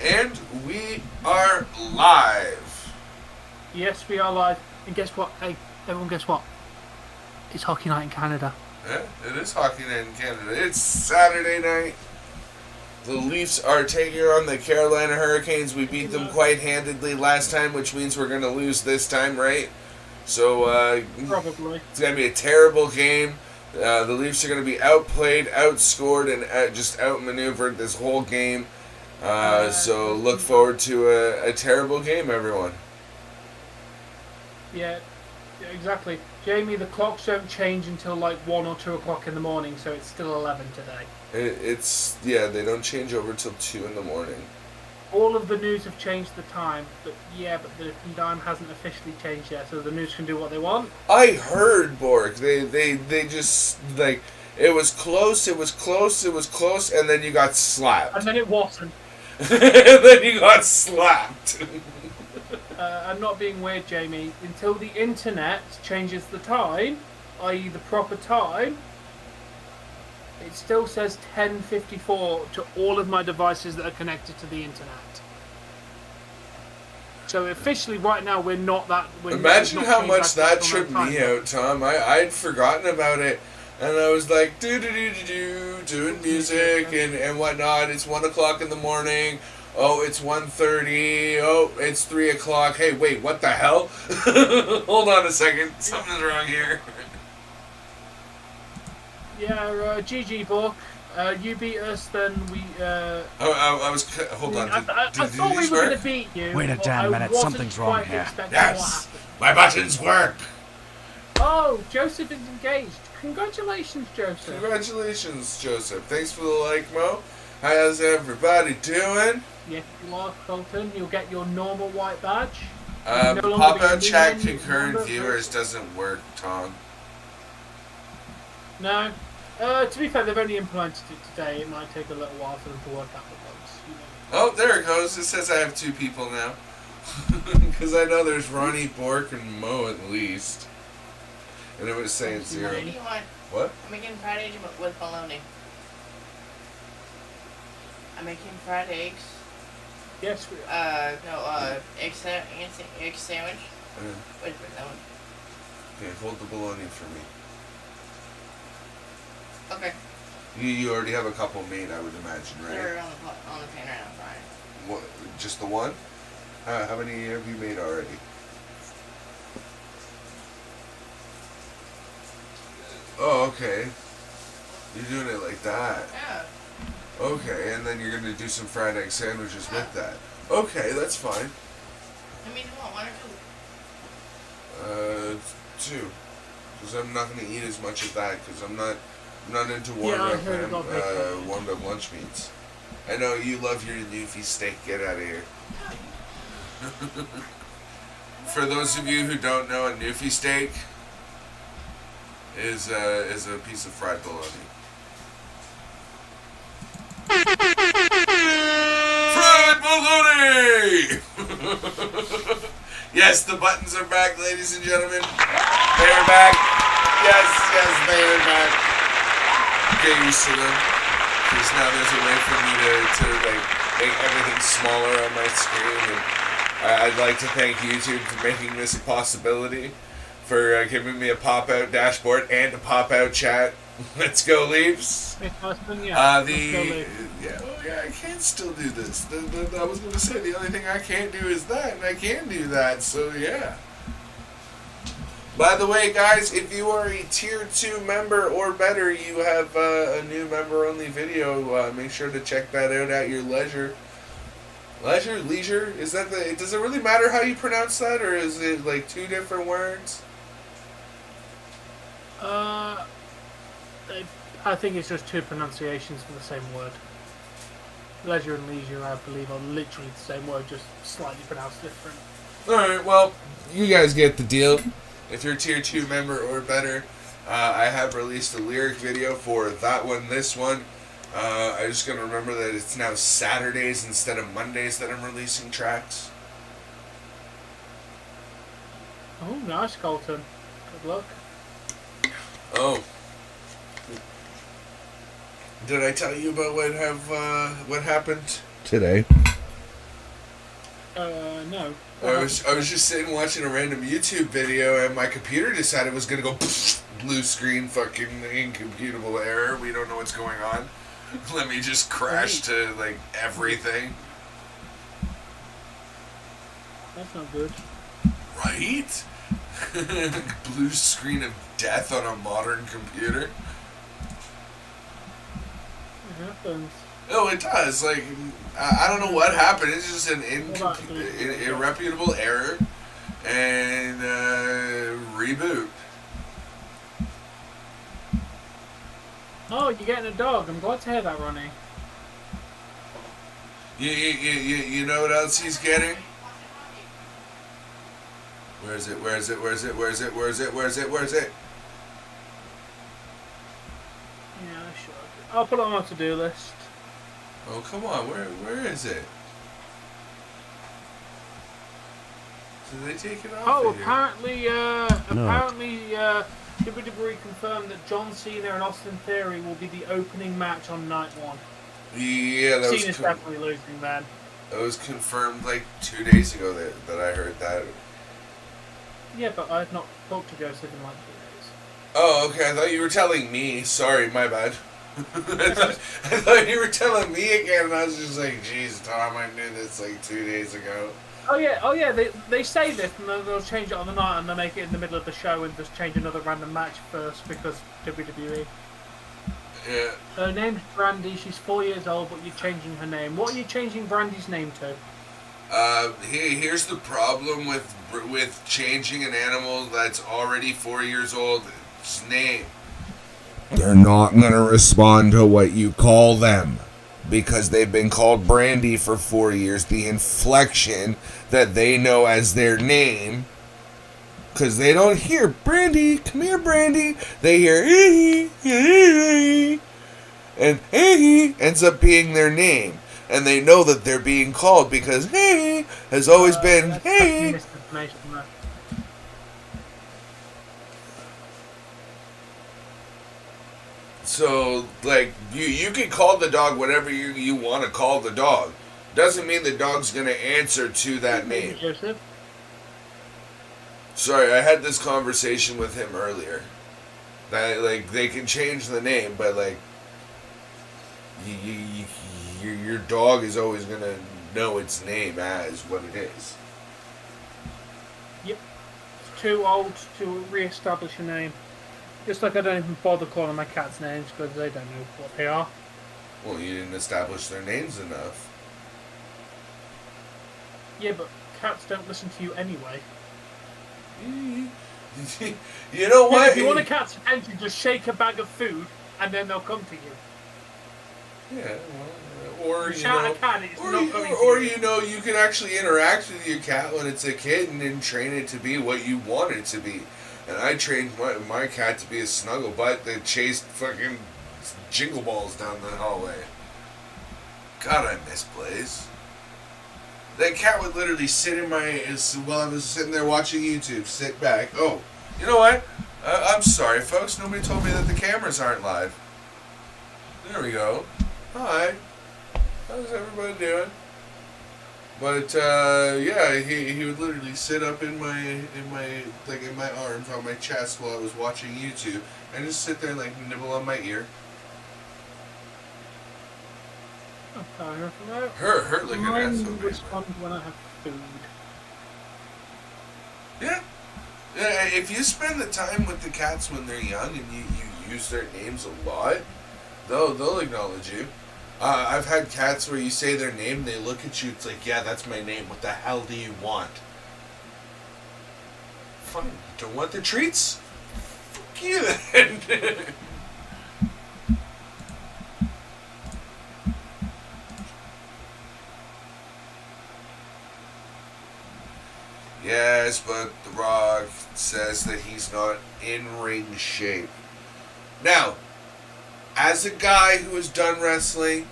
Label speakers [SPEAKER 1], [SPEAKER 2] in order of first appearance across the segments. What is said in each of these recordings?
[SPEAKER 1] And we are live.
[SPEAKER 2] Yes, we are live. And guess what? Hey, everyone, guess what? It's hockey night in Canada.
[SPEAKER 1] Yeah, it is hockey night in Canada. It's Saturday night. The Leafs are taking on the Carolina Hurricanes. We beat them quite handedly last time, which means we're going to lose this time, right? So,
[SPEAKER 2] Probably.
[SPEAKER 1] it's going to be a terrible game. The Leafs are going to be outplayed, outscored, and just outmaneuvered this whole game. So look forward to a terrible game, everyone.
[SPEAKER 2] Yeah, exactly. Jamie, the clocks don't change until like 1 or 2 o'clock in the morning, so it's still 11 today.
[SPEAKER 1] They don't change over till 2 in the morning.
[SPEAKER 2] All of the news have changed the time, but the time hasn't officially changed yet, so the news can do what they want.
[SPEAKER 1] I heard, Bork. They just, like, it was close, and then you got slapped.
[SPEAKER 2] And then it wasn't.
[SPEAKER 1] And then you got slapped.
[SPEAKER 2] I'm not being weird, Jamie. Until the internet changes the time, i.e. the proper time, it still says 10:54 to all of my devices that are connected to the internet. So officially, right now, we're not that.
[SPEAKER 1] Imagine how much that tripped me out, Tom. I'd forgotten about it, and I was like, doing music and whatnot. It's 1 o'clock in the morning. Oh, it's 1:30. Oh, it's 3 o'clock. Hey, wait, what the hell? Hold on a second. Something's wrong here.
[SPEAKER 2] Yeah, GG, Bork. You beat us, then we.
[SPEAKER 1] I was. Hold on.
[SPEAKER 2] I thought we were going to beat you.
[SPEAKER 3] Wait a damn minute. Something's wrong here.
[SPEAKER 1] Yes, my buttons work.
[SPEAKER 2] Oh, Joseph is engaged. Congratulations, Joseph.
[SPEAKER 1] Congratulations, Joseph. Thanks for the like, Mo. How's everybody doing?
[SPEAKER 2] Yes, you are, Colton. You'll get your normal white badge.
[SPEAKER 1] Pop-out chat concurrent viewers doesn't work, Tom.
[SPEAKER 2] No. To be fair, they've only implemented it today. It might take a little while for them to work out the bugs.
[SPEAKER 1] Oh, there it goes. It says I have 2 people now. Because I know there's Ronnie, Bork, and Mo at least. And it was saying 0.
[SPEAKER 4] What do you want?
[SPEAKER 1] What?
[SPEAKER 4] I'm making fried eggs with bologna. I'm making fried eggs.
[SPEAKER 2] Yes, we are.
[SPEAKER 4] Egg sandwich. Wait for that one.
[SPEAKER 1] Okay, hold the bologna for me.
[SPEAKER 4] Okay.
[SPEAKER 1] You already have a couple made, I would imagine, right?
[SPEAKER 4] They're on the pan right now, frying.
[SPEAKER 1] What, just the one? How many have you made already? Oh, okay. You're doing it like that.
[SPEAKER 4] Yeah.
[SPEAKER 1] Okay, and then you're going to do some fried egg sandwiches with that. Okay, that's fine.
[SPEAKER 4] I mean, you want 1 or 2?
[SPEAKER 1] 2. Because I'm not going to eat as much of that, because I'm not into warmed up lunch meats. I know you love your Newfie steak. Get out of here. For those of you who don't know, a Newfie steak is a piece of fried bologna. Fried bologna! Yes, the buttons are back, ladies and gentlemen. They are back. Yes, they are back. Get used to them. Because now there's a way for me to make everything smaller on my screen. And I'd like to thank YouTube for making this a possibility, for giving me a pop-out dashboard and a pop-out chat. Let's go, Leafs. I can't still do this. I was going to say the only thing I can't do is that, and I can do that, so yeah. By the way, guys, if you are a Tier 2 member or better, you have a new member-only video. Make sure to check that out at your leisure. Leisure? Is that does it really matter how you pronounce that, or is it like 2 different words?
[SPEAKER 2] I think it's just 2 pronunciations for the same word. Leisure and leisure, I believe, are literally the same word, just slightly pronounced different.
[SPEAKER 1] Alright, well, you guys get the deal. If you're Tier 2 member or better, I have released a lyric video for that one, this one. I'm just going to remember that it's now Saturdays instead of Mondays that I'm releasing tracks.
[SPEAKER 2] Oh, nice, Colton. Good luck.
[SPEAKER 1] Oh. Did I tell you about what happened today?
[SPEAKER 2] No.
[SPEAKER 1] I was just sitting watching a random YouTube video, and my computer decided it was gonna go blue screen, fucking incomputable error. We don't know what's going on. Let me just crash to like everything.
[SPEAKER 2] That's not good.
[SPEAKER 1] Right? Blue screen of death on a modern computer.
[SPEAKER 2] It happens.
[SPEAKER 1] Oh, it does. Like, I don't know what happened. It's just an irreputable error. And reboot.
[SPEAKER 2] Oh, you're getting a dog. I'm glad to hear that, Ronnie.
[SPEAKER 1] You know what else he's getting? Where is it? Where is it? Where is it? Where is it? Where is it? Where is it? Where is it?
[SPEAKER 2] Yeah, sure. I'll put it on my to-do list.
[SPEAKER 1] Oh, come on. Where is it? Did they take it off?
[SPEAKER 2] Oh, apparently WWE confirmed that John Cena and Austin Theory will be the opening match on night one.
[SPEAKER 1] Yeah, that
[SPEAKER 2] Cena's definitely losing, man.
[SPEAKER 1] That was confirmed like 2 days ago that I heard that.
[SPEAKER 2] Yeah, but I have not talked to Joseph in like 2 days.
[SPEAKER 1] Oh, okay. I thought you were telling me. Sorry, my bad. I thought you were telling me again, and I was just like, "Jeez, Tom, I knew this like 2 days ago."
[SPEAKER 2] Oh yeah. They say this, and then they'll change it on the night, and they make it in the middle of the show, and just change another random match first because WWE.
[SPEAKER 1] Yeah.
[SPEAKER 2] Her name's Brandy. She's 4 years old, but you're changing her name. What are you changing Brandy's name to?
[SPEAKER 1] Here's the problem with changing an animal that's already 4 years old. Its name. They're not gonna respond to what you call them because they've been called Brandy for 4 years. The inflection that they know as their name, because they don't hear Brandy, come here, Brandy. They hear and ends up being their name. And they know that they're being called because hey has always been hey.
[SPEAKER 2] Misinformation, no.
[SPEAKER 1] So like you can call the dog whatever you want to call the dog. Doesn't mean the dog's gonna answer to that name.
[SPEAKER 2] Joseph.
[SPEAKER 1] Sorry, I had this conversation with him earlier. That like they can change the name, but like your dog is always gonna know its name as what it is.
[SPEAKER 2] Yep. It's too old to re-establish a name. Just like I don't even bother calling my cats names because they don't know what they are.
[SPEAKER 1] Well, you didn't establish their names enough.
[SPEAKER 2] Yeah, but cats don't listen to you anyway.
[SPEAKER 1] You know what?
[SPEAKER 2] Yeah, if you want a cat's attention, just shake a bag of food and then they'll come to you.
[SPEAKER 1] Yeah, well, or you
[SPEAKER 2] shout
[SPEAKER 1] know,
[SPEAKER 2] a cat, it's
[SPEAKER 1] or,
[SPEAKER 2] not
[SPEAKER 1] you,
[SPEAKER 2] coming to
[SPEAKER 1] or
[SPEAKER 2] you.
[SPEAKER 1] you know, you can actually interact with your cat when it's a kitten and train it to be what you want it to be. And I trained my cat to be a snuggle butt that chased fucking jingle balls down the hallway. God, I miss Blaze. That cat would literally sit in my while I was sitting there watching YouTube. Sit back. Oh, you know what? I'm sorry, folks. Nobody told me that the cameras aren't live. There we go. Hi. How's everybody doing? But yeah, he would literally sit up in my arms on my chest while I was watching YouTube and just sit there and like nibble on my ear.
[SPEAKER 2] Okay,
[SPEAKER 1] Hurt like an
[SPEAKER 2] mine
[SPEAKER 1] asshole.
[SPEAKER 2] respond when I have food.
[SPEAKER 1] Yeah. Yeah, if you spend the time with the cats when they're young and you use their names a lot, they'll acknowledge you. I've had cats where you say their name, they look at you, it's like, yeah, that's my name. What the hell do you want? Fine. Don't want the treats? Fuck you then. Yes, but The Rock says that he's not in ring shape. Now, as a guy who has done wrestling,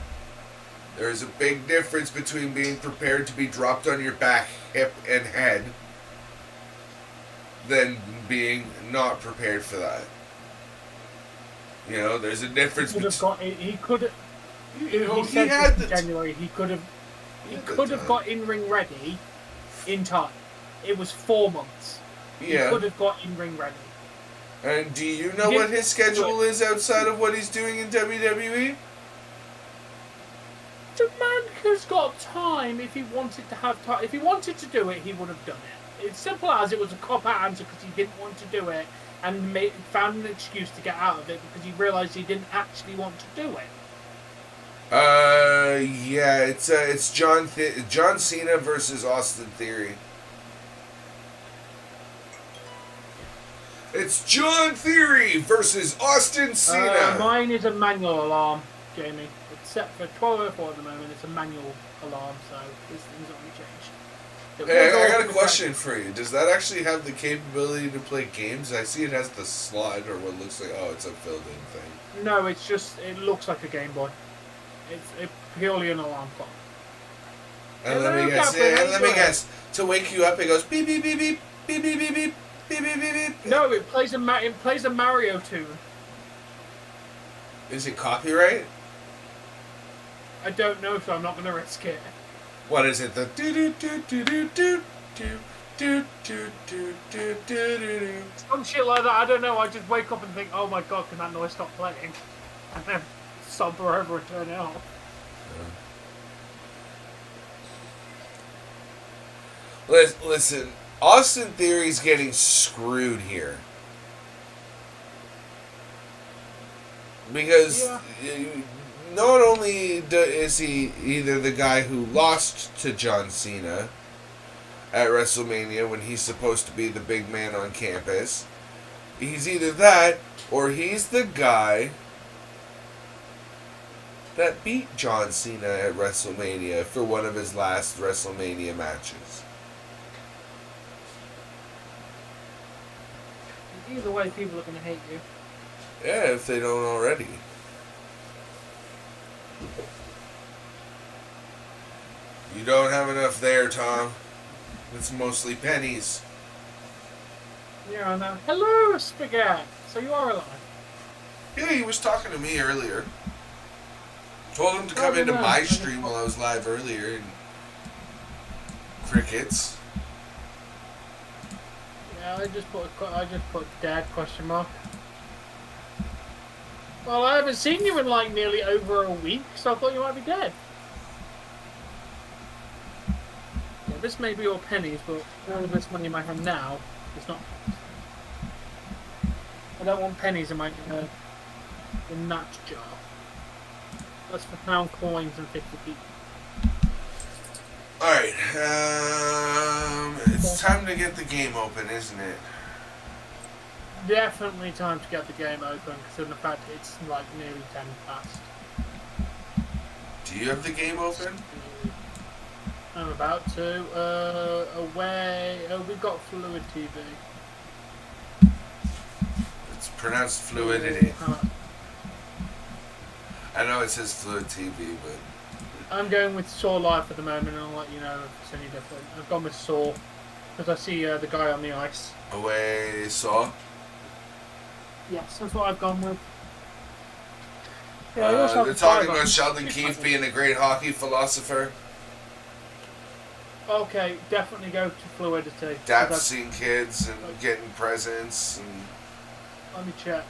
[SPEAKER 1] there is a big difference between being prepared to be dropped on your back, hip, and head than being not prepared for that. You know, there's a difference between...
[SPEAKER 2] He could have.
[SPEAKER 1] You know,
[SPEAKER 2] He said this in January. He could have got in ring ready in time. It was 4 months.
[SPEAKER 1] Yeah.
[SPEAKER 2] He could have got in ring ready.
[SPEAKER 1] And do you know what his schedule is outside of what he's doing in WWE?
[SPEAKER 2] The man has got time if he wanted to have time. If he wanted to do it, he would have done it. It's simple as it was a cop-out answer because he didn't want to do it and found an excuse to get out of it because he realised he didn't actually want to do it.
[SPEAKER 1] Yeah, it's John Cena versus Austin Theory. It's John Theory versus Austin Cena.
[SPEAKER 2] Mine is a manual alarm, Jamie. It's set for 12:04 at the moment. It's a manual alarm, so this thing's not going to change.
[SPEAKER 1] Hey, I got a question for you. Does that actually have the capability to play games? I see it has the slide or what looks like, it's a filled-in thing.
[SPEAKER 2] No, it's just, it looks like a Game Boy. It's purely an alarm clock.
[SPEAKER 1] And let me guess. To wake you up, it goes beep, beep, beep, beep, beep, beep, beep, beep, beep, beep, beep, beep.
[SPEAKER 2] No, it plays a Mario tune.
[SPEAKER 1] Is it copyright?
[SPEAKER 2] I don't know, so I'm not going to risk it.
[SPEAKER 1] What is it? The do do do do do do do do do do do do do.
[SPEAKER 2] Some shit like that. I don't know. I just wake up and think, oh my god, can that noise stop playing? And then somber over and turn it off.
[SPEAKER 1] Listen, Austin Theory's getting screwed here. Because not only is he either the guy who lost to John Cena at WrestleMania when he's supposed to be the big man on campus, he's either that or he's the guy that beat John Cena at WrestleMania for one of his last WrestleMania matches.
[SPEAKER 2] Either way, people are going to hate you.
[SPEAKER 1] Yeah, if they don't already. You don't have enough there, Tom. It's mostly pennies.
[SPEAKER 2] Yeah, I know. Hello, Spaghetti. So you are alive.
[SPEAKER 1] Yeah, he was talking to me earlier. Told him to come into my stream while I was live earlier. And crickets.
[SPEAKER 2] Yeah, I just put dead question mark. Well, I haven't seen you in like nearly over a week, so I thought you might be dead. Yeah, this may be all pennies, but all of this money in my hand now is not. I don't want pennies in my in that jar. That's for pound coins and 50p.
[SPEAKER 1] Alright, it's time to get the game open, isn't it?
[SPEAKER 2] Definitely time to get the game open, considering the fact it's like nearly 10 past.
[SPEAKER 1] Do you have the game open?
[SPEAKER 2] I'm about to. Away. Oh, we've got Fluid TV.
[SPEAKER 1] It's pronounced fluidity. I know it says Fluid TV, but...
[SPEAKER 2] I'm going with Saw Live for the moment, and I'll let you know if it's any different. I've gone with Saw, because I see the guy on the ice.
[SPEAKER 1] Away, Saw?
[SPEAKER 2] Yes, that's what I've gone with.
[SPEAKER 1] Yeah, they're talking about Sheldon Keefe being a great hockey philosopher.
[SPEAKER 2] Okay, definitely go to Fluidity.
[SPEAKER 1] Seeing kids and getting presents. And...
[SPEAKER 2] Let me check.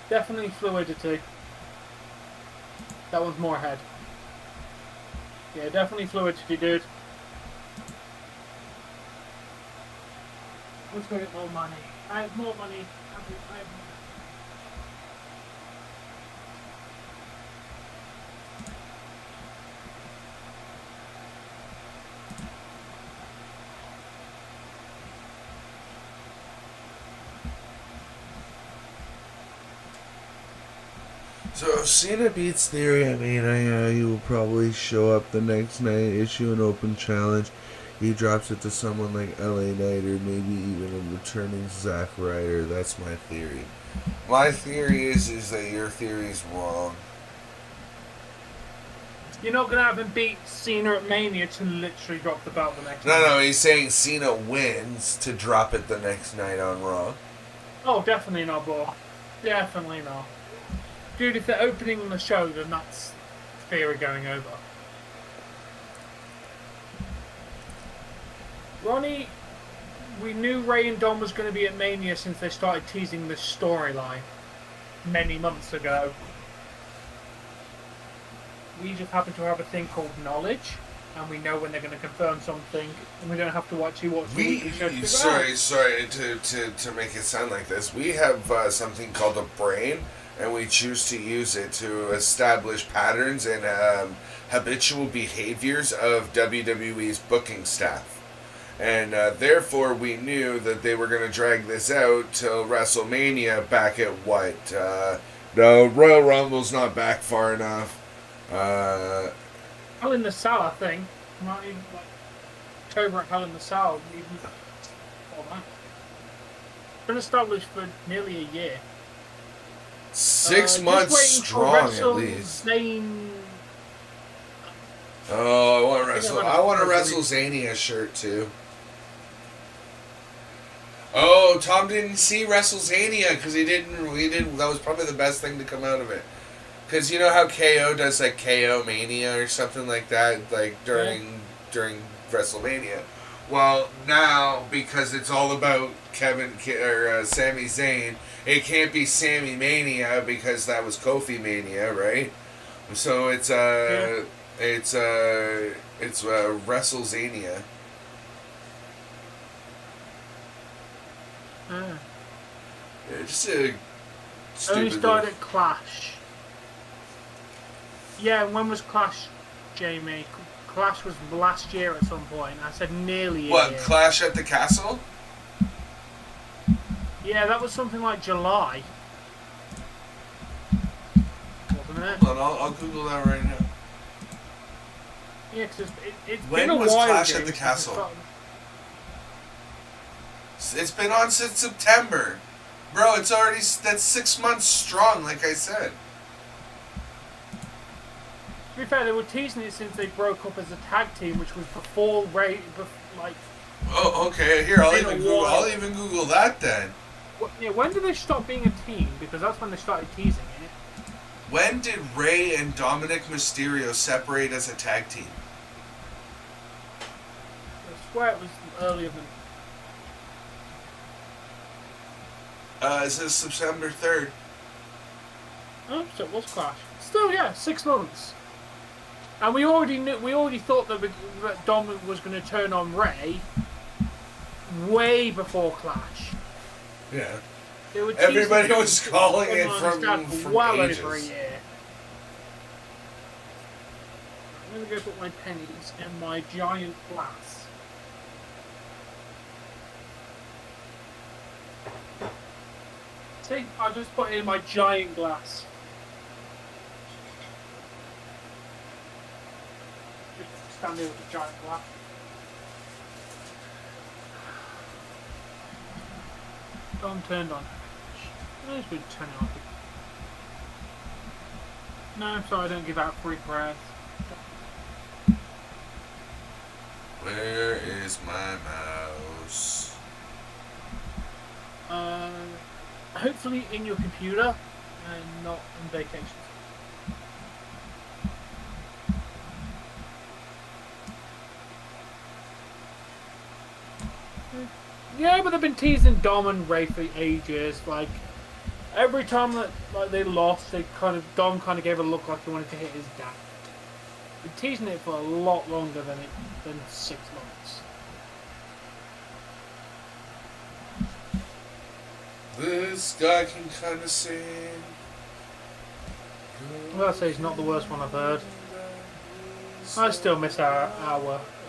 [SPEAKER 2] Definitely Fluidity. That one's more ahead. Yeah, definitely Fluidity, dude. Let's go get more money. I have more money. I have more.
[SPEAKER 1] So if Cena beats Theory, I mean, he will probably show up the next night, issue an open challenge. He drops it to someone like LA Knight or maybe even a returning Zack Ryder. That's my theory. My theory is that your theory is wrong.
[SPEAKER 2] You're not going to have him beat Cena at Mania to literally drop the belt the next
[SPEAKER 1] No,
[SPEAKER 2] night.
[SPEAKER 1] no, he's saying Cena wins to drop it the next night on Raw.
[SPEAKER 2] Oh, definitely not, bro. Definitely not. Dude, if they're opening on the show, then that's theory going over. Ronnie, we knew Ray and Dom was going to be at Mania since they started teasing this storyline many months ago. We just happen to have a thing called knowledge, and we know when they're going to confirm something, and we don't have to watch the weekly show to figure out.
[SPEAKER 1] Sorry to make it sound like this. We have something called a brain, and we choose to use it to establish patterns and habitual behaviors of WWE's booking staff. And therefore, we knew that they were going to drag this out till WrestleMania back at what? No, Royal Rumble's not back far enough.
[SPEAKER 2] Hell in the Cell, I think. Not even like October at Hell in the Cell. Even before that. Been established for nearly a year.
[SPEAKER 1] 6 months strong, at least. Oh, I want a WrestleZania shirt too. Oh, Tom didn't see WrestleZania because he didn't. That was probably the best thing to come out of it. Because you know how KO does like KO Mania or something like that, like during WrestleMania. Well, now because it's all about Sami Zayn, it can't be Sami Mania because that was Kofi Mania, right? So it's WrestleZania. Yeah, just a stupid.
[SPEAKER 2] Only started Clash. Yeah, when was Clash, Jamie? Clash was last year at some point. I said nearly a year.
[SPEAKER 1] Clash at the Castle?
[SPEAKER 2] Yeah, that was something like July. Wasn't it?
[SPEAKER 1] Hold on, I'll Google that right now.
[SPEAKER 2] Yeah, because it's
[SPEAKER 1] when
[SPEAKER 2] been a while.
[SPEAKER 1] When was Clash at the Castle? It's been on since September. Bro, that's 6 months strong, like I said.
[SPEAKER 2] To be fair, they were teasing it since they broke up as a tag team, which was before Ray,
[SPEAKER 1] Oh, okay. Here, I'll even Google that then.
[SPEAKER 2] Yeah, when did they stop being a team? Because that's when they started teasing it.
[SPEAKER 1] When did Ray and Dominic Mysterio separate as a tag team?
[SPEAKER 2] I swear it was earlier than.
[SPEAKER 1] It says September 3rd.
[SPEAKER 2] Oh, so it was Clash. Still, yeah, 6 months. And we already thought that Dom was going to turn on Ray way before Clash.
[SPEAKER 1] Yeah.
[SPEAKER 2] Everybody
[SPEAKER 1] was calling it from
[SPEAKER 2] well
[SPEAKER 1] ages.
[SPEAKER 2] over a year. I'm going to go put my pennies in my giant glass. See, I just put it in my giant glass. Stand there with a giant glass. Dom turned on. It's been turning on. No, I'm sorry, I don't give out free prayers.
[SPEAKER 1] Where is my mouse?
[SPEAKER 2] Hopefully in your computer and not on vacation. Yeah, but they've been teasing Dom and Ray for ages. Like every time that they lost, Dom kind of gave a look like he wanted to hit his dad. Been teasing it for a lot longer than 6 months.
[SPEAKER 1] This guy can kind of sing.
[SPEAKER 2] Well, I'd say he's not the worst one I've heard. I still miss our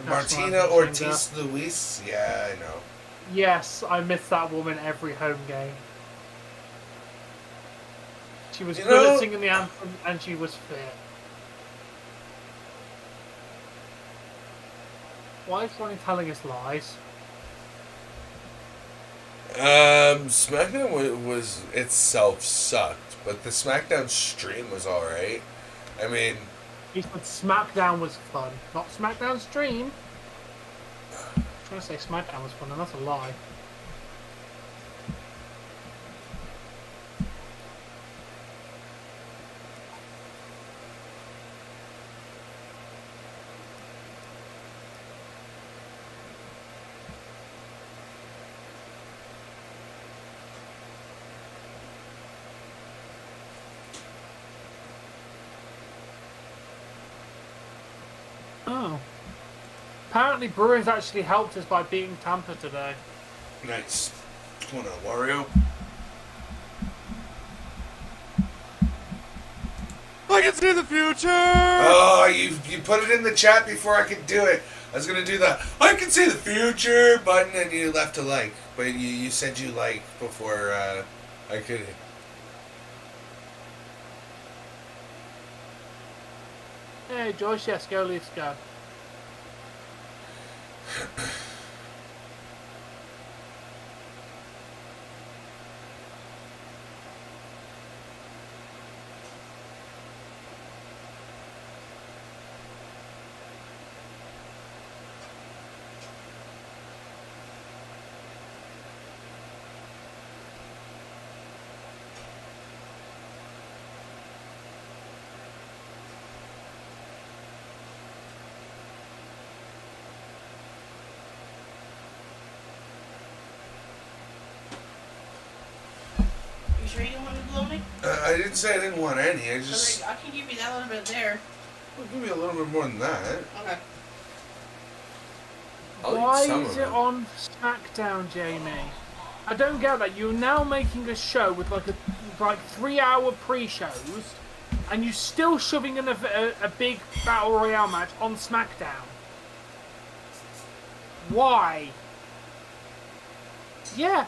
[SPEAKER 1] Martina Ortiz Luis. Yeah, I know.
[SPEAKER 2] Yes, I miss that woman every home game. She was good at singing the anthem, and she was fit. Why is Ronnie telling us lies?
[SPEAKER 1] SmackDown was itself sucked, but the SmackDown stream was alright. I mean,
[SPEAKER 2] He said SmackDown was fun, not SmackDown stream. I'm trying to say SmackDown was fun, and that's a lie. Oh. Apparently Bruins actually helped us by beating Tampa today.
[SPEAKER 1] Nice. Come on, Wario.
[SPEAKER 3] I can see the future!
[SPEAKER 1] Oh, you put it in the chat before I could do it. I was going to do the I can see the future button, and you left a like. But you said you like before I could.
[SPEAKER 2] Hey, Joyce, yes, go, Leafs, go.
[SPEAKER 4] You sure you don't want to blow me?
[SPEAKER 1] I didn't say I didn't want any. I just.
[SPEAKER 4] I can give you that little bit there.
[SPEAKER 1] Well, give me a little bit more than that.
[SPEAKER 4] Okay.
[SPEAKER 2] Why
[SPEAKER 1] some
[SPEAKER 2] is
[SPEAKER 1] of
[SPEAKER 2] it
[SPEAKER 1] it.
[SPEAKER 2] on SmackDown, Jamie? I don't get that. You're now making a show with like 3-hour pre-shows, and you're still shoving in a big battle royale match on SmackDown. Why? Yeah,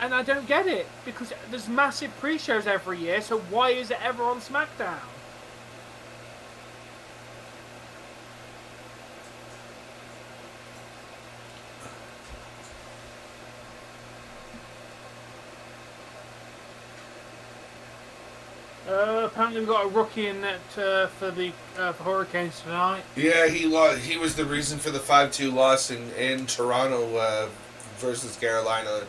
[SPEAKER 2] and I don't get it because there's massive pre-shows every year. So why is it ever on SmackDown? Apparently we've got a rookie in that for the for Hurricanes tonight.
[SPEAKER 1] Yeah, he lost. He was the reason for the 5-2 loss in Toronto versus Carolina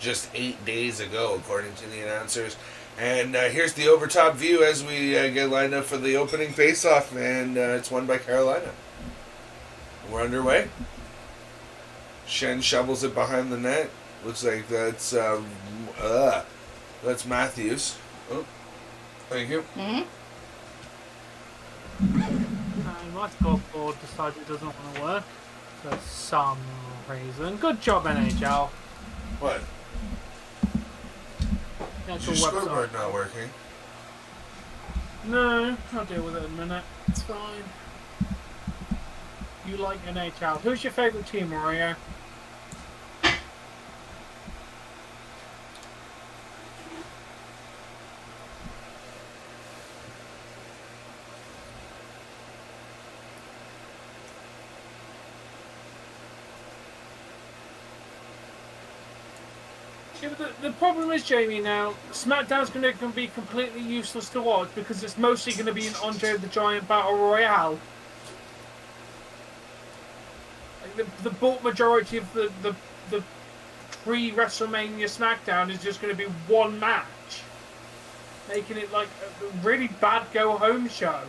[SPEAKER 1] just 8 days ago, according to the announcers. And here's the overtop view as we get lined up for the opening faceoff, and it's won by Carolina. We're underway. Shen shovels it behind the net. Looks like that's Matthews. Oh, thank you.
[SPEAKER 4] Mm-hmm.
[SPEAKER 2] My scoreboard decides it doesn't want to work for some reason. Good job, NHL.
[SPEAKER 1] What?
[SPEAKER 2] The
[SPEAKER 1] Is
[SPEAKER 2] actual
[SPEAKER 1] your
[SPEAKER 2] website.
[SPEAKER 1] scoreboard not working?
[SPEAKER 2] No, I'll deal with it in a minute. It's fine. You like NHL. Who's your favourite team, Mario? Yeah, but the problem is, Jamie, now, SmackDown's going to be completely useless to watch because it's mostly going to be an Andre the Giant Battle Royale. Like the bulk majority of the pre-WrestleMania SmackDown is just going to be one match, making it like a really bad go-home show.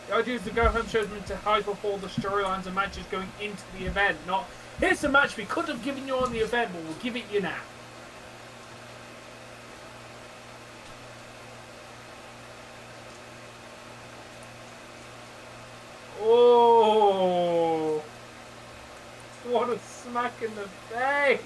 [SPEAKER 2] The idea is the go-home show is meant to hype up all the storylines and matches going into the event, not here's the match we could have given you on the event, but we'll give it you now. Oh, what a smack in the face.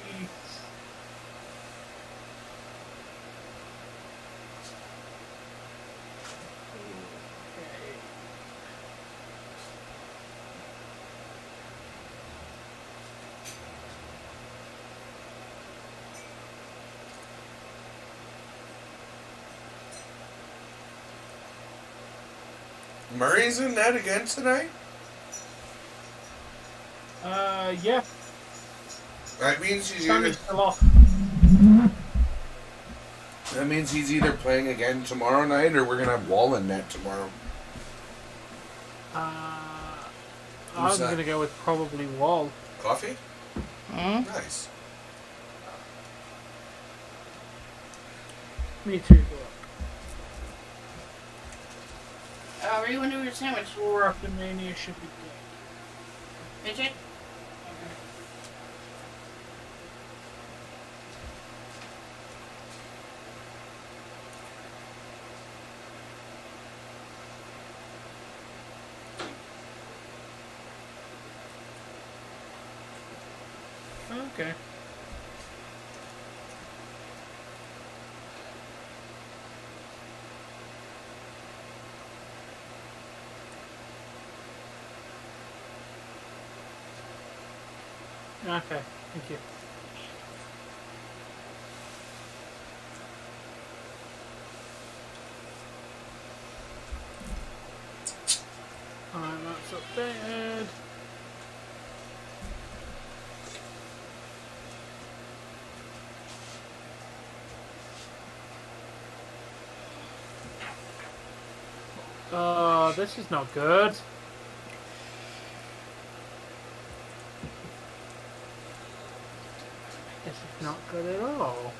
[SPEAKER 1] Murray's in that again tonight?
[SPEAKER 2] Yeah.
[SPEAKER 1] That means he's
[SPEAKER 2] Sammy's
[SPEAKER 1] either...
[SPEAKER 2] still off.
[SPEAKER 1] That means he's either playing again tomorrow night or we're going to have Wall in net tomorrow.
[SPEAKER 2] I'm going to go with probably Wall.
[SPEAKER 1] Coffee?
[SPEAKER 4] Hmm?
[SPEAKER 1] Nice.
[SPEAKER 2] Me too.
[SPEAKER 4] Where do you want to do your sandwich?
[SPEAKER 2] Rapidmania should be good.
[SPEAKER 4] Is it?
[SPEAKER 2] Okay. Okay, thank you. Alright, that's updated. Oh, this is not good. This is not good at all.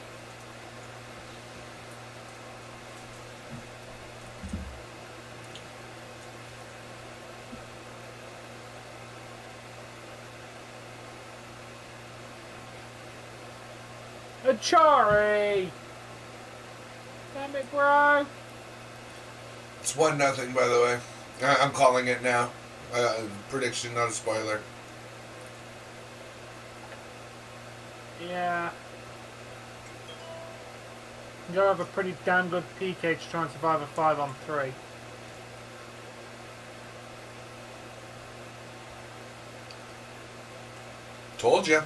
[SPEAKER 2] Achari! Damn it, bro!
[SPEAKER 1] It's 1-0, by the way. I'm calling it now. Prediction, not a spoiler.
[SPEAKER 2] Yeah. You have a pretty damn good PK to try and survive a 5-on-3.
[SPEAKER 1] Told you.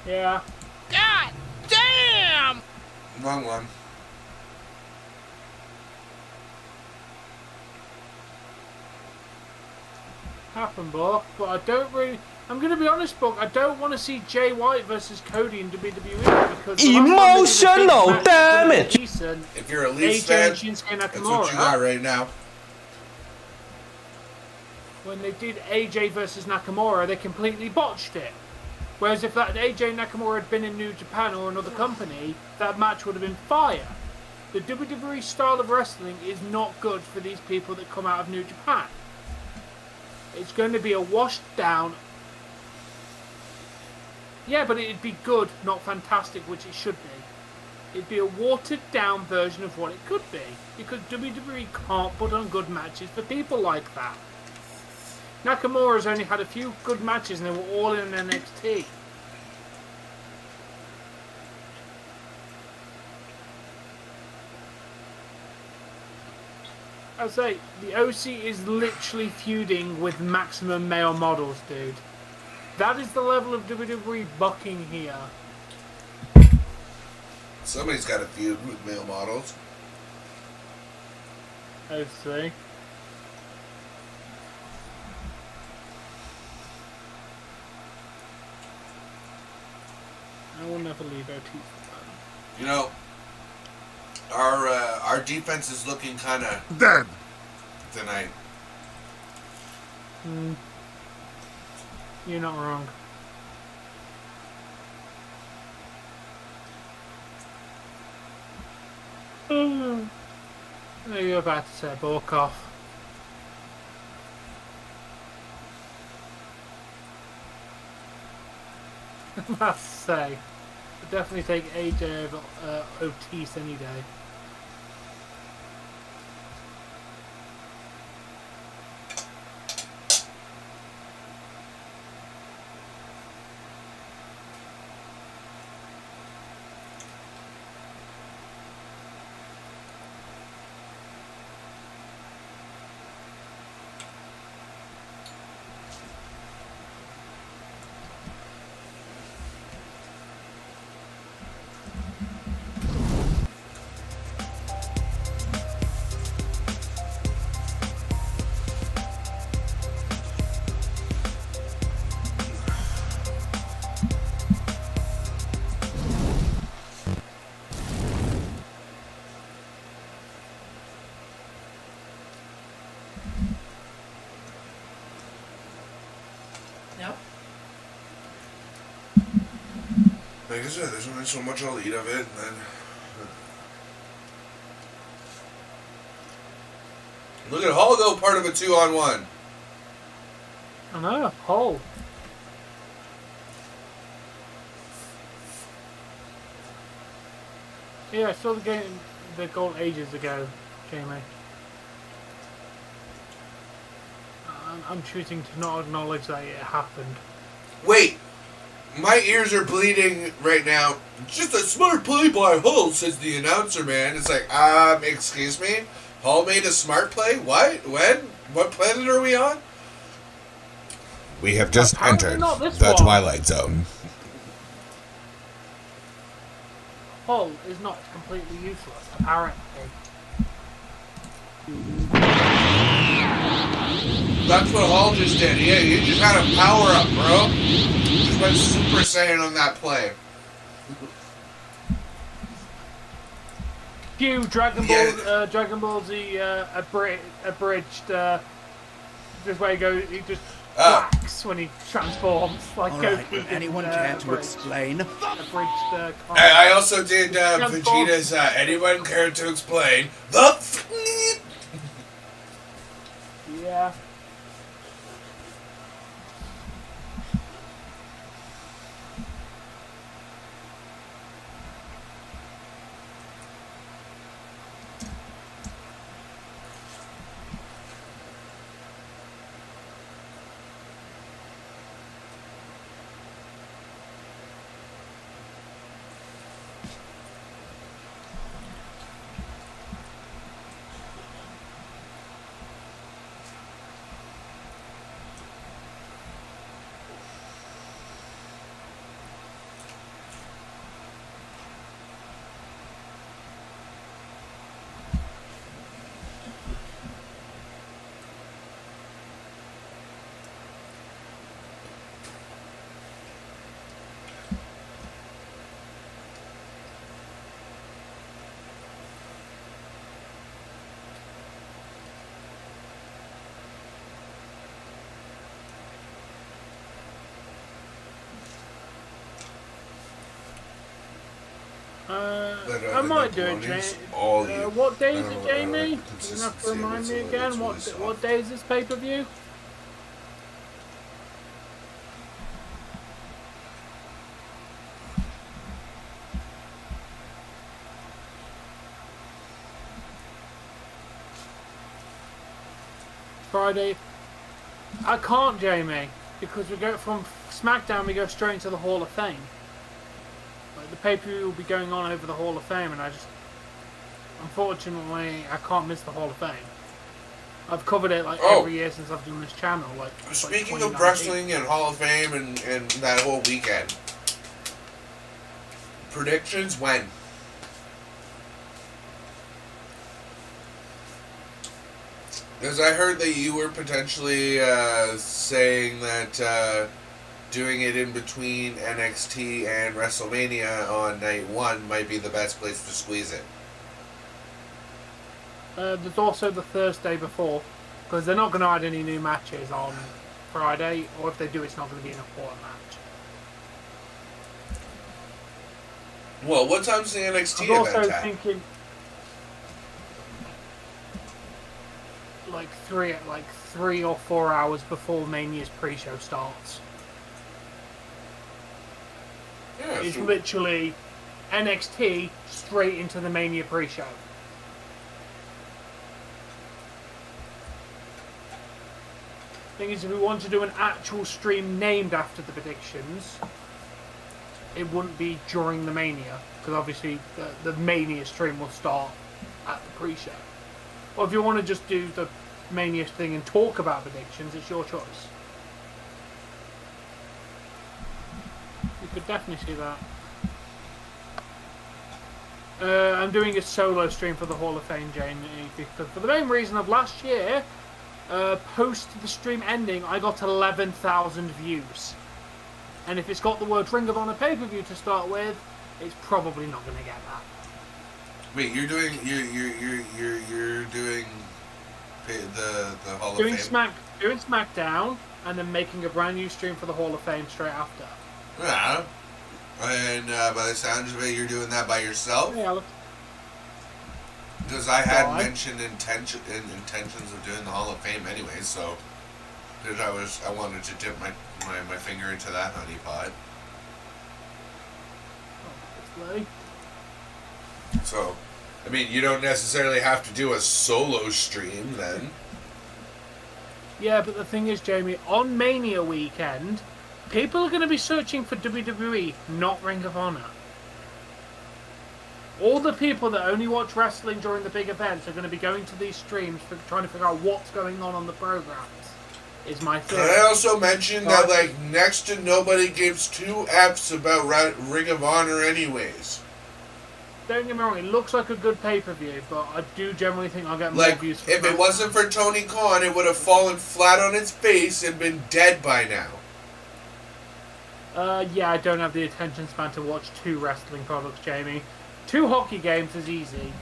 [SPEAKER 2] Yeah.
[SPEAKER 3] God damn!
[SPEAKER 1] Wrong one.
[SPEAKER 2] Happen, Buck, but I don't really... I'm going to be honest, Buck, I don't want to see Jay White versus Cody in WWE because...
[SPEAKER 5] Emotional damage!
[SPEAKER 2] Decent,
[SPEAKER 1] If you're a Leafs fan, that's what you got right now.
[SPEAKER 2] When they did AJ versus Nakamura, they completely botched it. Whereas if that AJ Nakamura had been in New Japan or another company, that match would have been fire. The WWE style of wrestling is not good for these people that come out of New Japan. It's going to be a washed down... Yeah, but it'd be good, not fantastic, which it should be. It'd be a watered down version of what it could be. Because WWE can't put on good matches for people like that. Nakamura's only had a few good matches and they were all in NXT. I say, the OC is literally feuding with Maximum Male Models, dude. That is the level of WWE bucking here.
[SPEAKER 1] Somebody's got to feud with male models.
[SPEAKER 2] OC. I will never leave OT.
[SPEAKER 1] You know, our defense is looking kind of
[SPEAKER 3] Dead.
[SPEAKER 1] tonight.
[SPEAKER 2] You're not wrong. You're about to say balk off. I must say, I'd definitely take AJ over Otis any day.
[SPEAKER 1] Like I said, there's only so much I'll eat of it, and then... Look at Hall go part of a 2-on-1.
[SPEAKER 2] I know, Hull. Yeah, I saw the goal ages ago, Jamie. I'm choosing to not acknowledge that it happened.
[SPEAKER 1] Wait! My ears are bleeding right now. Just a smart play by Hull, says the announcer man. It's like, excuse me? Hull made a smart play? What? When? What planet are we on?
[SPEAKER 6] We have just
[SPEAKER 2] Apparently
[SPEAKER 6] entered
[SPEAKER 2] not this
[SPEAKER 6] the
[SPEAKER 2] one.
[SPEAKER 6] Twilight Zone.
[SPEAKER 2] Hull is not completely useless, apparently.
[SPEAKER 1] That's what Hull just did. Yeah, he just had a power up, bro. Just went Super Saiyan on that play.
[SPEAKER 2] Cue Dragon Ball Z abridged. This way he goes. He just cracks when he transforms. Like
[SPEAKER 7] All
[SPEAKER 2] Goku
[SPEAKER 7] right, will
[SPEAKER 2] did
[SPEAKER 7] anyone
[SPEAKER 2] in,
[SPEAKER 7] care to
[SPEAKER 2] Abridged.
[SPEAKER 7] explain?
[SPEAKER 2] Abridged.
[SPEAKER 1] I also did Vegeta's anyone care to explain the...
[SPEAKER 2] Yeah. I might do it, Jamie. What day is it, Jamie? You have to remind me again. What day is this pay-per-view? Friday. I can't, Jamie, because we go from SmackDown. We go straight into the Hall of Fame. Like, the pay-per-view will be going on over the Hall of Fame, and unfortunately, I can't miss the Hall of Fame. I've covered it every year since I've done this channel.
[SPEAKER 1] Speaking of wrestling and Hall of Fame and that whole weekend, predictions when? Because I heard that you were potentially saying that doing it in between NXT and WrestleMania on night one might be the best place to squeeze it.
[SPEAKER 2] There's also the Thursday before, because they're not going to add any new matches on Friday, or if they do, it's not going to be an important match.
[SPEAKER 1] Well, what time's the NXT
[SPEAKER 2] I'm
[SPEAKER 1] event
[SPEAKER 2] also
[SPEAKER 1] at?
[SPEAKER 2] thinking three or 4 hours before Mania's pre-show starts.
[SPEAKER 1] Yeah,
[SPEAKER 2] It's literally NXT straight into the Mania pre-show. Thing is, if we want to do an actual stream named after the predictions, it wouldn't be during the Mania, because obviously the Mania stream will start at the pre-show. Or if you want to just do the Mania thing and talk about predictions, it's your choice. You could definitely see that. I'm doing a solo stream for the Hall of Fame, Jamie, because for the main reason of last year, post the stream ending, I got 11,000 views. And if it's got the word Ring of Honor pay-per-view to start with, it's probably not going to get that.
[SPEAKER 1] Wait, you're doing the Hall of
[SPEAKER 2] Doing
[SPEAKER 1] Fame?
[SPEAKER 2] Doing SmackDown, and then making a brand new stream for the Hall of Fame straight after.
[SPEAKER 1] Yeah. And by the sounds of it, you're doing that by yourself?
[SPEAKER 2] Yeah,
[SPEAKER 1] Because I had
[SPEAKER 2] Why?
[SPEAKER 1] mentioned intentions of doing the Hall of Fame anyway, so because I wanted to dip my finger into that honey pot.
[SPEAKER 2] obviously.
[SPEAKER 1] So, I mean, you don't necessarily have to do a solo stream then.
[SPEAKER 2] Yeah, but the thing is, Jamie, on Mania weekend, people are going to be searching for WWE, not Ring of Honor. All the people that only watch wrestling during the big events are going to be going to these streams for trying to figure out what's going on the programs. Is my
[SPEAKER 1] Can
[SPEAKER 2] theory.
[SPEAKER 1] I also mention that, like, next to nobody gives two F's about Ring of Honor anyways?
[SPEAKER 2] Don't get me wrong, it looks like a good pay-per-view, but I do generally think I'll get more
[SPEAKER 1] Like,
[SPEAKER 2] views for
[SPEAKER 1] if it wasn't for Tony Khan, it would have fallen flat on its face and been dead by now.
[SPEAKER 2] Yeah, I don't have the attention span to watch 2 wrestling products, Jamie. 2 hockey games is easy,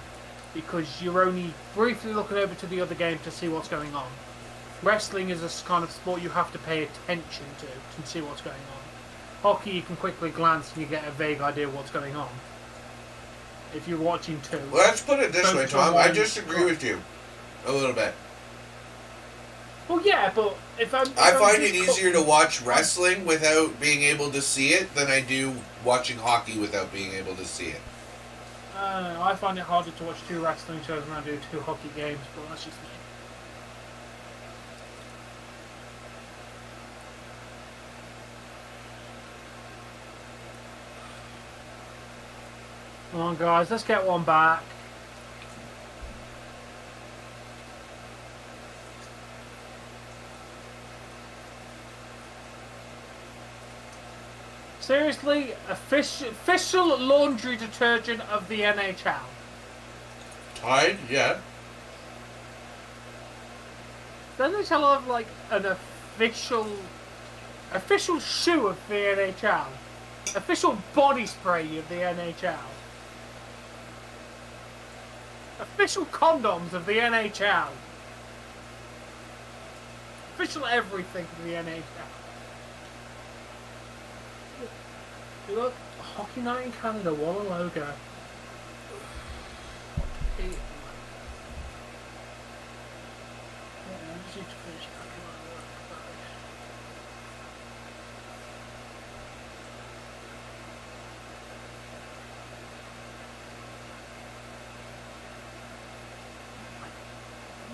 [SPEAKER 2] because you're only briefly looking over to the other game to see what's going on. Wrestling is a kind of sport you have to pay attention to see what's going on. Hockey, you can quickly glance and you get a vague idea of what's going on. If you're watching 2.
[SPEAKER 1] Well, let's put it this way,
[SPEAKER 2] Focus
[SPEAKER 1] Tom.
[SPEAKER 2] on
[SPEAKER 1] I
[SPEAKER 2] one.
[SPEAKER 1] disagree with you a little bit.
[SPEAKER 2] Well, yeah, but if I'm...
[SPEAKER 1] I find it easier to watch wrestling without being able to see it than I do watching hockey without being able to see it.
[SPEAKER 2] I find it harder to watch 2 wrestling shows than I do 2 hockey games, but that's just me. Come on, guys, let's get one back. Seriously, official laundry detergent of the NHL.
[SPEAKER 1] Tide, yeah.
[SPEAKER 2] The NHL have like an official shoe of the NHL, official body spray of the NHL, official condoms of the NHL, official everything of the NHL. Look, Hockey Night in Canada, what a logo.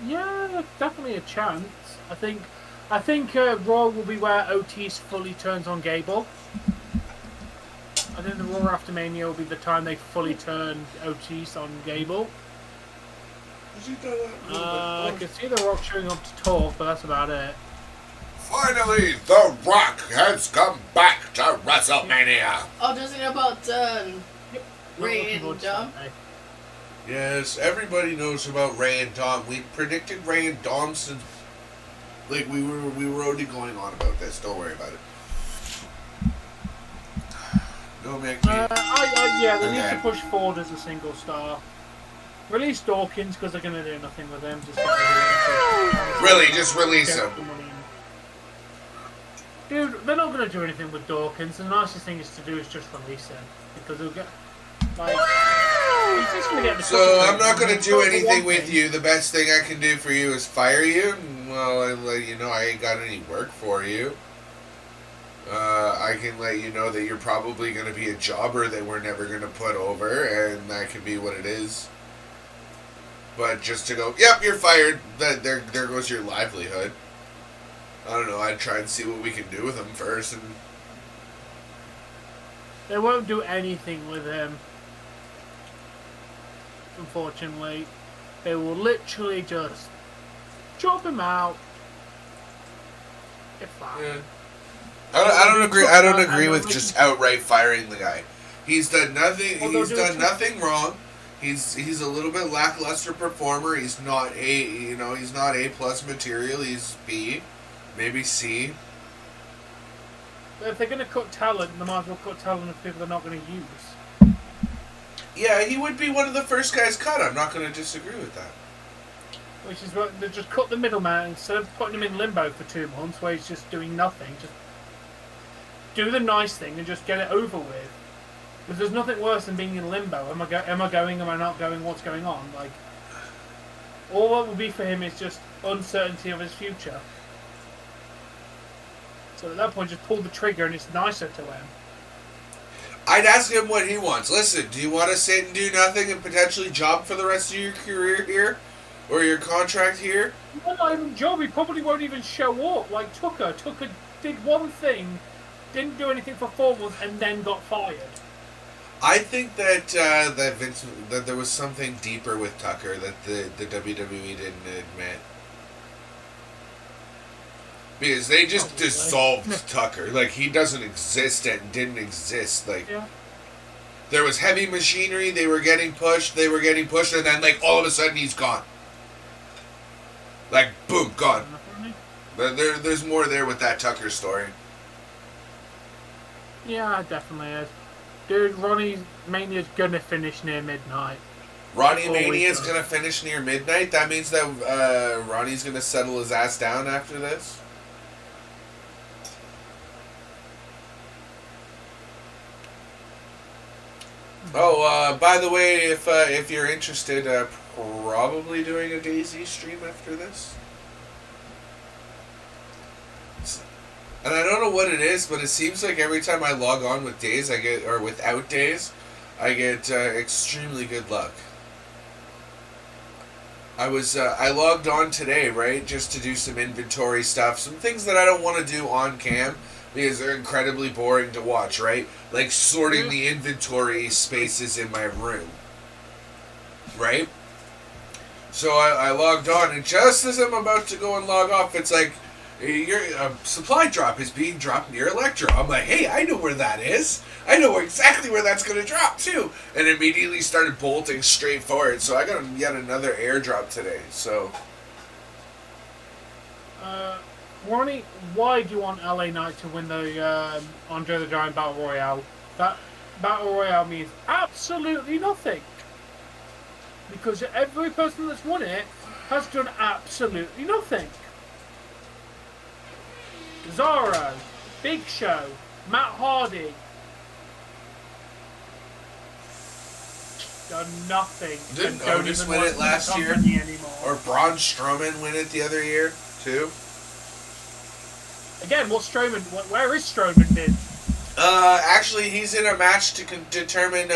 [SPEAKER 2] Yeah, definitely a chance. I think Raw will be where Otis fully turns on Gable. I think the Raw after Mania will be the time they fully turn Otis on Gable. I can see The Rock showing up to talk, but that's about it.
[SPEAKER 1] Finally, The Rock has come back to WrestleMania.
[SPEAKER 4] Oh, does it about
[SPEAKER 2] Not
[SPEAKER 4] Ray
[SPEAKER 2] looking forward
[SPEAKER 4] and
[SPEAKER 2] to
[SPEAKER 4] Dom?
[SPEAKER 2] Sunday.
[SPEAKER 1] Yes, everybody knows about Ray and Dom. We predicted Ray and Dom since, like, we were already going on about this. Don't worry about it. Go make me.
[SPEAKER 2] Yeah, they need
[SPEAKER 1] Okay.
[SPEAKER 2] to push forward as a single star. Release Dawkins because they're going to do nothing with him. Just get rid of him.
[SPEAKER 1] Really, just release
[SPEAKER 2] Get
[SPEAKER 1] him.
[SPEAKER 2] the money in. Dude, they're not going to do anything with Dawkins. The nicest thing is to do is just release him because they'll get like. He's just going to get the.
[SPEAKER 1] So I'm not going to do anything with you. The best thing I can do for you is fire you. Well, I let you know I ain't got any work for you. I can let you know that you're probably going to be a jobber that we're never going to put over, and that can be what it is. But just to go, yep, you're fired. There goes your livelihood. I don't know. I'd try and see what we can do with him first, and
[SPEAKER 2] They won't do anything with him. Unfortunately, they will literally just chop him out. If that.
[SPEAKER 1] yeah. I don't agree. I don't agree with just outright firing the guy. He's done nothing.
[SPEAKER 2] Well, they'll
[SPEAKER 1] He's
[SPEAKER 2] do
[SPEAKER 1] done
[SPEAKER 2] it
[SPEAKER 1] nothing wrong. He's a little bit lackluster performer. He's not he's not A+ material. He's B, maybe C.
[SPEAKER 2] But if they're going to cut talent, they might as well cut talent of people they're not going to use.
[SPEAKER 1] Yeah, he would be one of the first guys cut. I'm not going to disagree with that.
[SPEAKER 2] Which is what they just cut the middleman instead of putting him in limbo for 2 months where he's just doing nothing. Just do the nice thing and just get it over with. Because there's nothing worse than being in limbo. Am I going? Am I not going? What's going on? Like, all that will be for him is just uncertainty of his future. So at that point, just pull the trigger, and it's nicer to him.
[SPEAKER 1] I'd ask him what he wants. Listen, do you want to sit and do nothing and potentially job for the rest of your career here? Or your contract here?
[SPEAKER 2] Well, not even job. He probably won't even show up. Like Tucker. Tucker did one thing, didn't do anything for 4 months, and then got fired.
[SPEAKER 1] I think that that there was something deeper with Tucker that the WWE didn't admit. Because they just dissolved Tucker. Like, he doesn't exist and didn't exist. Like,
[SPEAKER 2] yeah.
[SPEAKER 1] There was heavy machinery, they were getting pushed, and then, like, all of a sudden he's gone. Like, boom, gone. But there's more there with that Tucker story.
[SPEAKER 2] Yeah, definitely is. Dude, Ronnie Mania's gonna finish near midnight.
[SPEAKER 1] Ronnie Mania's gonna finish near midnight? That means that Ronnie's gonna settle his ass down after this? Oh, by the way, if you're interested, probably doing a DayZ stream after this. And I don't know what it is, but it seems like every time I log on with Days, or without Days, I get extremely good luck. I logged on today, right, just to do some inventory stuff, some things that I don't want to do on cam, because they're incredibly boring to watch, right? Like sorting the inventory spaces in my room. Right? So I logged on, and just as I'm about to go and log off, it's like, your supply drop is being dropped near Electro. I'm like, hey, I know where that is. I know exactly where that's going to drop, too. And immediately started bolting straight forward. So I got yet another airdrop today, so...
[SPEAKER 2] Ronnie, why do you want LA Knight to win the Andre the Giant Battle Royale? That Battle Royale means absolutely nothing. Because every person that's won it has done absolutely nothing. Cesaro, Big Show, Matt Hardy. Done nothing.
[SPEAKER 1] Didn't Otis win it last year?
[SPEAKER 2] Anymore.
[SPEAKER 1] Or Braun Strowman win it the other year, too?
[SPEAKER 2] Again, what's Strowman? Where is Strowman been?
[SPEAKER 1] Actually, he's in a match to determine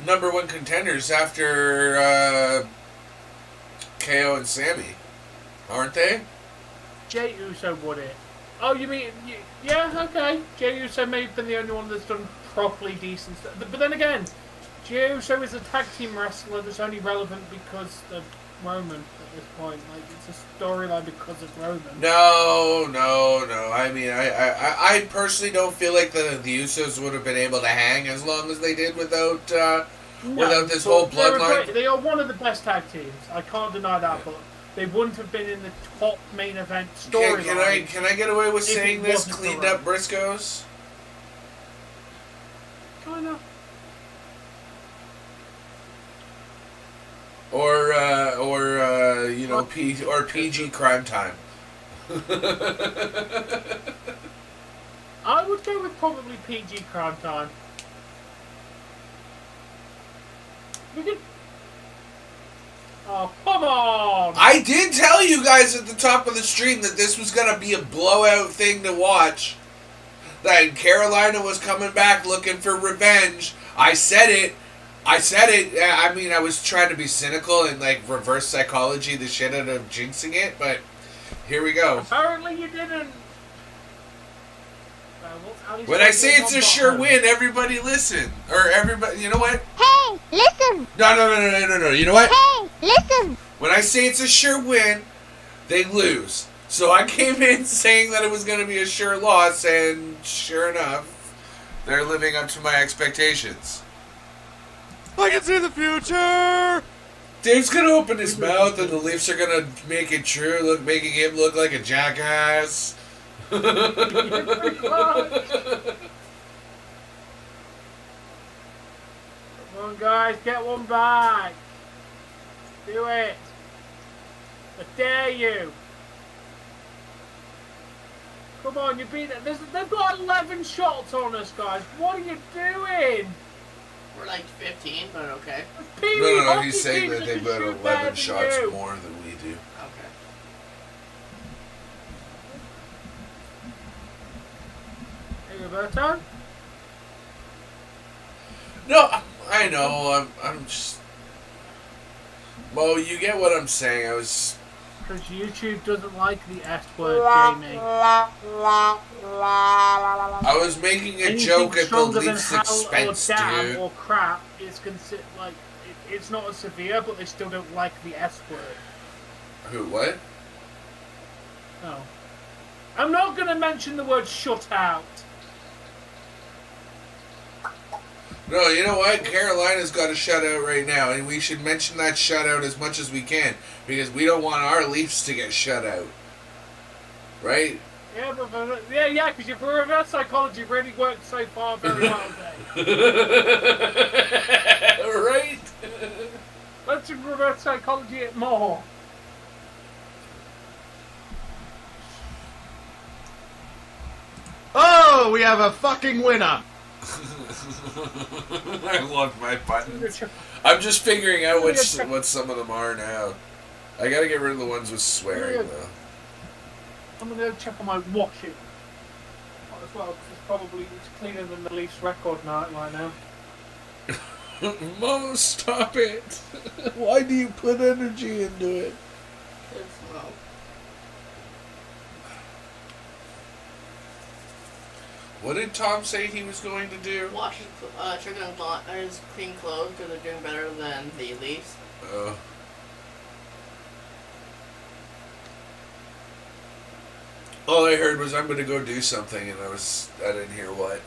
[SPEAKER 1] number 1 contenders after KO and Sammy, aren't they?
[SPEAKER 2] Jey Uso won it. Oh, you mean... Yeah, okay. Jey Uso may have been the only one that's done properly decent stuff. But then again, Jey Uso is a tag team wrestler that's only relevant because of Roman at this point. Like, it's a storyline because of Roman.
[SPEAKER 1] No. I mean, I personally don't feel like the Usos would have been able to hang as long as they did without this whole bloodline.
[SPEAKER 2] They are one of the best tag teams. I can't deny that, but they wouldn't have been in the top main event storyline.
[SPEAKER 1] Can I get away with saying this? Cleaned up Briscoes?
[SPEAKER 2] Kinda.
[SPEAKER 1] Or you know, PG Crime Time.
[SPEAKER 2] I would go with probably PG Crime Time. We could... Oh, come on!
[SPEAKER 1] I did tell you guys at the top of the stream that this was going to be a blowout thing to watch. That Carolina was coming back looking for revenge. I said it. I mean, I was trying to be cynical and, like, reverse psychology the shit out of jinxing it, but here we go.
[SPEAKER 2] Apparently you didn't.
[SPEAKER 1] When I say it's a sure win, everybody listen. Or everybody, you know what?
[SPEAKER 7] Hey, listen!
[SPEAKER 1] No. You know what?
[SPEAKER 7] Hey, listen!
[SPEAKER 1] When I say it's a sure win, they lose. So I came in saying that it was going to be a sure loss, and sure enough, they're living up to my expectations.
[SPEAKER 6] I can see the future!
[SPEAKER 1] Dave's going to open his mouth, and the Leafs are going to make it true, making him look like a jackass.
[SPEAKER 2] Come on, guys, get one back. Do it. I dare you. Come on, you've been. They've got 11 shots on us, guys. What are you doing?
[SPEAKER 4] We're like 15, but okay.
[SPEAKER 1] No, he's saying that they've got 11 shots more than we do.
[SPEAKER 4] Okay.
[SPEAKER 2] Hey, Roberto?
[SPEAKER 1] No, I know. I'm just. Mo, you get what I'm saying. I was.
[SPEAKER 2] Because YouTube doesn't like the S word, Jamie.
[SPEAKER 1] I was making a joke at the least expense,
[SPEAKER 2] or damn
[SPEAKER 1] dude.
[SPEAKER 2] or crap is considered like it's not as severe, but they still don't like the S word.
[SPEAKER 1] Who? What?
[SPEAKER 2] No, I'm not going to mention the word shutout.
[SPEAKER 1] No, you know what? Carolina's got a shutout right now, and we should mention that shutout as much as we can because we don't want our Leafs to get shut out, right?
[SPEAKER 2] Yeah, because your reverse psychology really worked so far very well, Dave.
[SPEAKER 1] Right?
[SPEAKER 2] Let's reverse psychology it more.
[SPEAKER 6] Oh, we have a fucking winner.
[SPEAKER 1] I love my buttons. I'm just figuring out what some of them are now. I gotta get rid of the ones with swearing, though.
[SPEAKER 2] I'm gonna go check on my washing as well, because it's cleaner than the Leafs record night right now.
[SPEAKER 1] Mo, stop it! Why do you put energy into it?
[SPEAKER 4] It's low.
[SPEAKER 1] What did Tom say he was going to do?
[SPEAKER 4] Wash his clean clothes because they're doing better than the Leafs.
[SPEAKER 1] All I heard was I'm going to go do something, and I didn't hear what.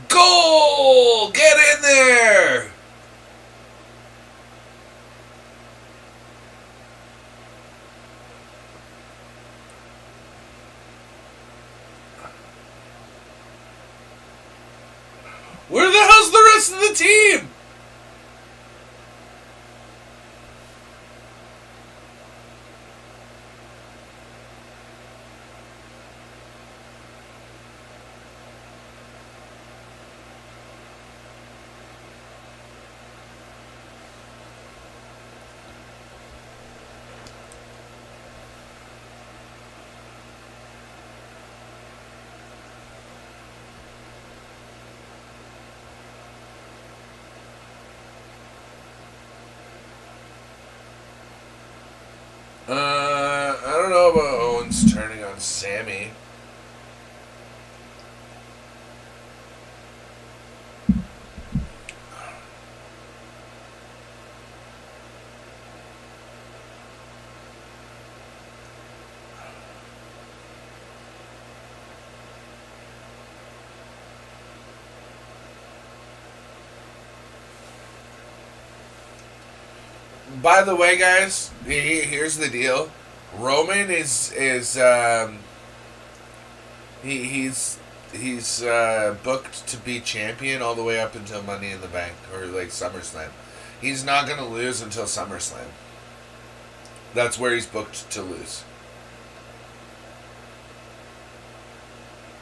[SPEAKER 1] Goal! Get in there! Where the hell's the rest of the team? I don't know about Owens turning on Sammy. By the way, guys, here's the deal. Roman is he's booked to be champion all the way up until Money in the Bank or like SummerSlam. He's not gonna lose until SummerSlam. That's where he's booked to lose.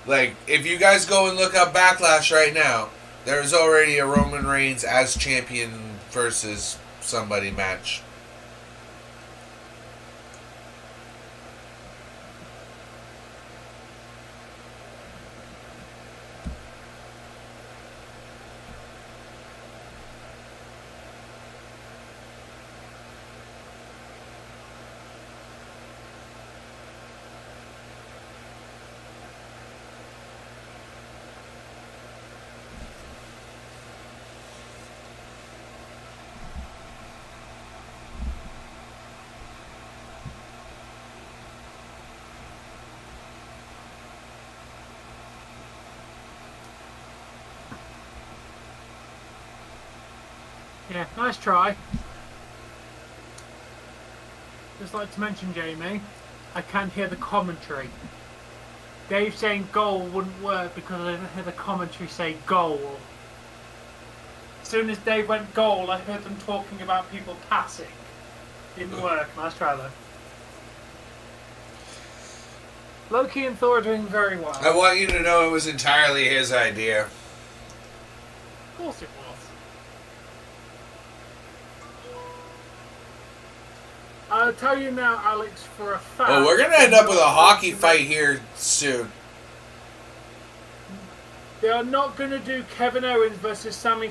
[SPEAKER 1] Like, if you guys go and look up Backlash right now, There's already a Roman Reigns as champion versus somebody match.
[SPEAKER 2] Yeah, nice try. Just like to mention, Jamie, I can't hear the commentary. Dave saying goal wouldn't work because I didn't hear the commentary say goal. As soon as Dave went goal, I heard them talking about people passing. Didn't work. Nice try though. Loki and Thor are doing very well.
[SPEAKER 1] I want you to know it was entirely his idea.
[SPEAKER 2] Of course it was. I'll tell you now, Alex, for a fact...
[SPEAKER 1] Oh, we're going to end up with a hockey fight here soon.
[SPEAKER 2] They are not going to do Kevin Owens versus Sami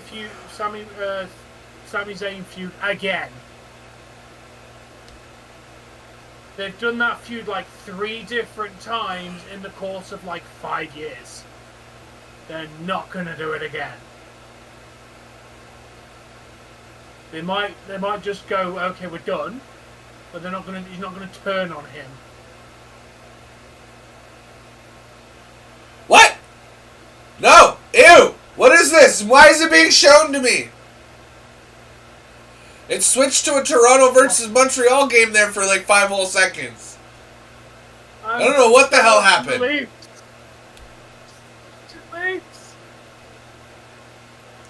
[SPEAKER 2] Zayn feud again. They've done that feud like 3 different times in the course of like 5 years. They're not going to do it again. They might just go, okay, we're done. But they're not going to. He's not going to turn on him.
[SPEAKER 1] What? No! Ew! What is this? Why is it being shown to me? It switched to a Toronto versus Montreal game there for like 5 whole seconds. I don't know what the hell happened.
[SPEAKER 2] Leaps.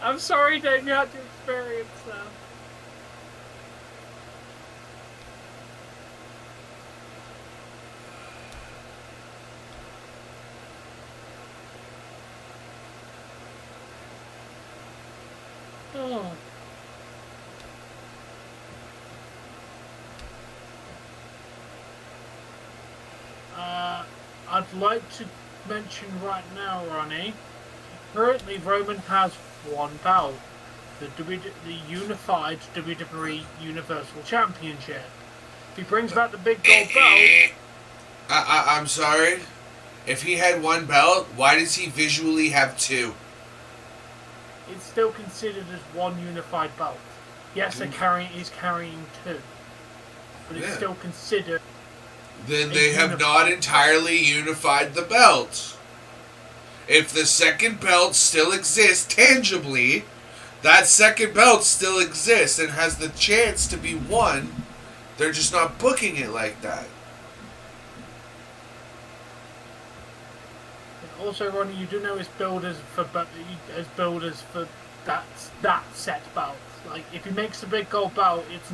[SPEAKER 2] I'm sorry, Dave. You had to experience that. Oh. I'd like to mention right now, Ronnie, currently Roman has 1 belt, the unified WWE Universal Championship. If he brings back the big gold belt...
[SPEAKER 1] I'm sorry? If he had 1 belt, why does he visually have 2?
[SPEAKER 2] It's still considered as 1 unified belt. Yes, he's carrying 2. But it's still considered...
[SPEAKER 1] Then they have not entirely unified the belt. If the second belt still exists tangibly, that second belt still exists and has the chance to be won. They're just not booking it like that.
[SPEAKER 2] Also, Ronnie, you do know it's builders for that set belt. Like, if he makes a big gold belt, it's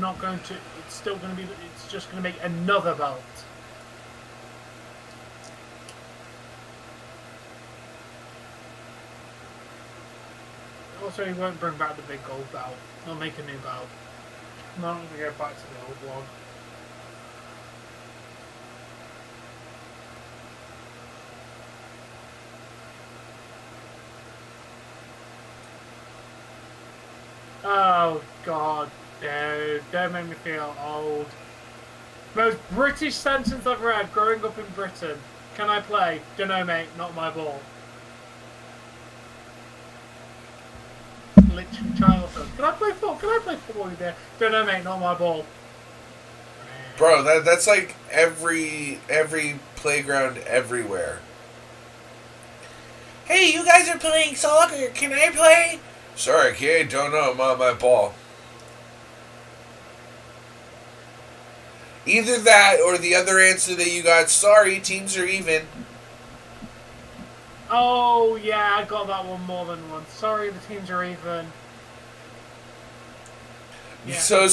[SPEAKER 2] just going to make another belt. Also, he won't bring back the big gold belt. He'll make a new belt. Not going to go back to the old one. Oh, God, dude. Don't make me feel old. Most British sentence I've read growing up in Britain. Can I play? Dunno, mate. Not my ball. Literally childhood. Can I play football? Can I play football with you? Dunno, mate. Not my ball.
[SPEAKER 1] Bro, that's like every playground everywhere. Hey, you guys are playing soccer. Can I play? Sorry, kid. Don't know. I'm on my ball. Either that or the other answer that you got. Sorry, teams are even.
[SPEAKER 2] Oh, yeah, I got that one more than once. Sorry, the teams are even. Yeah,
[SPEAKER 1] So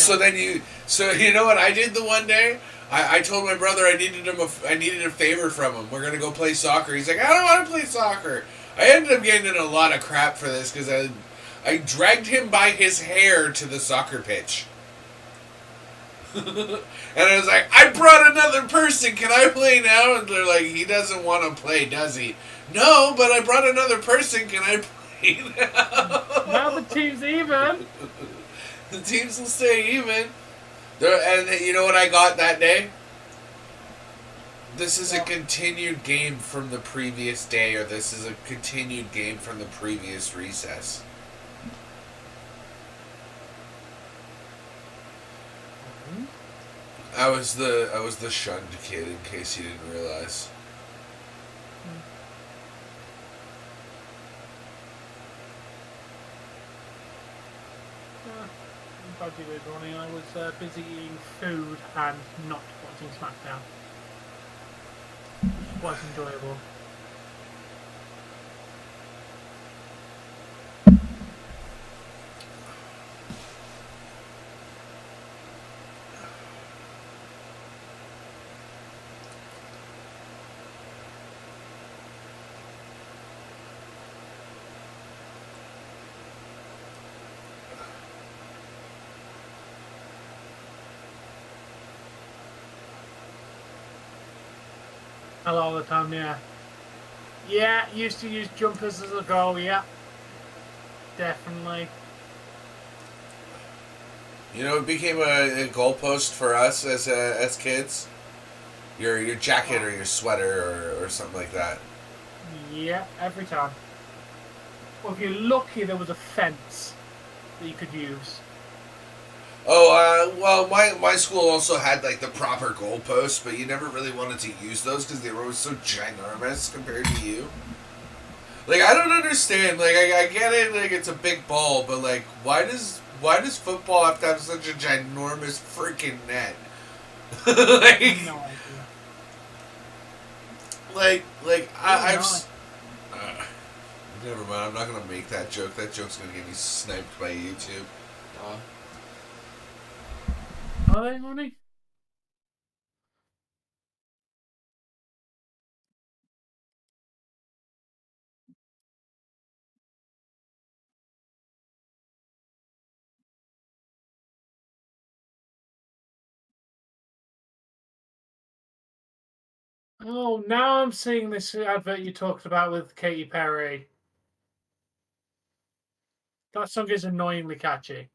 [SPEAKER 1] you know what I did the one day? I told my brother I needed a favor from him. We're gonna go play soccer. He's like, I don't want to play soccer. I ended up getting in a lot of crap for this because I dragged him by his hair to the soccer pitch. And I was like, I brought another person. Can I play now? And they're like, he doesn't want to play, does he? No, but I brought another person. Can I play now?
[SPEAKER 2] Now the team's even.
[SPEAKER 1] The teams will stay even. And you know what I got that day? This is a continued game from the previous day, or this is a continued game from the previous recess. I was the shunned kid, in case you didn't realize.
[SPEAKER 2] I'm glad you were running. I was busy eating food and not watching SmackDown. It was enjoyable. A lot of the time, yeah. Yeah, used to use jumpers as a goal, yeah. Definitely.
[SPEAKER 1] You know, it became a goalpost for us as kids. Your jacket or your sweater or something like that.
[SPEAKER 2] Yeah, every time. Well, if you're lucky, there was a fence that you could use.
[SPEAKER 1] Oh, well, my school also had like the proper goalposts, but you never really wanted to use those because they were always so ginormous compared to you. Like, I don't understand. Like, I get it. Like, it's a big ball, but like, why does football have to have such a ginormous freaking net? like,
[SPEAKER 2] No idea.
[SPEAKER 1] I've. Never mind. I'm not gonna make that joke. That joke's gonna get me sniped by YouTube.
[SPEAKER 2] Are they, honey? Oh, now I'm seeing this advert you talked about with Katy Perry. That song is annoyingly catchy.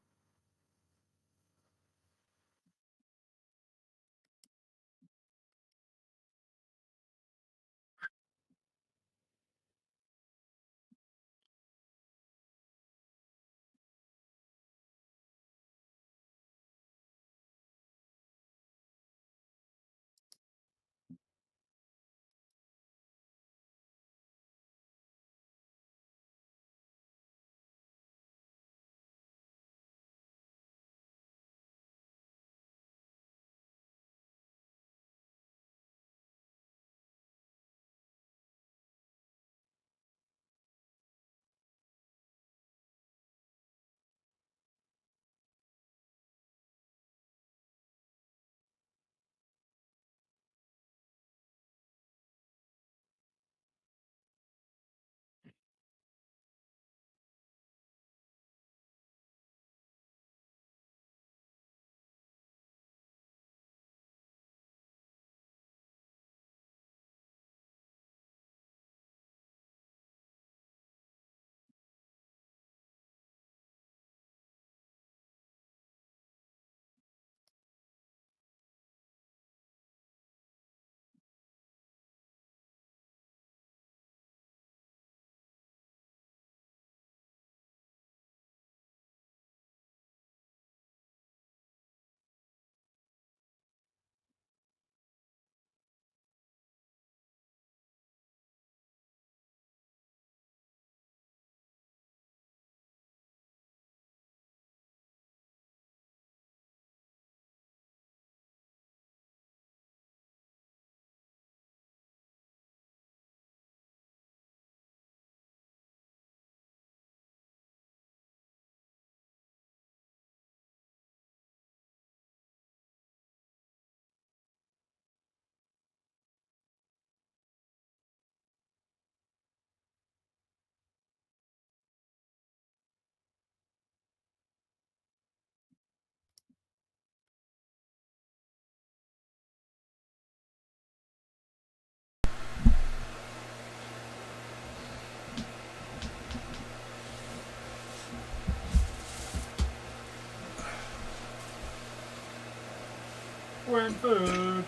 [SPEAKER 2] time food.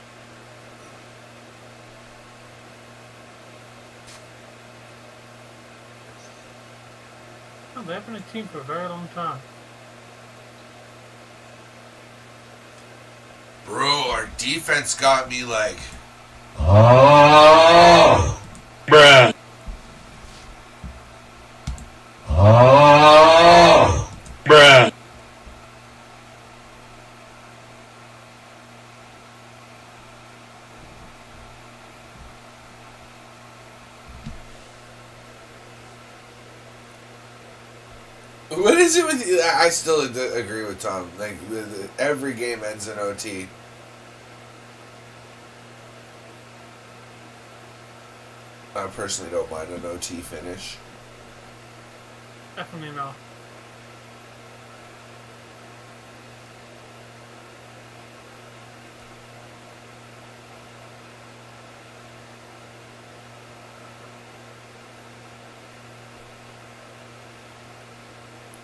[SPEAKER 2] Oh, they've been a team for a very long time.
[SPEAKER 1] Bro, our defense got me like...
[SPEAKER 6] Bruh. Bruh.
[SPEAKER 1] What is it with you? I still agree with Tom. Like, every game ends in OT. I personally don't mind an OT finish.
[SPEAKER 2] Definitely not.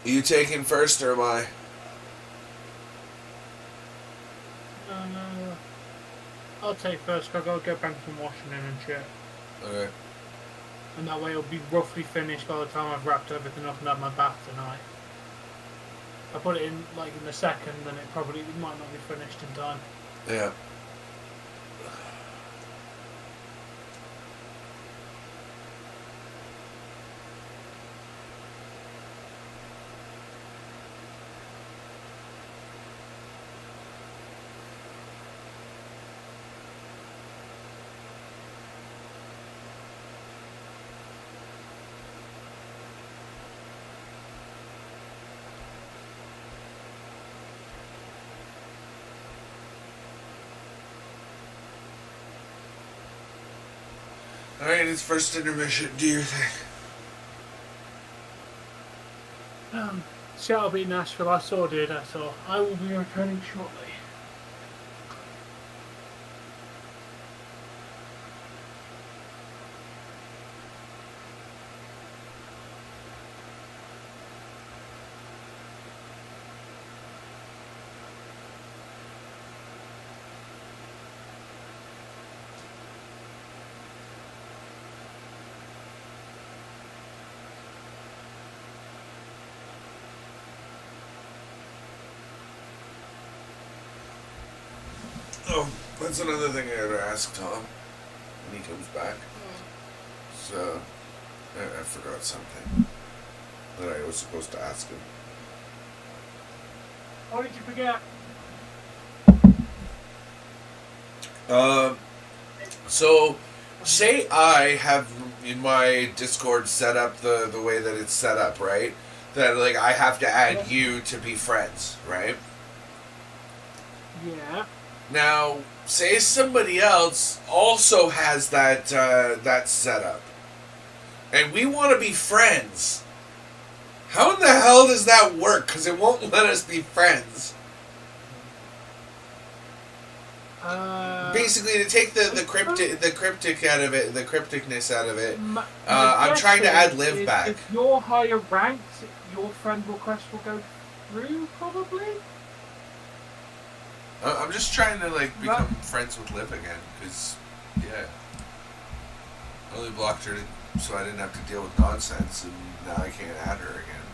[SPEAKER 1] Are you taking first or am I?
[SPEAKER 2] I'll take first because I'll go back from Washington and shit.
[SPEAKER 1] Okay.
[SPEAKER 2] And that way it'll be roughly finished by the time I've wrapped everything up and had my bath tonight. If I put it in like in the second, then it might not be finished in time.
[SPEAKER 1] Yeah. Alright, it's first intermission. Do your thing.
[SPEAKER 2] Seattle beat Nashville. I saw it. So I will be returning shortly.
[SPEAKER 1] Oh, that's another thing I gotta ask Tom when he comes back. So, I forgot something that I was supposed to ask him.
[SPEAKER 2] What did you forget?
[SPEAKER 1] So, say I have in my Discord set up the way that it's set up, right? That, like, I have to add you to be friends, right?
[SPEAKER 2] Yeah.
[SPEAKER 1] Now, say somebody else also has that setup, and we want to be friends. How in the hell does that work? Because it won't let us be friends. Basically, to take the cryptic out of it, the crypticness out of it, I'm trying to add Liv back.
[SPEAKER 2] If you're higher ranked, your friend request will go through, probably?
[SPEAKER 1] I'm just trying to, like, become friends with Liv again, because, yeah. I only blocked her so I didn't have to deal with nonsense, and now I can't add her again.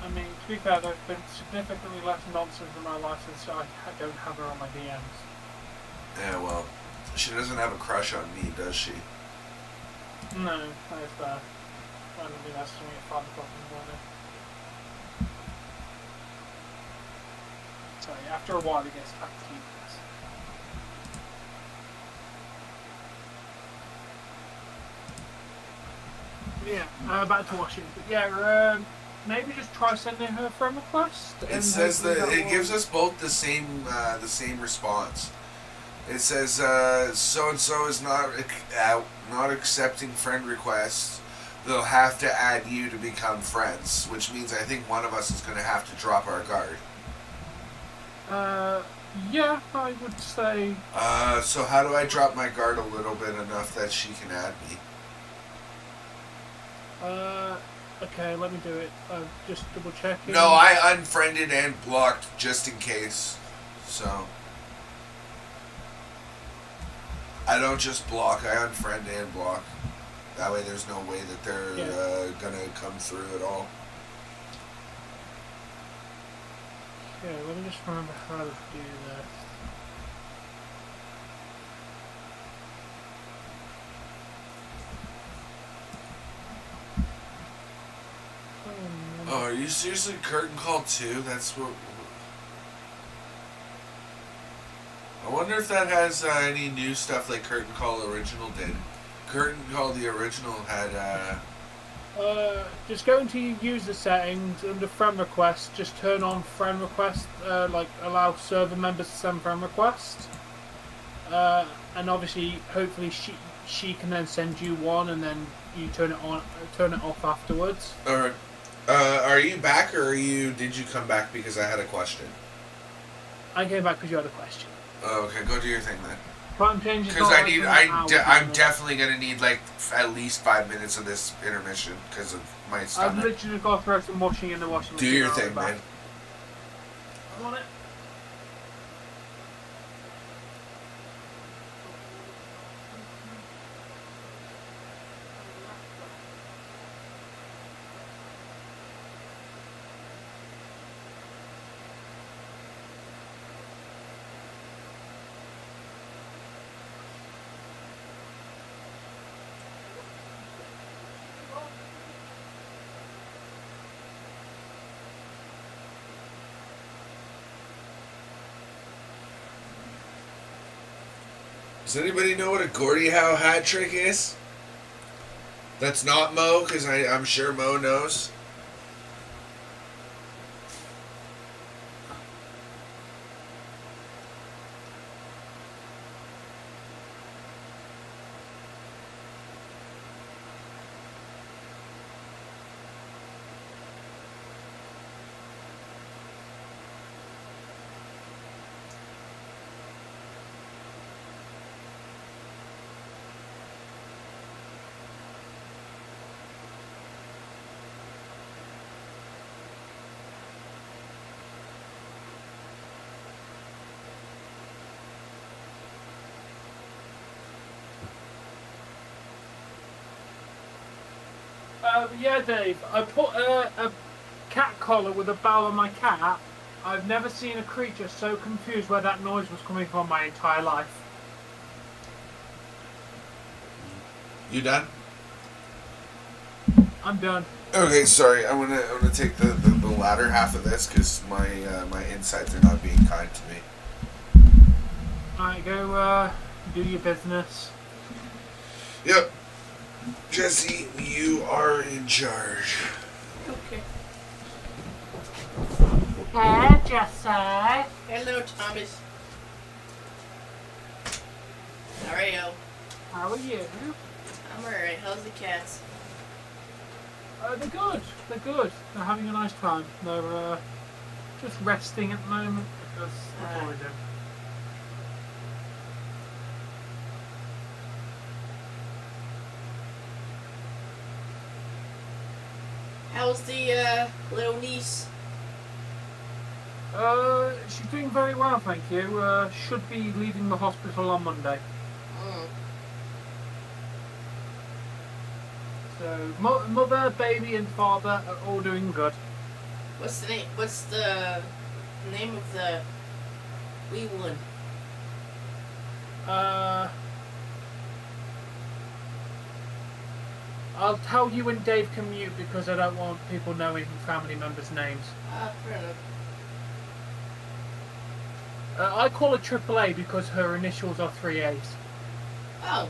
[SPEAKER 2] I mean, to be fair, there's been significantly less nonsense in my life since I don't have her on my DMs.
[SPEAKER 1] Yeah, well, she doesn't have a crush on me, does she?
[SPEAKER 2] No, that is fair. Randomly messaging me at 5 o'clock in the morning. So yeah, after a while it gets tough to keep this. Yeah, back to Washington. But yeah, maybe just try sending her a friend request.
[SPEAKER 1] It says that it gives us both the same response. It says so and so is not accepting friend requests. They'll have to add you to become friends, which means I think one of us is going to have to drop our guard.
[SPEAKER 2] Yeah, I would say.
[SPEAKER 1] So how do I drop my guard a little bit enough that she can add me?
[SPEAKER 2] Okay, let me do it. Just double checking.
[SPEAKER 1] No, I unfriended and blocked just in case. So I don't just block, I unfriend and block. That way there's no way that they're gonna come through at all.
[SPEAKER 2] Okay, let me just remember how to do this.
[SPEAKER 1] Oh, are you seriously curtain call too? That's what. I wonder if that has any new stuff like Curtain Call Original did. Curtain Call the original had.
[SPEAKER 2] Just go into your user settings under friend requests. Just turn on friend request, like allow server members to send friend requests. And obviously, hopefully, she can then send you one, and then you turn it off afterwards.
[SPEAKER 1] Alright. Are you back, or did you come back because I had a question?
[SPEAKER 2] I came back because you had a question.
[SPEAKER 1] Oh, okay, go do your thing then.
[SPEAKER 2] Time change is
[SPEAKER 1] Because
[SPEAKER 2] not
[SPEAKER 1] I'm definitely gonna need like at least 5 minutes of this intermission because of my
[SPEAKER 2] I've
[SPEAKER 1] stomach.
[SPEAKER 2] literally got to throw some washing in the washing
[SPEAKER 1] Do
[SPEAKER 2] machine.
[SPEAKER 1] your
[SPEAKER 2] I'll be
[SPEAKER 1] thing,
[SPEAKER 2] back.
[SPEAKER 1] man.
[SPEAKER 2] I'm on it.
[SPEAKER 1] Does anybody know what a Gordie Howe hat trick is? That's not Mo, because I'm sure Mo knows.
[SPEAKER 2] Yeah, Dave. I put a cat collar with a bow on my cat. I've never seen a creature so confused where that noise was coming from my entire life.
[SPEAKER 1] You done?
[SPEAKER 2] I'm done.
[SPEAKER 1] Okay, sorry. I'm gonna take the latter half of this because my insides are not being kind to me.
[SPEAKER 2] Alright, go do your business.
[SPEAKER 1] Yep. Jesse, you are in charge.
[SPEAKER 4] Okay.
[SPEAKER 2] Hey, Jesse.
[SPEAKER 4] Hello, Thomas. Alright,
[SPEAKER 2] How are you?
[SPEAKER 4] I'm alright. How's the cats?
[SPEAKER 2] They're good. They're good. They're having a nice time. They're just resting at the moment because that's all they do.
[SPEAKER 4] How's the little niece?
[SPEAKER 2] She's doing very well, thank you. Should be leaving the hospital on Monday.
[SPEAKER 4] Mm.
[SPEAKER 2] So, mother, baby, and father are all doing good.
[SPEAKER 4] What's the name? What's the name of the wee one?
[SPEAKER 2] I'll tell you when Dave can mute because I don't want people knowing family members' names.
[SPEAKER 4] Fair enough.
[SPEAKER 2] I call her AAA because her initials are 3 A's.
[SPEAKER 4] Oh,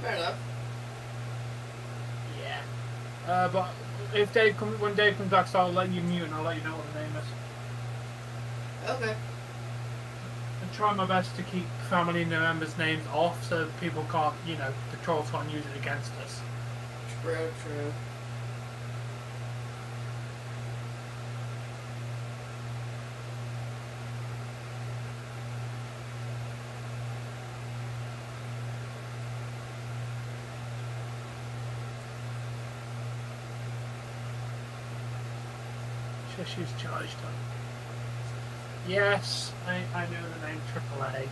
[SPEAKER 4] fair enough.
[SPEAKER 2] Yeah. But if when Dave comes back, so I'll let you mute and I'll let you know what the name is.
[SPEAKER 4] Okay.
[SPEAKER 2] I try my best to keep family members' names off so people can't, the trolls can't use it against us.
[SPEAKER 4] True.
[SPEAKER 2] She's charged up. Yes, I know the name AAA.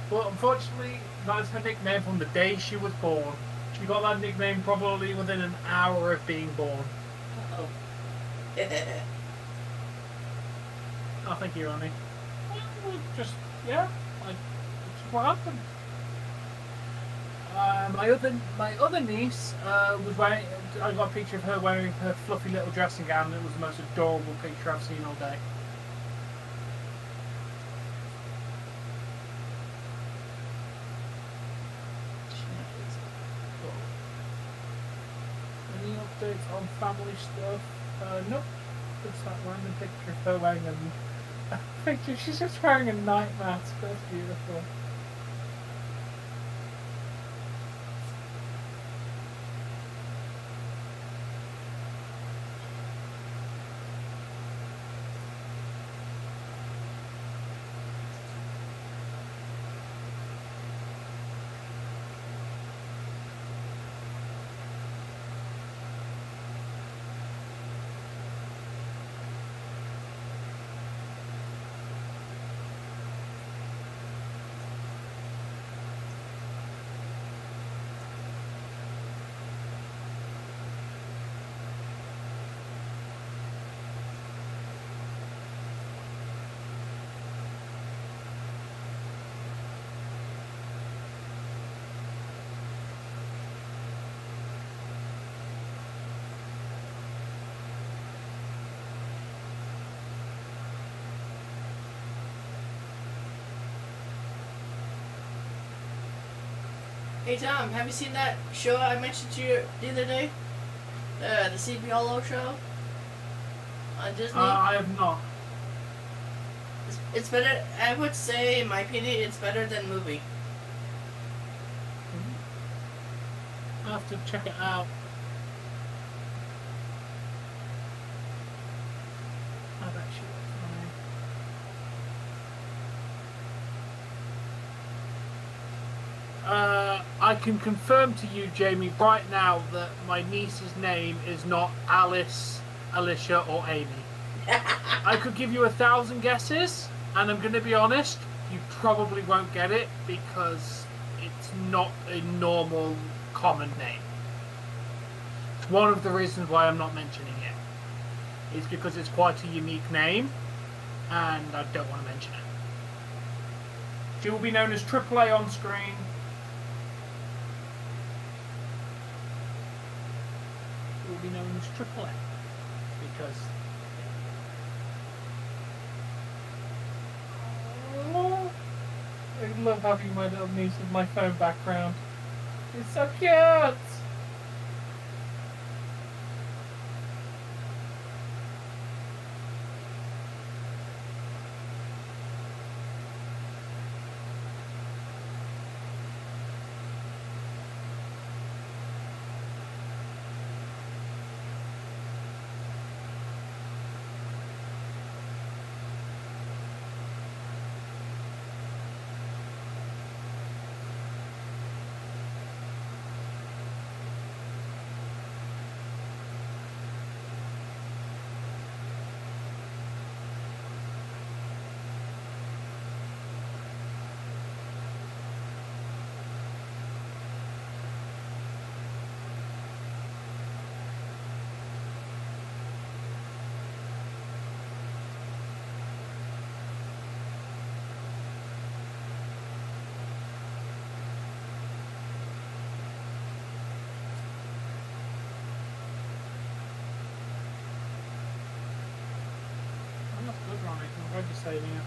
[SPEAKER 2] But unfortunately, that's her nickname from the day she was born. She got that nickname probably within an hour of being born.
[SPEAKER 4] Oh.
[SPEAKER 2] Oh, thank you, Ronnie. Well, just, yeah, it's what happened. My other niece was wearing. I got a picture of her wearing her fluffy little dressing gown. It was the most adorable picture I've seen all day. Any updates on family stuff? Nope. Just that random picture of her wearing a picture. She's just wearing a night mask. That's beautiful.
[SPEAKER 4] Hey Tom, have you seen that show I mentioned to you the other day? The C.S.P. show on Disney.
[SPEAKER 2] I have not.
[SPEAKER 4] It's better. I would say, in my opinion, it's better than movie.
[SPEAKER 2] I have to check it out. I bet you it's fine. I can confirm to you, Jamie, right now that my niece's name is not Alice, Alicia, or Amy. I could give you 1,000 guesses, and I'm going to be honest, you probably won't get it because it's not a normal, common name. It's one of the reasons why I'm not mentioning it. Is because it's quite a unique name, and I don't want to mention it. She will be known as AAA on screen. She will be known as AAA because. Oh, I love having my little niece with my phone background. It's so cute. That's good, Ronnie. I'm glad you're saving it.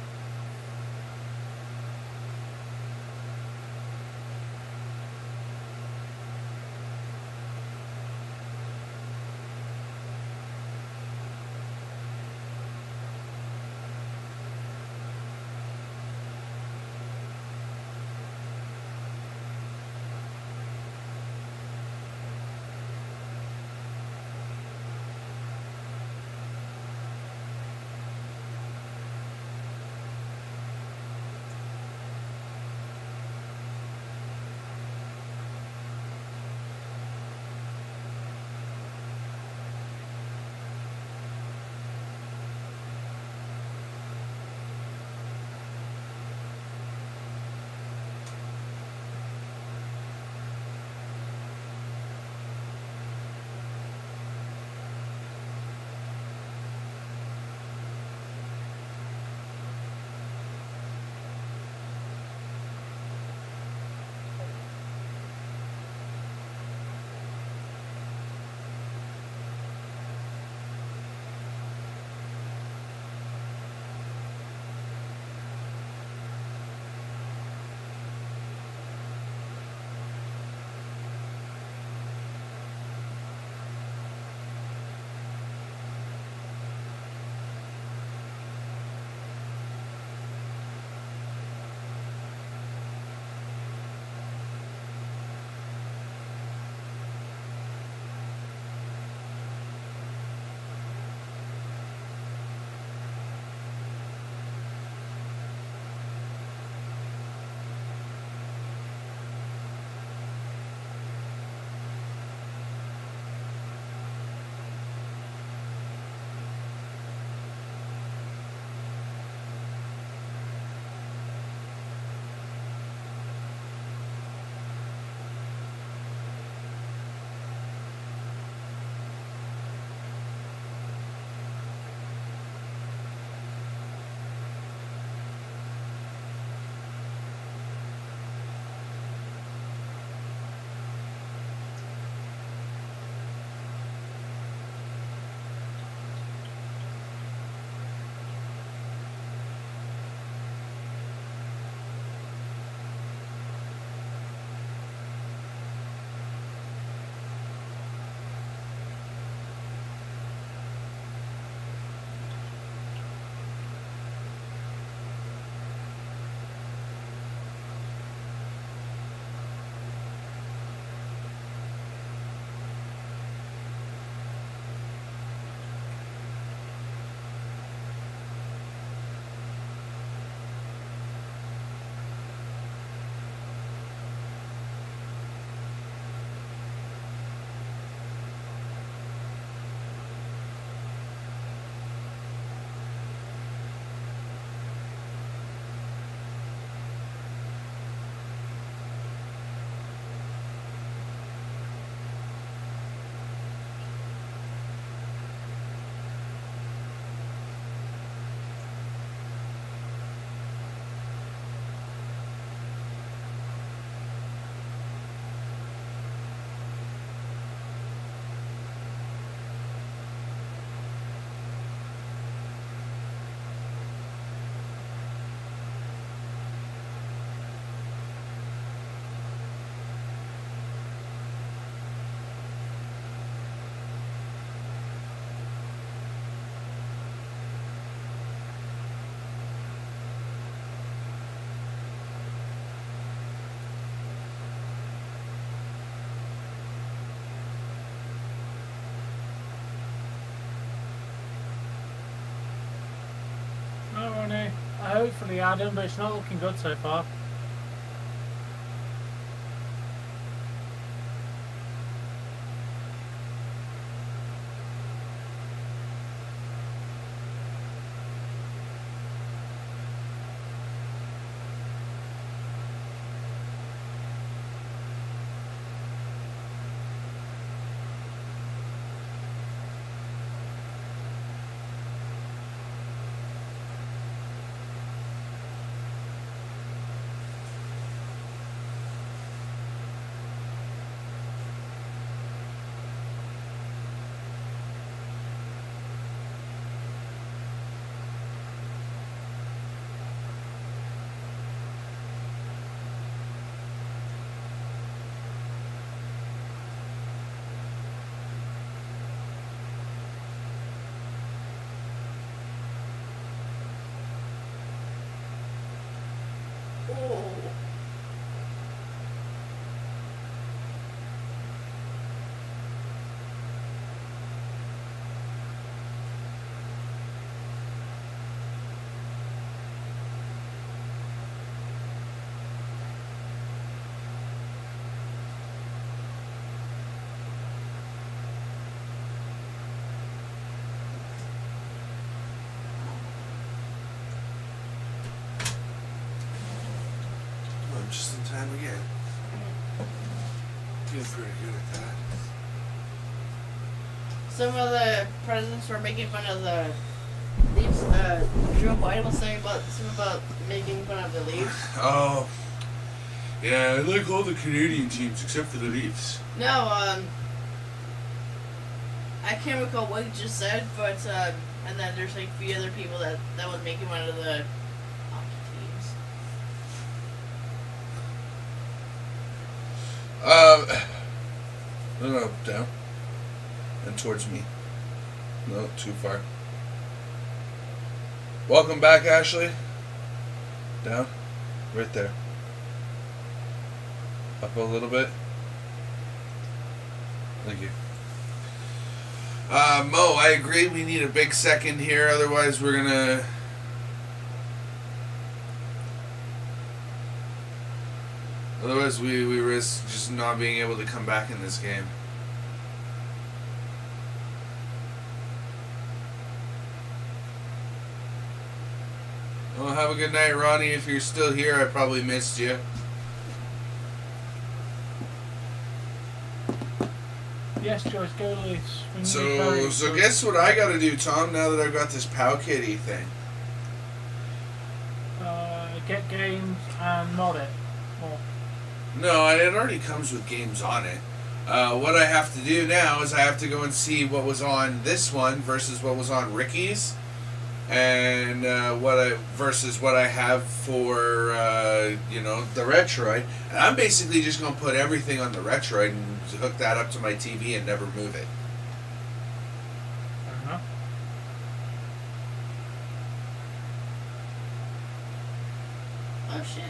[SPEAKER 2] hopefully, Adam, but it's not looking good so far.
[SPEAKER 4] Oh.
[SPEAKER 1] I'm just in time again. Doing pretty good at that.
[SPEAKER 4] Some of the presidents were making fun of the Leafs. Joe Biden was saying about making fun of the Leafs.
[SPEAKER 1] Oh, yeah, I like all the Canadian teams except for the Leafs.
[SPEAKER 4] No, I can't recall what he just said, but and then there's like a few other people that was making fun of the hockey teams.
[SPEAKER 1] No, down. And towards me. No, too far. Welcome back, Ashley. Down. Right there. Up a little bit. Thank you. Mo, I agree we need a big second here, otherwise we're gonna... Otherwise we risk just not being able to come back in this game. Well, have a good night, Ronnie. If you're still here, I probably missed you.
[SPEAKER 2] Yes, George, go Leafs. We need
[SPEAKER 1] So
[SPEAKER 2] Leafs.
[SPEAKER 1] guess what I gotta do, Tom, now that I've got this Pow Kitty thing?
[SPEAKER 2] Get games and mod it. Or
[SPEAKER 1] No, it already comes with games on it. What I have to do now is I have to go and see what was on this one versus what was on Ricky's, and versus what I have for the Retroid. And I'm basically just gonna put everything on the Retroid and hook that up to my TV and never move it.
[SPEAKER 2] uh-huh.
[SPEAKER 4] Oh shit.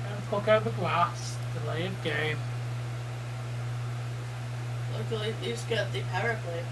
[SPEAKER 2] And puck out the glass. Delay of game.
[SPEAKER 4] Luckily, Leafs got the power play.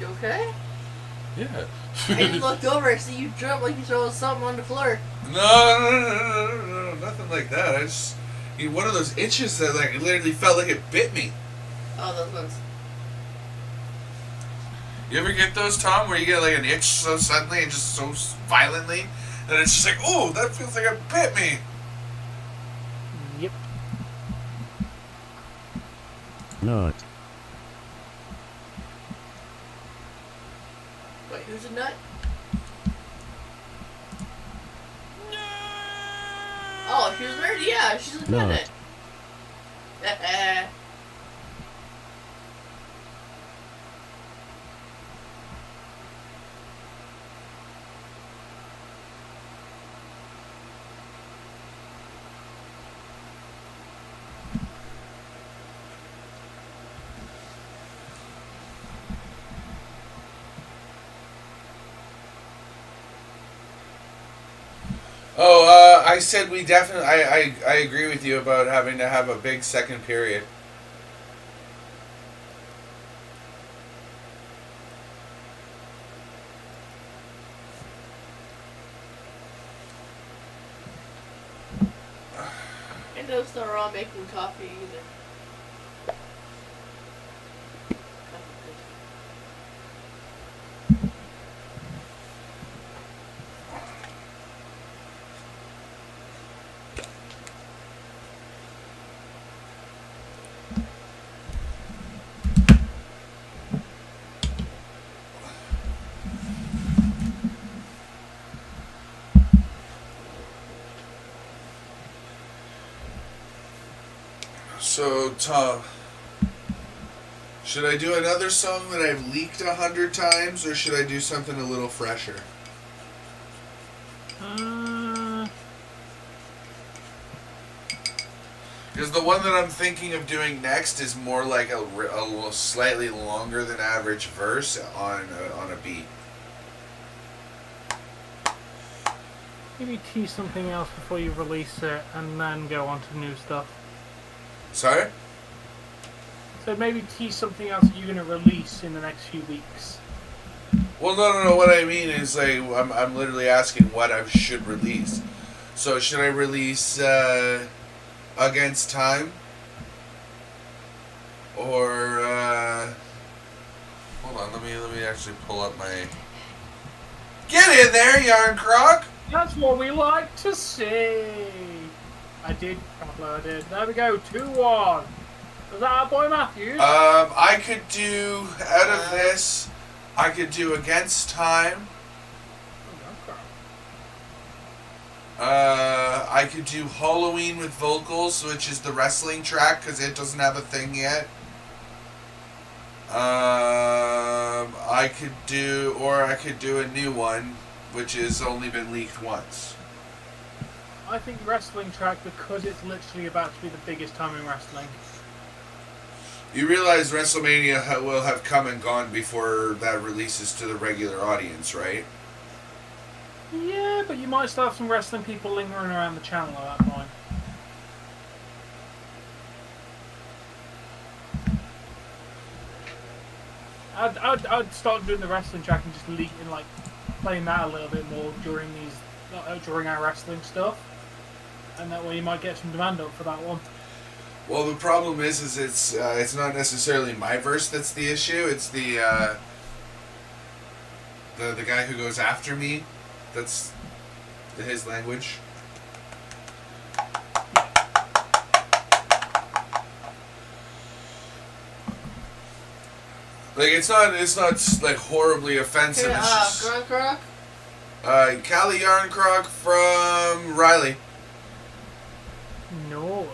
[SPEAKER 4] You okay?
[SPEAKER 1] Yeah.
[SPEAKER 4] I just looked over and see you jump like you saw something on the floor.
[SPEAKER 1] No, nothing like that. I just one of those itches that it literally felt like it bit me.
[SPEAKER 4] Oh, those ones.
[SPEAKER 1] You ever get those, Tom, where you get like an itch so suddenly and just so violently that it's just like, oh, that feels like it bit me.
[SPEAKER 2] Yep.
[SPEAKER 5] Nut.
[SPEAKER 4] Wait, who's a nut? Oh, she was married? Yeah, she's a nut.
[SPEAKER 1] Oh, I said we definitely. I agree with you about having to have a big second period.
[SPEAKER 4] And those are all making coffee either.
[SPEAKER 1] So, Tom, should I do another song that I've leaked 100 times, or should I do something a little fresher? Because the one that I'm thinking of doing next is more like a slightly longer than average verse on a beat.
[SPEAKER 2] Maybe tease something else before you release it, and then go on to new stuff.
[SPEAKER 1] Sorry?
[SPEAKER 2] So maybe tease something else that you're going to release in the next few weeks.
[SPEAKER 1] Well, no. What I mean is, like, I'm literally asking what I should release. So, should I release Against Time? Or hold on, let me actually pull up my. Get in there, Yarn Croc!
[SPEAKER 2] That's what we like to see. I did upload it. There we go, 2-1. Was that our boy Matthews?
[SPEAKER 1] I could do out of this. I could do Against Time. I could do Halloween with vocals, which is the wrestling track because it doesn't have a thing yet. I could do a new one, which has only been leaked once.
[SPEAKER 2] I think wrestling track because it's literally about to be the biggest time in wrestling.
[SPEAKER 1] You realize WrestleMania will have come and gone before that releases to the regular audience, right?
[SPEAKER 2] Yeah, but you might still have some wrestling people lingering around the channel at that point. I'd start doing the wrestling track and just playing that a little bit more during our wrestling stuff, and that way you might get some demand up for that one.
[SPEAKER 1] Well, the problem is it's not necessarily my verse that's the issue. It's the guy who goes after me. That's his language. Like it's not like horribly offensive.
[SPEAKER 4] Okay,
[SPEAKER 1] It's just,
[SPEAKER 4] Croc?
[SPEAKER 1] Callie Yarncroc from Riley.
[SPEAKER 2] No.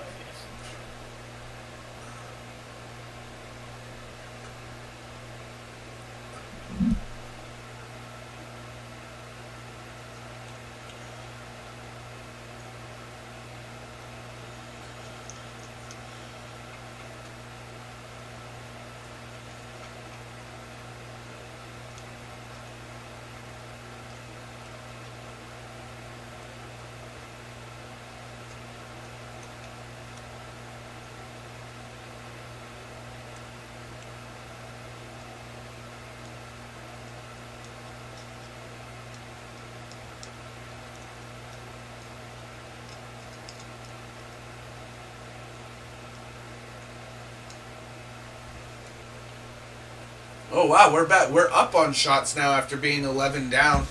[SPEAKER 1] Oh wow, we're back. We're up on shots now after being 11 down.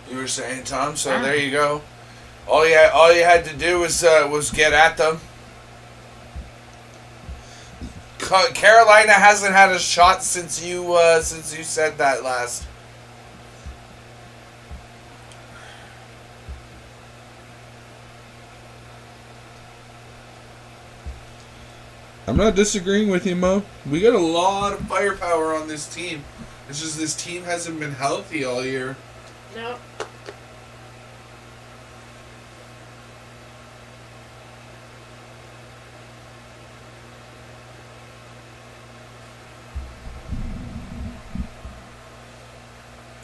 [SPEAKER 1] You were saying, Tom. So there you go. All you had to do was get at them. Carolina hasn't had a shot since you said that last. I'm not disagreeing with you, Mo. We got a lot of firepower on this team. It's just this team hasn't been healthy all year.
[SPEAKER 4] No.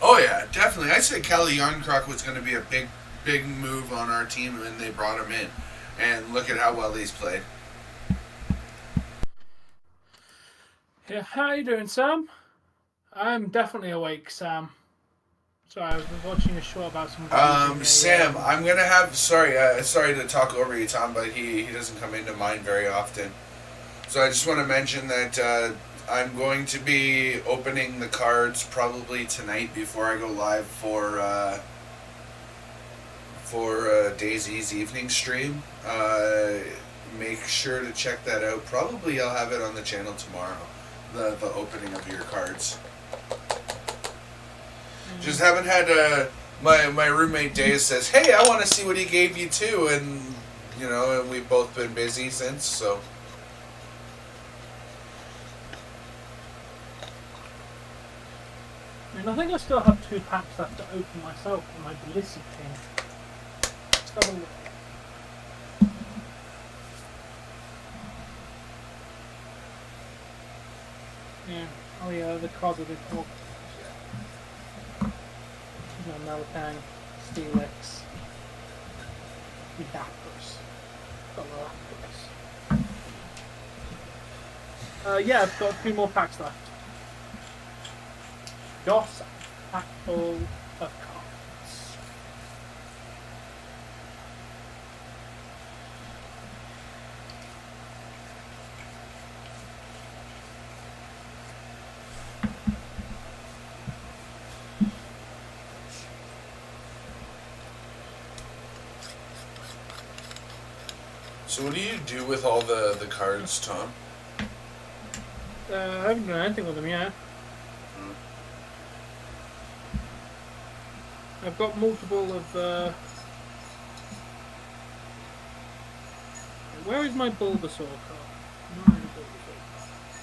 [SPEAKER 1] Oh yeah, definitely. I said Kelly Yarncroc was going to be a big move on our team, and they brought him in. And look at how well he's played.
[SPEAKER 2] Yeah, how you doing, Sam? I'm definitely awake, Sam. Sorry, I was watching a show about some.
[SPEAKER 1] Sam, I'm gonna have sorry to talk over you, Tom, but he doesn't come into mind very often. So I just want to mention that I'm going to be opening the cards probably tonight before I go live for Daisy's evening stream. Make sure to check that out. Probably I'll have it on the channel tomorrow. The opening of your cards. Just haven't had my roommate Dave says, hey, I want to see what he gave you too, and and we've both been busy since, so.
[SPEAKER 2] I mean, I think I still have 2 packs left to open myself for my Blissey team. Let's have a look. Yeah. Oh yeah, the cards are the cool. Malakang, Steelix, Raptors. Yeah, I've got 3 more packs left. DOS pack full of cards.
[SPEAKER 1] So what do you do with all the cards, Tom?
[SPEAKER 2] I haven't done anything with them yet. I've got multiple of. Where is my Bulbasaur card?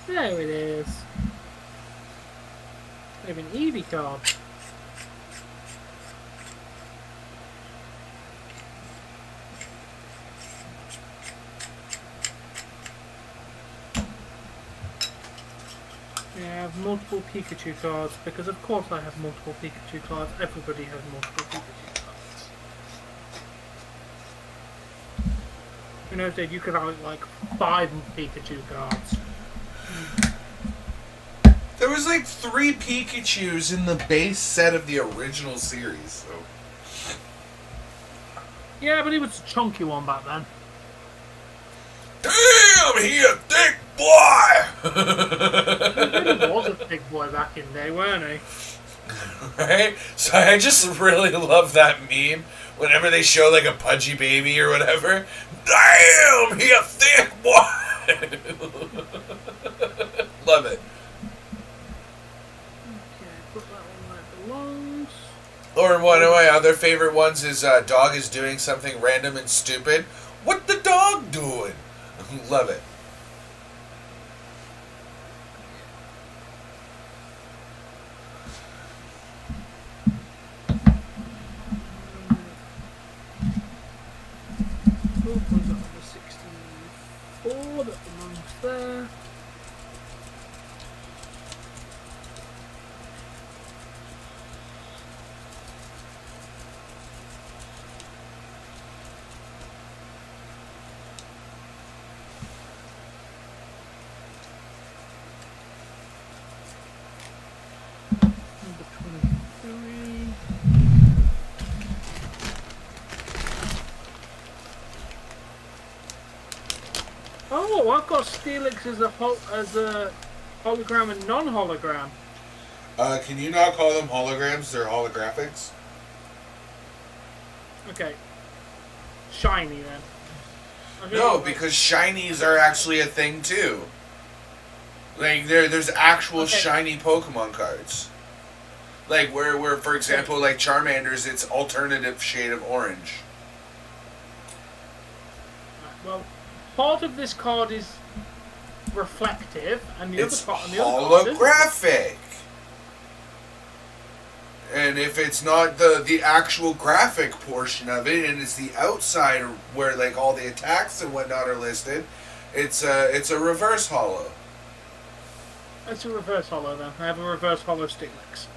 [SPEAKER 2] There it is. I have an Eevee card. Yeah, I have multiple Pikachu cards, because of course I have multiple Pikachu cards. Everybody has multiple Pikachu cards. Who knows, Dave, you could have like 5 Pikachu cards.
[SPEAKER 1] There was like 3 Pikachus in the base set of the original series, so.
[SPEAKER 2] Yeah, but he was a chunky one back then.
[SPEAKER 1] Damn, he a thick boy!
[SPEAKER 2] He really was a big boy back in the day, weren't he?
[SPEAKER 1] Right? So I just really love that meme whenever they show like a pudgy baby or whatever. Damn, he a thick boy! Love it.
[SPEAKER 2] Okay, put that one where it belongs.
[SPEAKER 1] Or one of my other favorite ones is dog is doing something random and stupid. What the dog doing? Love it.
[SPEAKER 2] Oh, put that on the 64, that belongs there. Number 23. Oh, I've got Steelix as a hologram and non-hologram.
[SPEAKER 1] Can you not call them holograms? They're holographics.
[SPEAKER 2] Okay. Shiny then.
[SPEAKER 1] No, because shinies are actually a thing too. Like there's actual shiny Pokemon cards. Like where for example, like Charmander's, it's alternative shade of orange.
[SPEAKER 2] Well, part of this card is reflective, and the
[SPEAKER 1] It's
[SPEAKER 2] other part, and the other card
[SPEAKER 1] holographic. And if it's not the actual graphic portion of it, and it's the outside where like all the attacks and whatnot are listed, it's a reverse holo.
[SPEAKER 2] It's a reverse holo then. I have a reverse holo Steelix.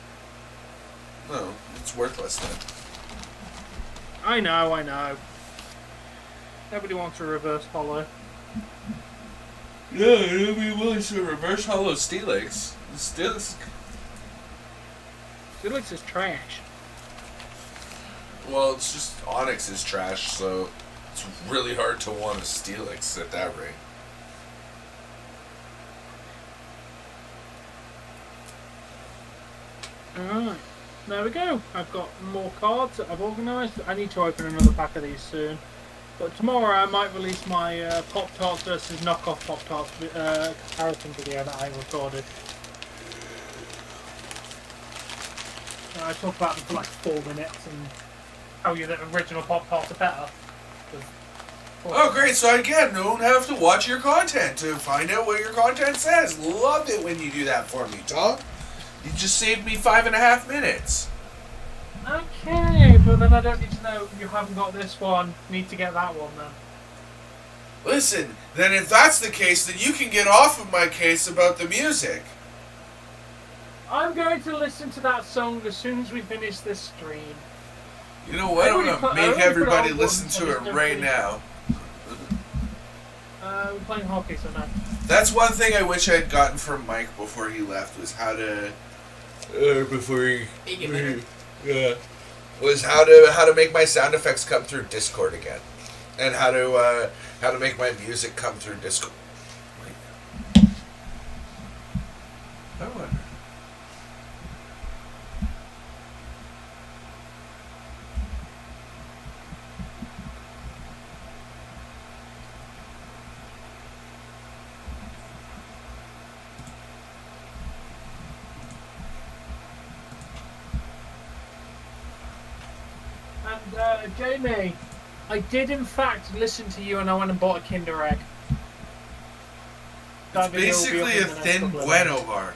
[SPEAKER 1] No, it's worthless then.
[SPEAKER 2] I know. Nobody wants a reverse holo.
[SPEAKER 1] Yeah, nobody wants a reverse holo Steelix.
[SPEAKER 2] Steelix is trash.
[SPEAKER 1] Well, it's just Onyx is trash, so it's really hard to want a Steelix at that rate.
[SPEAKER 2] Alright, there we go. I've got more cards that I've organised. I need to open another pack of these soon. But tomorrow I might release my Pop-Tarts versus knockoff Pop-Tarts comparison video that I recorded. I talk about them for like 4 minutes and tell you that original Pop-Tarts are better.
[SPEAKER 1] Oh, great. So again, don't have to watch your content to find out what your content says. Love it when you do that for me, Tom. You just saved me 5.5 minutes.
[SPEAKER 2] Okay, but then I don't need to know you haven't got this one. Need to get that one then.
[SPEAKER 1] Listen, then if that's the case, then you can get off of my case about the music.
[SPEAKER 2] I'm going to listen to that song as soon as we finish this stream.
[SPEAKER 1] You know what? I'm going to make everybody listen to it right now.
[SPEAKER 2] We're playing hockey, so no.
[SPEAKER 1] That's one thing I wish I had gotten from Mike before he left, was how to... was how to make my sound effects come through Discord again. And how to make my music come through Discord. I wonder.
[SPEAKER 2] And Jamie, I did in fact listen to you, and I went and bought a Kinder Egg.
[SPEAKER 1] It's basically a thin Bueno bar.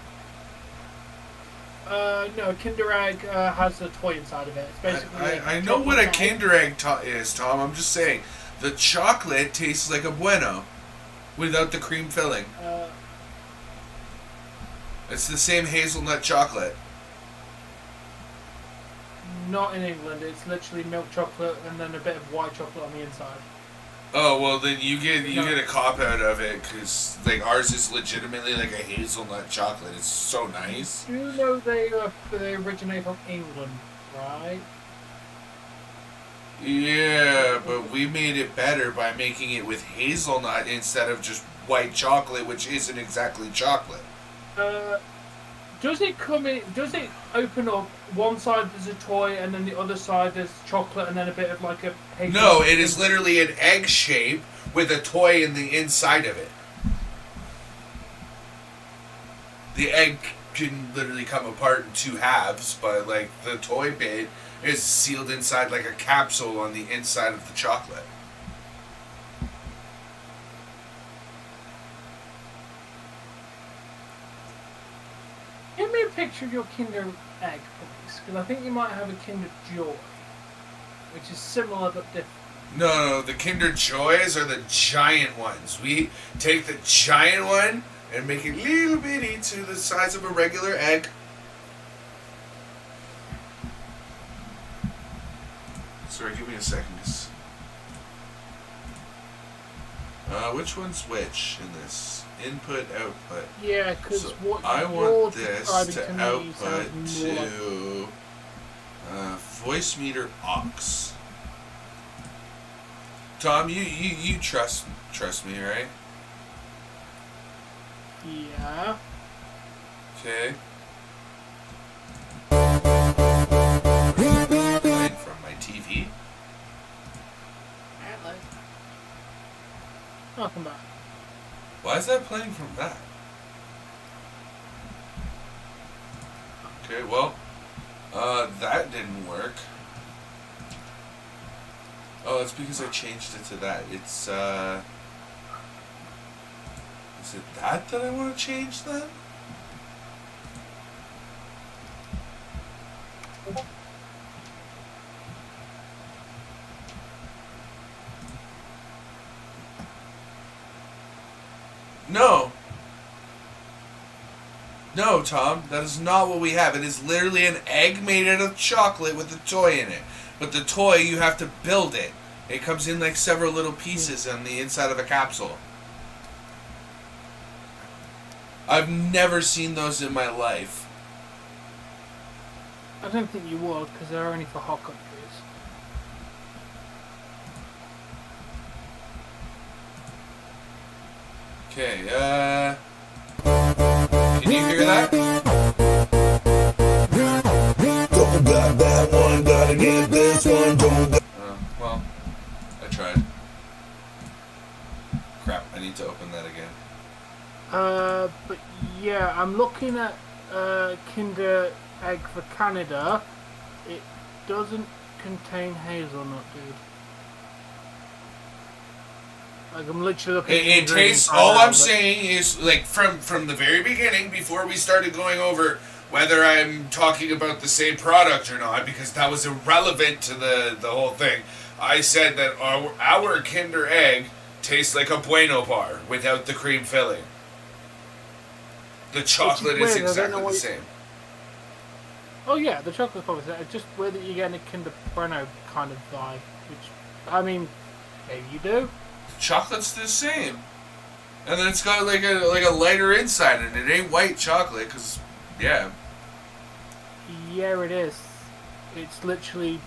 [SPEAKER 2] No, Kinder Egg has a toy inside of it. It's basically.
[SPEAKER 1] I know what a Kinder Egg is, Tom. I'm just saying, the chocolate tastes like a Bueno, without the cream filling. It's the same hazelnut chocolate.
[SPEAKER 2] Not in England. It's literally milk chocolate and then a bit of white chocolate on the inside.
[SPEAKER 1] Oh well, then you get a cop out of it, because like ours is legitimately like a hazelnut chocolate. It's so nice.
[SPEAKER 2] You know they originate from England, right?
[SPEAKER 1] Yeah, but we made it better by making it with hazelnut instead of just white chocolate, which isn't exactly chocolate.
[SPEAKER 2] Does it come in? Does it open up? One side there's a toy, and then the other side there's chocolate, and then a bit of like a.
[SPEAKER 1] No, it is literally an egg shape with a toy in the inside of it. The egg can literally come apart in 2 halves, but like the toy bit is sealed inside like a capsule on the inside of the chocolate.
[SPEAKER 2] Give me a picture of your Kinder Egg, please, because I think you might have a Kinder Joy, which is similar but different.
[SPEAKER 1] No, the Kinder Joys are the giant ones. We take the giant one and make it little bitty to the size of a regular egg. Sorry, give me a second. Which one's which in this? Input, output.
[SPEAKER 2] Yeah, because
[SPEAKER 1] so
[SPEAKER 2] what
[SPEAKER 1] I
[SPEAKER 2] you're
[SPEAKER 1] want this
[SPEAKER 2] describing
[SPEAKER 1] to
[SPEAKER 2] me
[SPEAKER 1] output
[SPEAKER 2] sounds more
[SPEAKER 1] to voice meter aux. Tom, you trust me, right?
[SPEAKER 2] Yeah.
[SPEAKER 1] Okay. is that playing from that? Okay, well, that didn't work. Oh, that's because I changed it to that. It's, is it that I want to change then? No. No, Tom, that is not what we have. It is literally an egg made out of chocolate with a toy in it. But the toy, you have to build it. It comes in like several little pieces on the inside of a capsule. I've never seen those in my life.
[SPEAKER 2] I don't think you would, because they're only for hot countries.
[SPEAKER 1] Okay, can you hear that?
[SPEAKER 8] Don't got that one, gotta get this one, don't got...
[SPEAKER 1] Well, I tried. Crap, I need to open that again.
[SPEAKER 2] But yeah, I'm looking at Kinder Egg for Canada. It doesn't contain hazelnut, dude. Like, I'm literally looking at the
[SPEAKER 1] It tastes,
[SPEAKER 2] ingredients right
[SPEAKER 1] all
[SPEAKER 2] now,
[SPEAKER 1] I'm
[SPEAKER 2] but-
[SPEAKER 1] saying is, like, from the very beginning, before we started going over whether I'm talking about the same product or not, because that was irrelevant to the whole thing, I said that our Kinder Egg tastes like a Bueno bar without the cream filling. The chocolate is
[SPEAKER 2] weird, I don't know
[SPEAKER 1] exactly
[SPEAKER 2] what
[SPEAKER 1] the
[SPEAKER 2] you-
[SPEAKER 1] same.
[SPEAKER 2] Oh yeah, the chocolate's probably there. It's just weird that you're getting a Kinder Bueno kind of vibe, which, I mean, maybe you do.
[SPEAKER 1] Chocolate's the same. And then it's got like a lighter inside, and it ain't white chocolate, because, yeah.
[SPEAKER 2] Yeah, it is. It's literally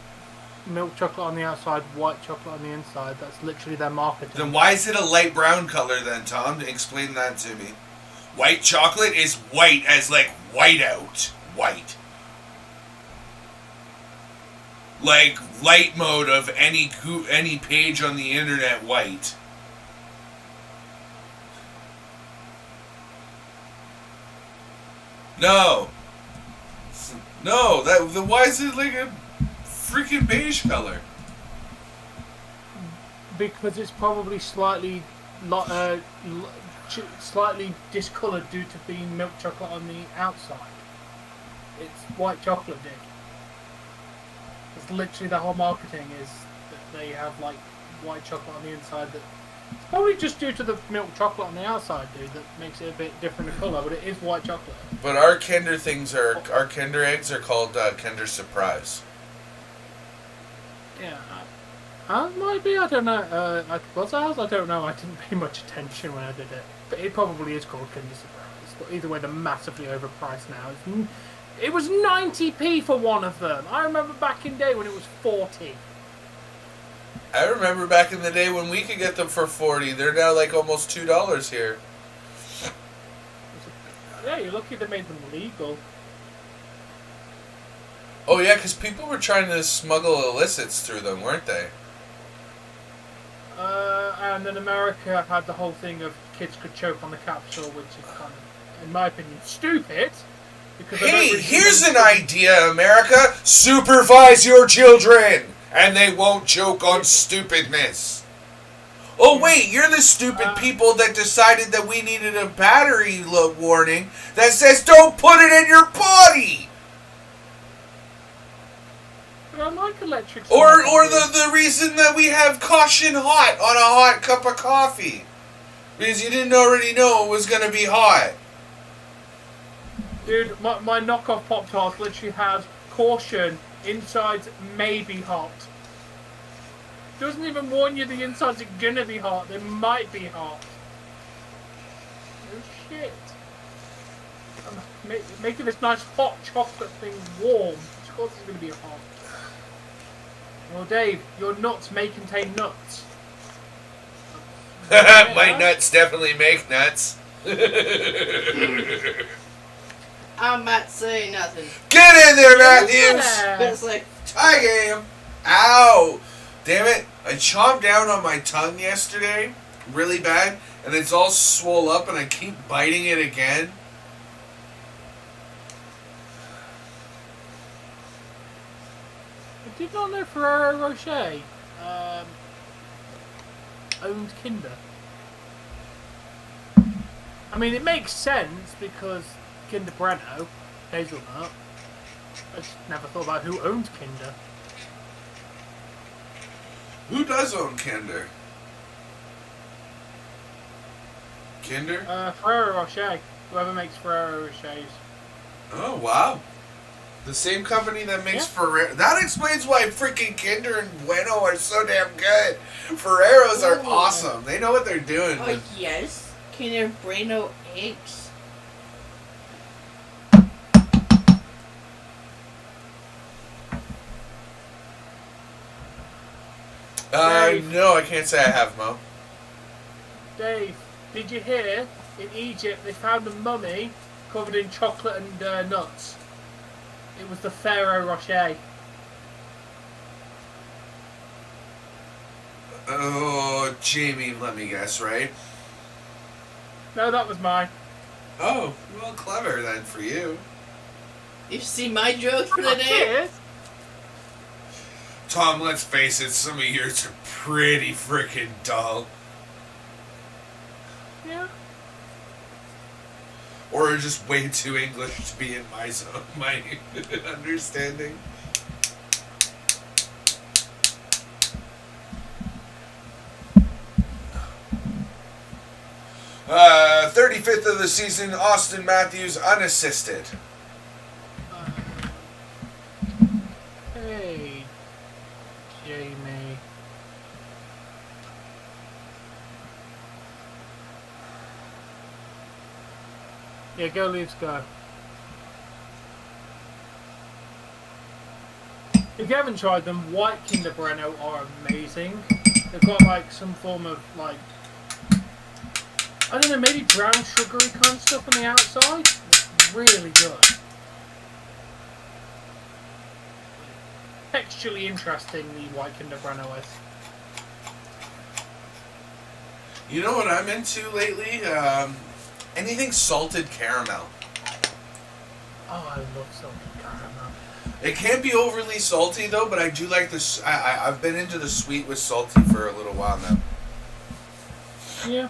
[SPEAKER 2] milk chocolate on the outside, white chocolate on the inside. That's literally their marketing.
[SPEAKER 1] Then why is it a light brown color then, Tom? Explain that to me. White chocolate is white as like white out. White. Like light mode of any page on the internet white. No. No, then why is it like a freaking beige color?
[SPEAKER 2] Because it's probably slightly slightly discoloured due to being milk chocolate on the outside. It's white chocolate, dude. It's literally the whole marketing is that they have like white chocolate on the inside. That it's probably just due to the milk chocolate on the outside, dude, that makes it a bit different in colour. But it is white chocolate.
[SPEAKER 1] But our Kinder eggs are called Kinder Surprise.
[SPEAKER 2] Yeah. Might be, I don't know. What's ours? I don't know. I didn't pay much attention when I did it. But it probably is called Kinder Surprise. But either way, they're massively overpriced now. It was 90p for one of them. I remember back in the day when it was 40.
[SPEAKER 1] I remember back in the day when we could get them for 40. They're now like almost $2 here.
[SPEAKER 2] Yeah, you're lucky they made them legal.
[SPEAKER 1] Oh yeah, because people were trying to smuggle illicits through them, weren't they?
[SPEAKER 2] And then America had the whole thing of kids could choke on the capsule, which is kind of, in my opinion, stupid. Because I don't
[SPEAKER 1] Hey,
[SPEAKER 2] really
[SPEAKER 1] here's
[SPEAKER 2] think-
[SPEAKER 1] an idea, America. Supervise your children, and they won't choke on stupidness. Oh wait, you're the stupid people that decided that we needed a battery warning that says don't put it in your body.
[SPEAKER 2] I like electric.
[SPEAKER 1] Or the reason that we have caution hot on a hot cup of coffee. Because you didn't already know it was going to be hot.
[SPEAKER 2] Dude, my knockoff Pop Tart literally has caution, insides may be hot. Doesn't even warn you the insides are gonna be hot, they might be hot. Oh shit. I'm making this nice hot chocolate thing warm. Of course it's gonna be hot. Well, Dave, your nuts may contain nuts.
[SPEAKER 1] My nuts definitely make nuts.
[SPEAKER 4] I'm not saying nothing.
[SPEAKER 1] Get in there, Matthews!
[SPEAKER 2] Yeah.
[SPEAKER 4] But it's like,
[SPEAKER 1] Tie game! Ow! Damn it. I chomped down on my tongue yesterday really bad, and it's all swole up, and I keep biting it again.
[SPEAKER 2] I did not know Ferrero Rocher owned Kinder. I mean, it makes sense because Kinder Bueno, hazelnut. I just never thought about who owned Kinder.
[SPEAKER 1] Who does own Kinder? Kinder?
[SPEAKER 2] Ferrero Rocher. Whoever makes Ferrero Rochers.
[SPEAKER 1] Oh, wow. The same company that makes
[SPEAKER 2] Yeah.
[SPEAKER 1] Ferrero. That explains why freaking Kinder and Bueno are so damn good. Ferreros are
[SPEAKER 4] Ooh.
[SPEAKER 1] awesome. They know what they're doing.
[SPEAKER 4] Oh, yes. Kinder Bueno eggs.
[SPEAKER 2] Dave.
[SPEAKER 1] No, I can't say I have, Mo.
[SPEAKER 2] Dave, did you hear? In Egypt, they found a mummy covered in chocolate and nuts. It was the Ferrero Rocher.
[SPEAKER 1] Oh, Jamie, let me guess, right?
[SPEAKER 2] No, that was mine.
[SPEAKER 1] Oh, well, clever then for you.
[SPEAKER 4] You see my joke for the day?
[SPEAKER 2] Cheers.
[SPEAKER 1] Tom, let's face it, some of yours are pretty freaking dull.
[SPEAKER 2] Yeah.
[SPEAKER 1] Or just way too English to be in my zone, my understanding. Uh, 35th of the season, Austin Matthews unassisted.
[SPEAKER 2] Hey, Jamie. Yeah, go Leafs, go. If you haven't tried them, white Kinder Bueno are amazing. They've got like some form of like, I don't know, maybe brown sugary kind of stuff on the outside. It's really good. Texturally interesting, the white Kinder Bueno is.
[SPEAKER 1] You know what I'm into lately? Anything salted caramel.
[SPEAKER 2] Oh, I love salted caramel.
[SPEAKER 1] It can't be overly salty though, but I do like this. I've been into the sweet with salty for a little while now.
[SPEAKER 2] Yeah.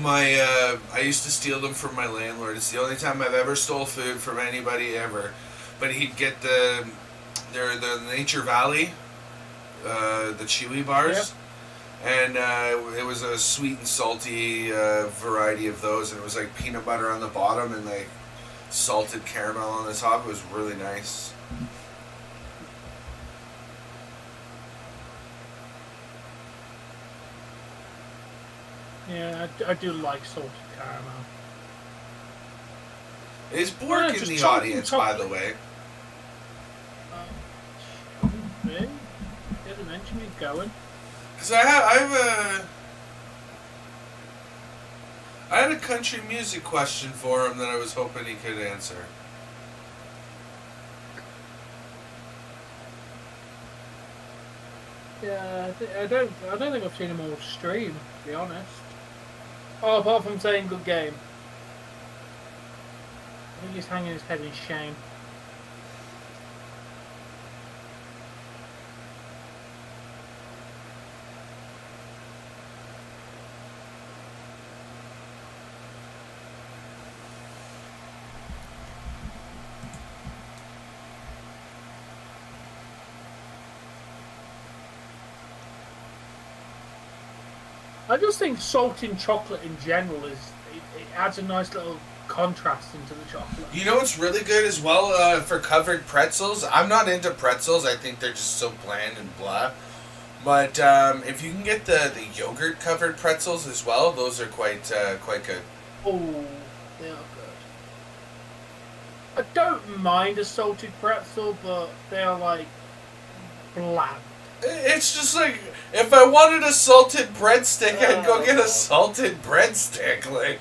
[SPEAKER 1] I used to steal them from my landlord. It's the only time I've ever stole food from anybody ever. But he'd get the Nature Valley, the Chewy bars.
[SPEAKER 2] Yep.
[SPEAKER 1] And it was a sweet and salty variety of those, and it was like peanut butter on the bottom and like salted caramel on the top. It was really nice.
[SPEAKER 2] Yeah, I do like salted caramel.
[SPEAKER 1] Is Bork in
[SPEAKER 2] just
[SPEAKER 1] the
[SPEAKER 2] chocolate
[SPEAKER 1] audience,
[SPEAKER 2] and
[SPEAKER 1] by the
[SPEAKER 2] chocolate.
[SPEAKER 1] way?
[SPEAKER 2] Really? He hasn't mentioned he's going.
[SPEAKER 1] Because I had a country music question for him that I was hoping he could answer.
[SPEAKER 2] Yeah, I don't think I've seen him all stream, to be honest. Oh, apart from saying good game. I think he's hanging his head in shame. I just think salting chocolate in general it adds a nice little contrast into the chocolate.
[SPEAKER 1] You know what's really good as well for covered pretzels? I'm not into pretzels. I think they're just so bland and blah. But if you can get the yogurt covered pretzels as well, those are quite good.
[SPEAKER 2] Oh, they are good. I don't mind a salted pretzel, but they are like bland.
[SPEAKER 1] It's just like, if I wanted a salted breadstick, I'd go get a salted breadstick. Like,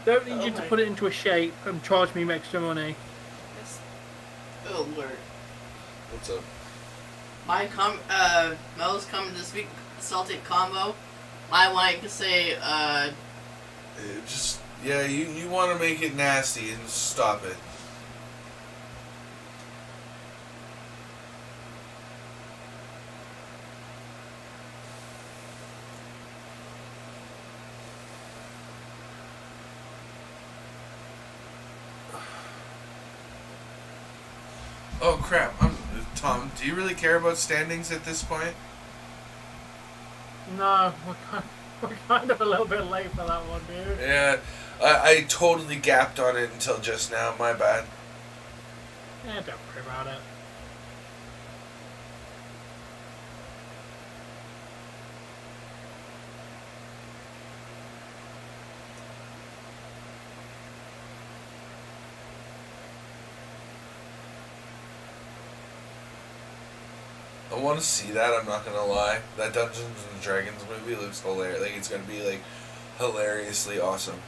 [SPEAKER 2] Don't need you to put it into a shape and charge me extra money.
[SPEAKER 4] Oh lord.
[SPEAKER 1] what's up?
[SPEAKER 4] Mel's coming this week, salted combo. I like to say,
[SPEAKER 1] Just, yeah, you want to make it nasty and stop it. Oh crap! Tom, do you really care about standings at this point?
[SPEAKER 2] No, we're kind of a little bit late for that one, dude.
[SPEAKER 1] Yeah, I totally gapped on it until just now. My bad.
[SPEAKER 2] Yeah, don't worry about it.
[SPEAKER 1] I want to see that. I'm not gonna lie. That Dungeons and Dragons movie looks hilarious. Like it's gonna be like hilariously awesome.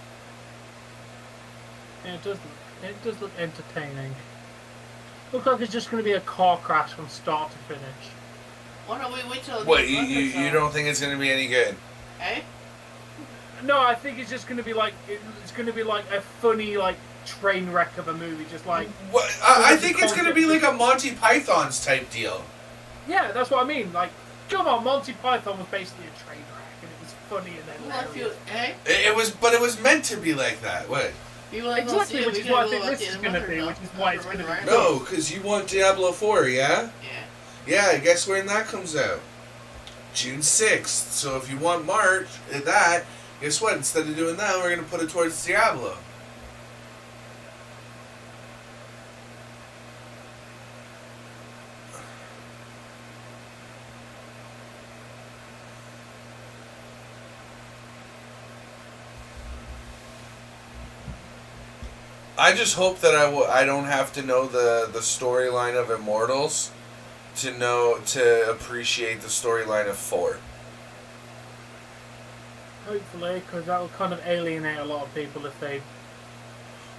[SPEAKER 2] Yeah, it does look entertaining. Looks like it's just going to be a car crash from start to finish.
[SPEAKER 4] why don't we wait till...
[SPEAKER 1] What you don't think it's gonna be any good?
[SPEAKER 4] Eh?
[SPEAKER 2] No, I think it's just going to be like it's going to be like a funny like train wreck of a movie, just like.
[SPEAKER 1] What? I think it's gonna be like a Monty Python's type deal.
[SPEAKER 2] Yeah, that's what I mean. Like, come on, Monty Python was basically a train wreck, and it was funny and then.
[SPEAKER 4] Well, I feel... Eh?
[SPEAKER 1] But it was meant to be like that. What?
[SPEAKER 4] You like
[SPEAKER 2] Exactly, which is what I think this is going to be, which is why it's going to be.
[SPEAKER 1] No, because you want Diablo 4, yeah?
[SPEAKER 4] Yeah.
[SPEAKER 1] Yeah, guess when that comes out? June 6th. So if you want March, that, guess what? Instead of doing that, we're going to put it towards Diablo. I just hope that I don't have to know the storyline of Immortals to appreciate the storyline of 4.
[SPEAKER 2] Hopefully, because that will kind of alienate a lot of people if they.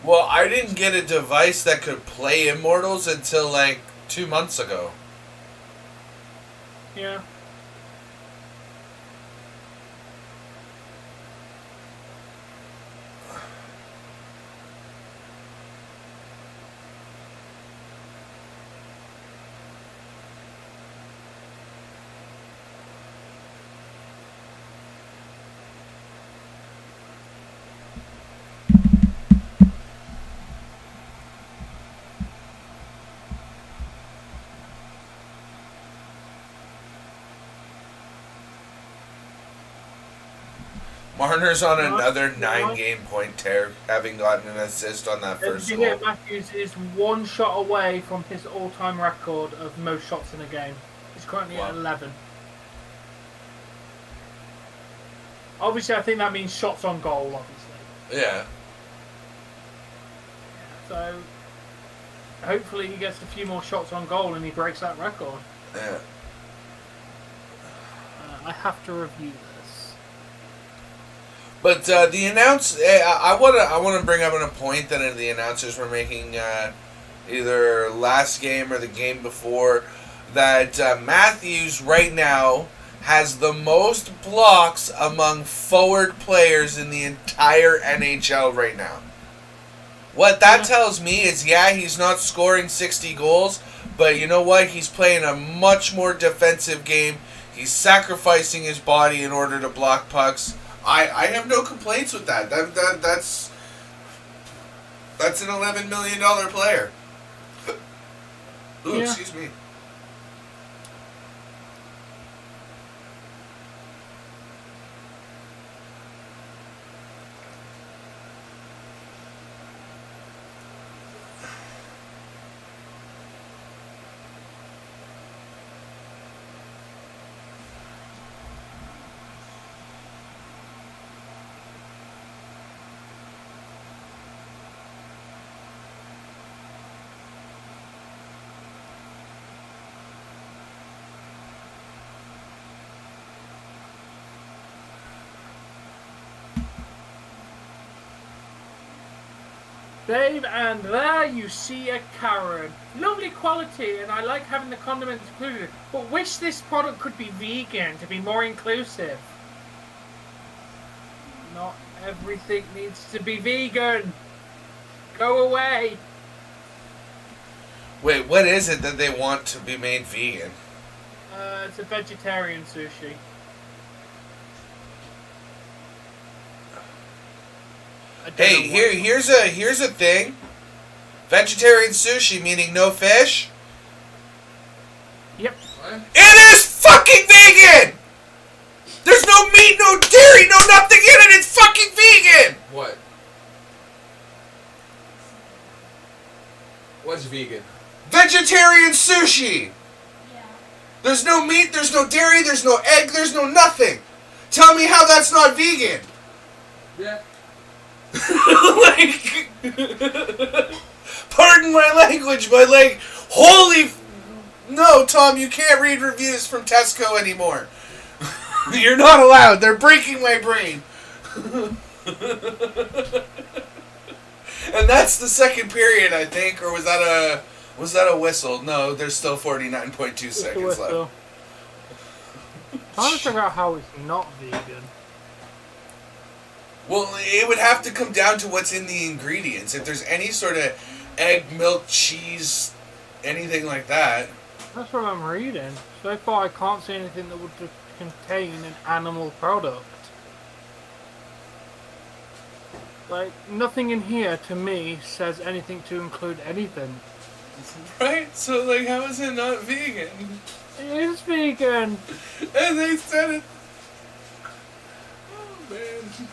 [SPEAKER 1] Well, I didn't get a device that could play Immortals until like 2 months ago.
[SPEAKER 2] Yeah.
[SPEAKER 1] Marner's on another 9-game point tear, having gotten an assist on that first goal.
[SPEAKER 2] Matthews is one shot away from his all-time record of most shots in a game. He's currently at 11. Obviously, I think that means shots on goal, obviously.
[SPEAKER 1] Yeah.
[SPEAKER 2] So, hopefully he gets a few more shots on goal and he breaks that record.
[SPEAKER 1] Yeah.
[SPEAKER 2] I have to review this.
[SPEAKER 1] But the I want to bring up a point that the announcers were making either last game or the game before, that Matthews right now has the most blocks among forward players in the entire NHL right now. What that tells me is, yeah, he's not scoring 60 goals, but you know what? He's playing a much more defensive game. He's sacrificing his body in order to block pucks. I have no complaints with that. That's an $11 million player. Ooh,
[SPEAKER 2] Yeah.
[SPEAKER 1] Excuse me.
[SPEAKER 2] Dave, and there you see a Karen. Lovely quality, and I like having the condiments included, but wish this product could be vegan to be more inclusive. Not everything needs to be vegan. Go away.
[SPEAKER 1] Wait, what is it that they want to be made vegan?
[SPEAKER 2] It's a vegetarian sushi.
[SPEAKER 1] Hey, here's a thing. Vegetarian sushi meaning no fish.
[SPEAKER 2] Yep.
[SPEAKER 1] It is fucking vegan. There's no meat, no dairy, no nothing in it. It's fucking vegan.
[SPEAKER 6] What? What's vegan?
[SPEAKER 1] Vegetarian sushi. There's no meat, there's no dairy, there's no egg, there's no nothing. Tell me how that's not vegan.
[SPEAKER 6] Yeah.
[SPEAKER 1] Like, pardon my language, but like, holy, no, Tom, you can't read reviews from Tesco anymore. You're not allowed. They're breaking my brain. And that's the second period, I think, or was that a whistle? No, there's still 49.2 seconds left.
[SPEAKER 2] Trying to figure out how it's not vegan.
[SPEAKER 1] Well, it would have to come down to what's in the ingredients. If there's any sort of egg, milk, cheese, anything like that.
[SPEAKER 2] That's what I'm reading. So far, I can't see anything that would contain an animal product. Like, nothing in here, to me, says anything to include anything.
[SPEAKER 1] Right? So, like, how is it not vegan?
[SPEAKER 2] It is vegan!
[SPEAKER 1] And they said it. Oh, man.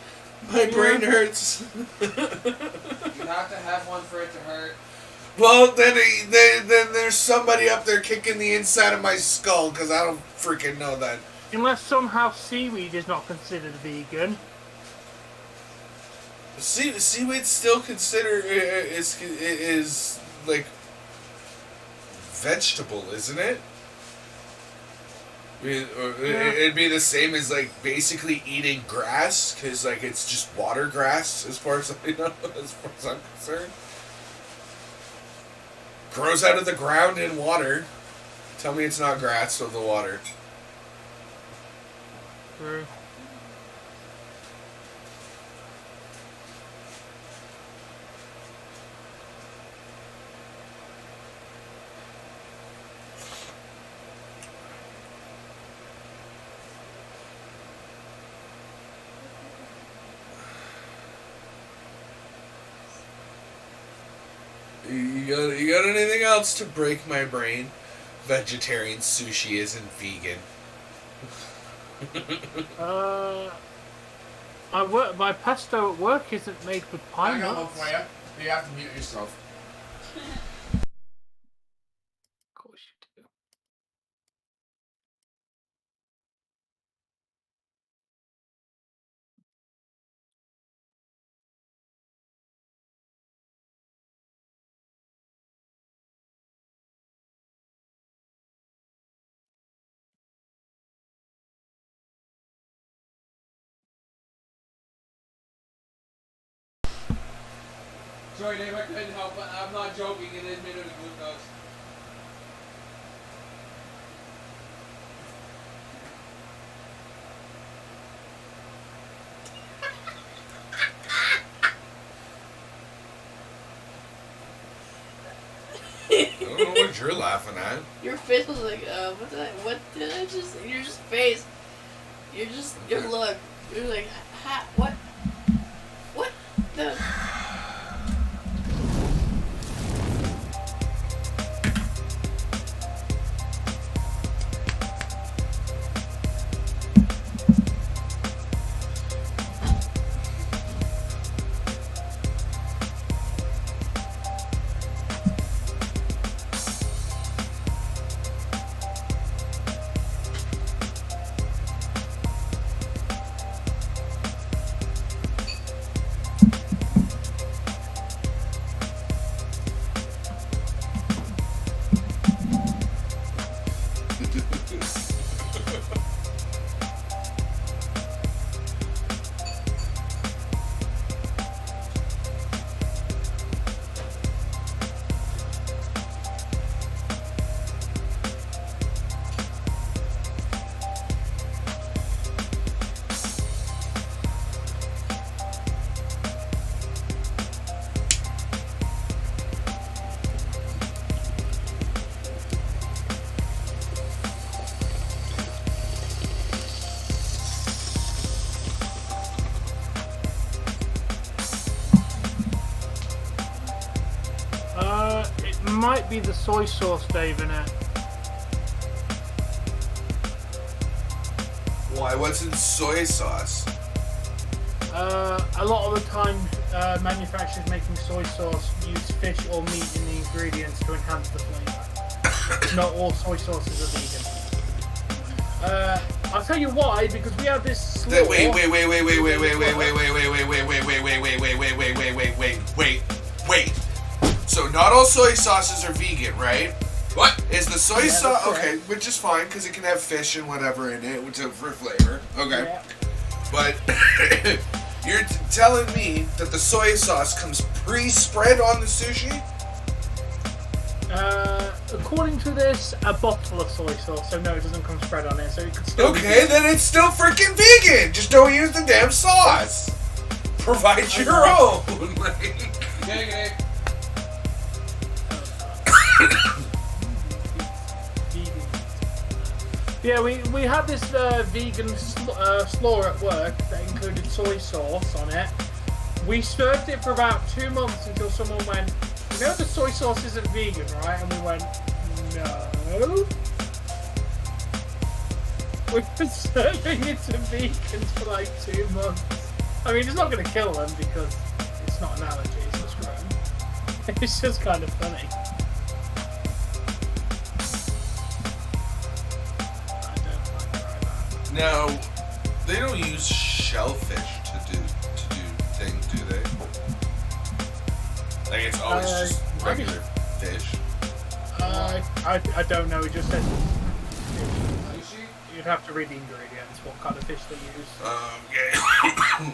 [SPEAKER 1] My brain hurts.
[SPEAKER 6] You have to have one for it to hurt.
[SPEAKER 1] Well, then there's somebody up there kicking the inside of my skull, because I don't freaking know that.
[SPEAKER 2] Unless somehow seaweed is not considered vegan.
[SPEAKER 1] Seaweed still considered is like vegetable, isn't it? It'd be the same as like basically eating grass, because like it's just water grass as far as I know, as far as I'm concerned. Grows out of the ground in water. Tell me it's not grass of the water.
[SPEAKER 2] True.
[SPEAKER 1] You got anything else to break my brain? Vegetarian sushi isn't vegan.
[SPEAKER 2] My pesto at work isn't made with
[SPEAKER 6] I
[SPEAKER 2] pine
[SPEAKER 6] got one
[SPEAKER 2] nuts.
[SPEAKER 6] for you. You have to mute yourself.
[SPEAKER 2] Of course you do.
[SPEAKER 6] Sorry, Dave, I couldn't help, but I'm not joking. It is made of glucose.
[SPEAKER 1] I don't know what you're laughing at.
[SPEAKER 4] Your face was like, what did I just, your just face, your look, you're like, what the,
[SPEAKER 2] be the soy sauce, Dave, in it.
[SPEAKER 1] Why? What's in soy sauce?
[SPEAKER 2] A lot of the time, manufacturers making soy sauce use fish or meat in the ingredients to enhance the flavour. Not all soy sauces are vegan. I'll tell you why, because we have this slaw.
[SPEAKER 1] Wait. So not all soy sauces are vegan, right? What? Is the soy sauce okay, which is fine because it can have fish and whatever in it for flavor. Okay.
[SPEAKER 2] Yeah.
[SPEAKER 1] But you're telling me that the soy sauce comes pre-spread on the sushi?
[SPEAKER 2] According to this, a bottle of soy sauce, so no, it doesn't come spread on it, so it could still be
[SPEAKER 1] Okay, then it's still freaking vegan. Just don't use the damn sauce. Provide your own.
[SPEAKER 6] Okay.
[SPEAKER 2] Yeah, we had this vegan slaw at work that included soy sauce on it. We served it for about 2 months until someone went, you know the soy sauce isn't vegan, right? And we went, no. We've been serving it to vegans for like 2 months. I mean, it's not going to kill them because it's not an allergy, it's just grown. It's just kind of funny.
[SPEAKER 1] Now, they don't use shellfish to do things, do they? Like it's always just regular fish.
[SPEAKER 2] I don't know. It just says
[SPEAKER 6] Sushi?
[SPEAKER 2] you'd have to read the ingredients, what kind of fish they use.
[SPEAKER 1] Okay.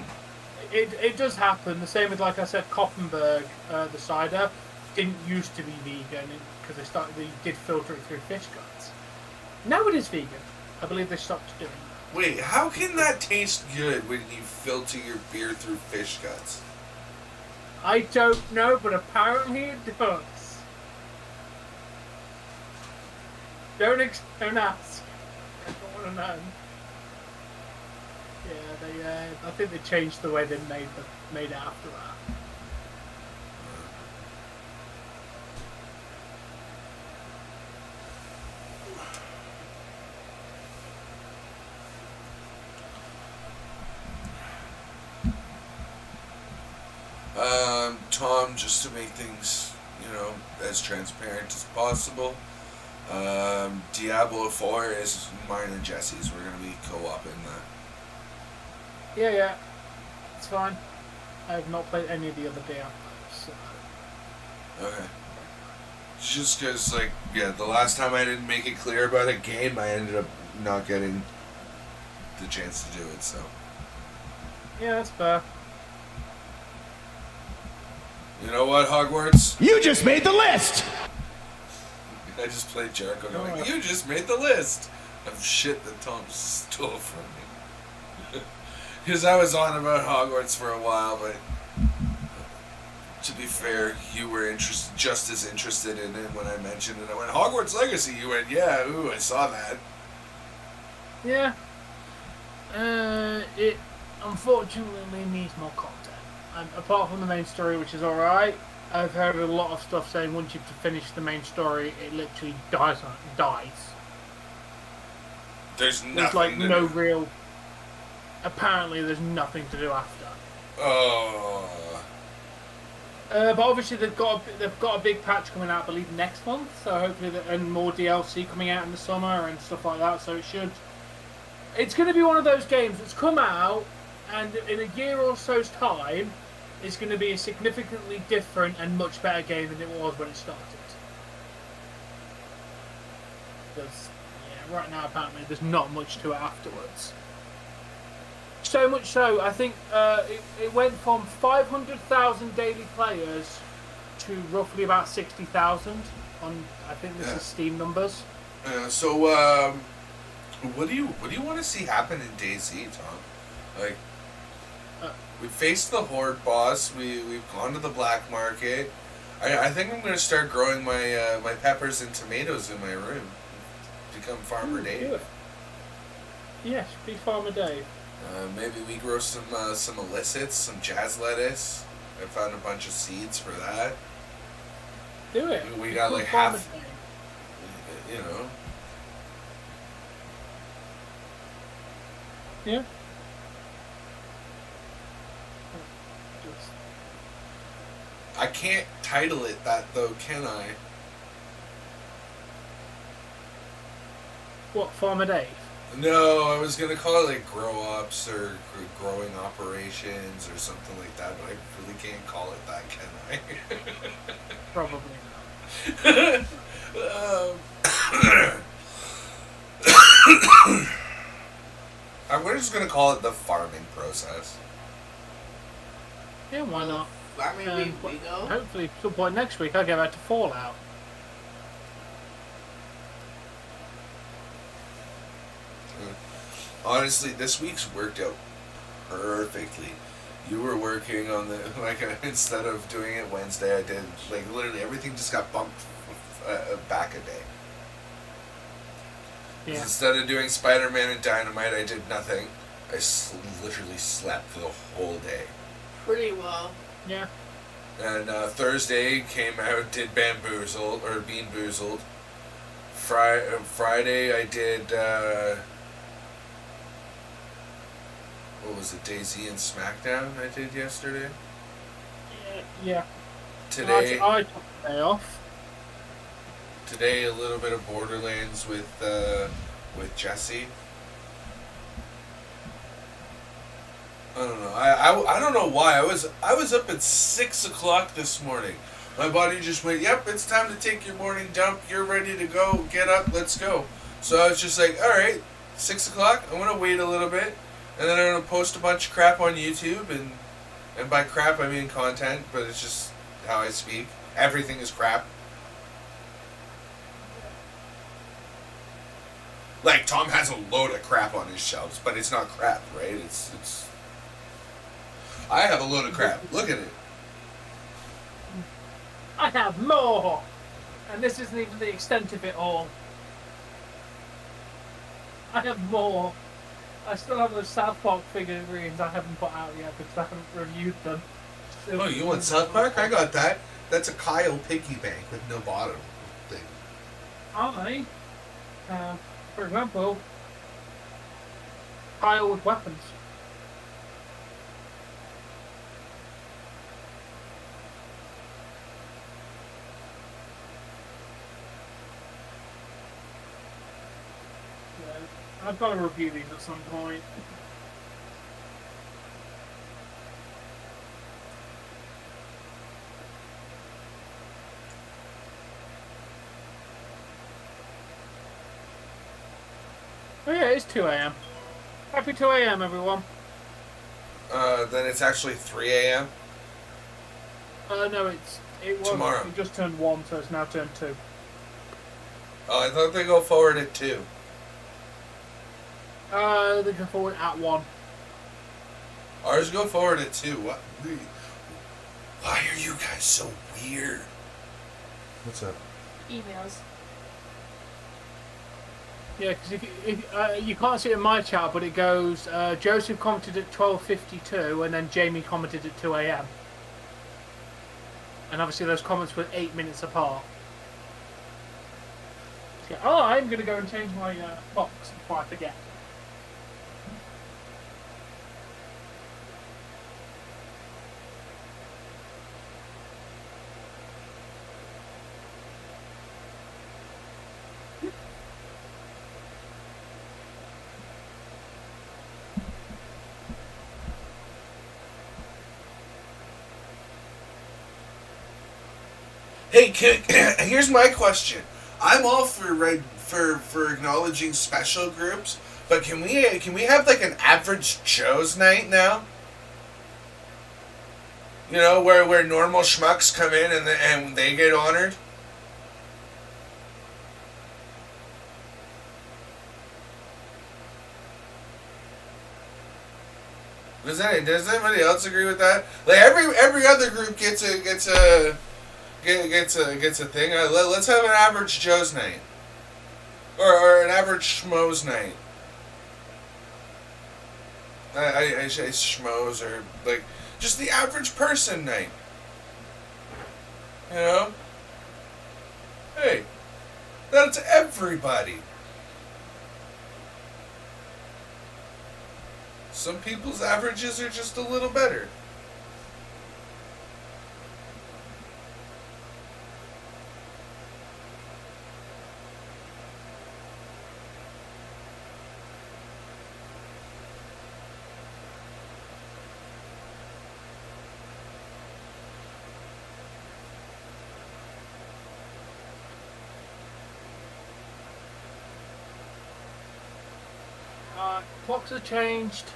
[SPEAKER 2] It does happen. The same with, like I said, Koppenberg, the cider didn't used to be vegan because they did filter it through fish guts. Now it is vegan. I believe they stopped doing that.
[SPEAKER 1] Wait, how can that taste good when you filter your beer through fish guts?
[SPEAKER 2] I don't know, but apparently it does. Don't ask. I don't want to know. Yeah, I think they changed the way they made it after that.
[SPEAKER 1] Tom, just to make things, as transparent as possible, Diablo 4 is mine and Jesse's. We're going to be co-oping that.
[SPEAKER 2] Yeah, it's fine. I have not played any of the other Diablos. So.
[SPEAKER 1] Okay. Just because, the last time I didn't make it clear about a game, I ended up not getting the chance to do it, so.
[SPEAKER 2] Yeah, that's fair.
[SPEAKER 1] You know what, Hogwarts?
[SPEAKER 5] You just made the list!
[SPEAKER 1] I just played Jericho going, you just made the list of shit that Tom stole from me. Because I was on about Hogwarts for a while, but to be fair, you were just as interested in it when I mentioned it. I went, Hogwarts Legacy. You went, yeah, ooh, I saw that.
[SPEAKER 2] Yeah. It unfortunately needs more content. Apart from the main story, which is alright, I've heard a lot of stuff saying once you've finished the main story, it literally dies.
[SPEAKER 1] There's nothing.
[SPEAKER 2] There's no real. Apparently, there's nothing to do after.
[SPEAKER 1] Oh.
[SPEAKER 2] But obviously, they've got a big patch coming out, I believe, next month. So hopefully, and more DLC coming out in the summer and stuff like that. So it's going to be one of those games that's come out, and in a year or so's time, it's going to be a significantly different and much better game than it was when it started. Because, right now, apparently, there's not much to it afterwards. So much so, I think it went from 500,000 daily players to roughly about 60,000 on, I think this is Steam numbers.
[SPEAKER 1] So, what do you want to see happen in DayZ, Tom? We faced the Horde boss. We've gone to the black market. I think I'm going to start growing my my peppers and tomatoes in my room. Become Farmer Dave.
[SPEAKER 2] Yes, be Farmer Dave.
[SPEAKER 1] Maybe we grow some illicits, some jazz lettuce. I found a bunch of seeds for that.
[SPEAKER 2] Do it.
[SPEAKER 1] We
[SPEAKER 2] It's
[SPEAKER 1] got
[SPEAKER 2] good
[SPEAKER 1] like
[SPEAKER 2] farmer
[SPEAKER 1] half,
[SPEAKER 2] day.
[SPEAKER 1] you know.
[SPEAKER 2] Yeah. Just-
[SPEAKER 1] I can't title it that though, can I?
[SPEAKER 2] What, Farmer Dave?
[SPEAKER 1] No, I was gonna call it like grow ups or growing operations or something like that, but I really can't call it that, can I?
[SPEAKER 2] Probably
[SPEAKER 1] We're just gonna call it the farming process.
[SPEAKER 2] not. Yeah, why not?
[SPEAKER 4] Farming
[SPEAKER 2] Um,
[SPEAKER 4] week we go.
[SPEAKER 2] Hopefully, some point next week, I'll get back to Fallout.
[SPEAKER 1] Honestly, this week's worked out perfectly. You were working on the instead of doing it Wednesday, I did like literally everything just got bumped back a day.
[SPEAKER 2] Yeah.
[SPEAKER 1] Instead of doing Spider-Man and Dynamite, I did nothing. I literally slept for the whole day.
[SPEAKER 4] Pretty well.
[SPEAKER 2] Yeah.
[SPEAKER 1] And Thursday came out, did Bamboozled or Bean Boozled. Friday I did. What was it? Daisy and SmackDown I did yesterday.
[SPEAKER 2] Yeah.
[SPEAKER 1] Today,
[SPEAKER 2] I took the day off.
[SPEAKER 1] today a little bit of Borderlands with Jesse. I don't know. I don't know why. I was up at 6 o'clock this morning. My body just went, yep, it's time to take your morning dump. You're ready to go. Get up. Let's go. So I was just like, all right, 6 o'clock. I'm gonna wait a little bit, and then I'm gonna post a bunch of crap on YouTube, and by crap I mean content, but it's just how I speak. Everything is crap. Like Tom has a load of crap on his shelves, but it's not crap, right? It's. I have a load of crap. Look at it.
[SPEAKER 2] I have more! And this isn't even the extent of it all. I have more. I still have those South Park figurines I haven't put out yet because I haven't reviewed them.
[SPEAKER 1] Oh, you want South Park? I got that. That's a Kyle piggy bank with no bottom thing.
[SPEAKER 2] For example, Kyle with weapons. Yeah, I've got to review these at some point. Oh yeah, it's 2 a.m. Happy 2 a.m. everyone.
[SPEAKER 1] Then it's actually 3 a.m.
[SPEAKER 2] No, it was
[SPEAKER 1] Tomorrow.
[SPEAKER 2] It just turned 1, so it's now turned 2.
[SPEAKER 1] Oh, I thought they go forward at 2.
[SPEAKER 2] They go forward at 1.
[SPEAKER 1] Ours go forward at 2. What? Why are you guys so weird? What's up?
[SPEAKER 4] Emails.
[SPEAKER 2] Yeah, because if you can't see it in my chat, but it goes, Joseph commented at 12:52, and then Jamie commented at 2 a.m. And obviously those comments were 8 minutes apart. So, I'm going to go and change my box before I forget.
[SPEAKER 1] Hey, here's my question. I'm all for acknowledging special groups, but can we have like an average Joe's night now? You know, where normal schmucks come in and they get honored. Does anybody else agree with that? Like every other group gets a thing. Let's have an average Joe's night, or an average schmo's night. I say schmoes, or like just the average person night. You know, Hey, that's everybody. Some people's averages are just a little better.
[SPEAKER 2] Clocks are changed.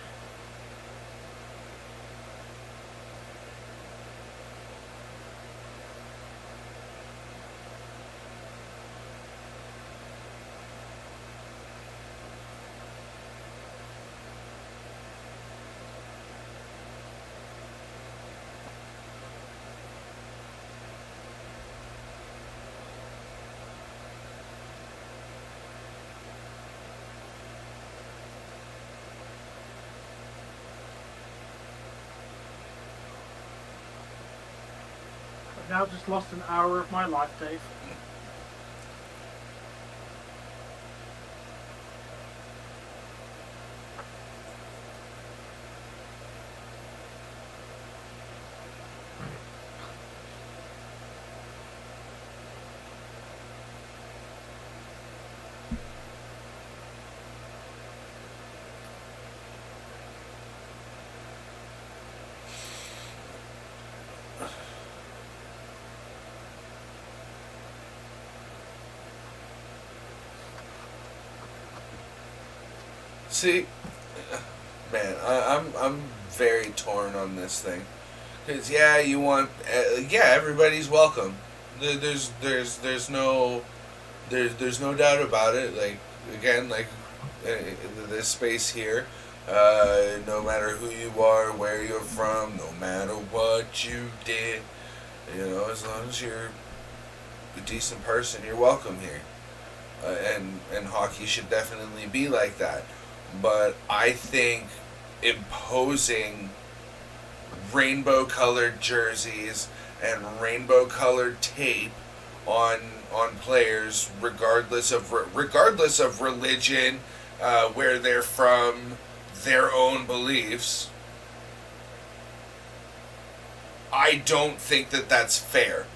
[SPEAKER 2] I've now just lost an hour of my life, Dave.
[SPEAKER 1] See, man, I'm very torn on this thing, because yeah, you want everybody's welcome. There's no doubt about it. Like again, like this space here, no matter who you are, where you're from, no matter what you did, as long as you're a decent person, you're welcome here. And hockey should definitely be like that. But I think imposing rainbow-colored jerseys and rainbow-colored tape on players, regardless of religion, where they're from, their own beliefs, I don't think that that's fair.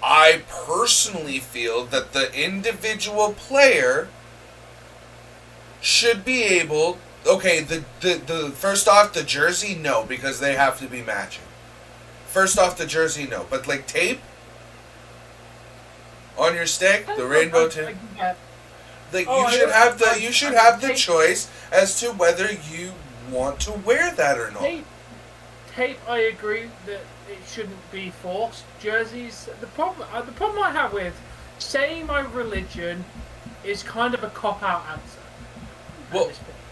[SPEAKER 1] I personally feel that the individual player should be able. Okay, the first off, the jersey, no, because they have to be matching. First off, the jersey, no, but like tape on your stick, the rainbow tape. Like you should have the choice as to whether you want to wear that or not.
[SPEAKER 2] Tape, I agree that it shouldn't be forced. Jerseys, the problem I have with saying my religion is kind of a cop-out answer.
[SPEAKER 1] Well,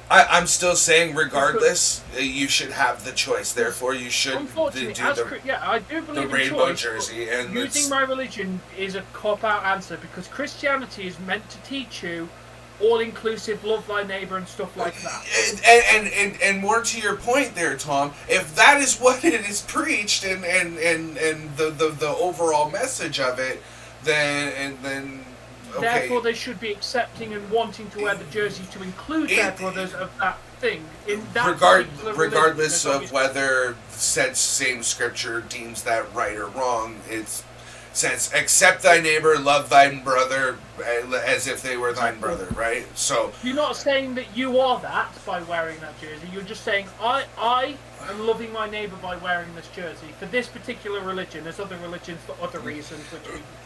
[SPEAKER 1] I'm still saying, regardless, you should have the choice. Therefore, you should
[SPEAKER 2] unfortunately, I do believe
[SPEAKER 1] the
[SPEAKER 2] in
[SPEAKER 1] rainbow
[SPEAKER 2] choice,
[SPEAKER 1] jersey. And
[SPEAKER 2] using my religion is a cop-out answer because Christianity is meant to teach you all-inclusive, love thy neighbor and stuff like that.
[SPEAKER 1] And more to your point there, Tom, if that is what it is preached and the overall message of it, then okay.
[SPEAKER 2] Therefore, they should be accepting and wanting to wear the jersey to include their brothers of that thing. In that
[SPEAKER 1] regardless of whether said same scripture deems that right or wrong, it's says, accept thy neighbor, love thine brother, as if they were thine brother, right? So
[SPEAKER 2] you're not saying that you are that by wearing that jersey. You're just saying, I am loving my neighbor by wearing this jersey for this particular religion. There's other religions for other reasons.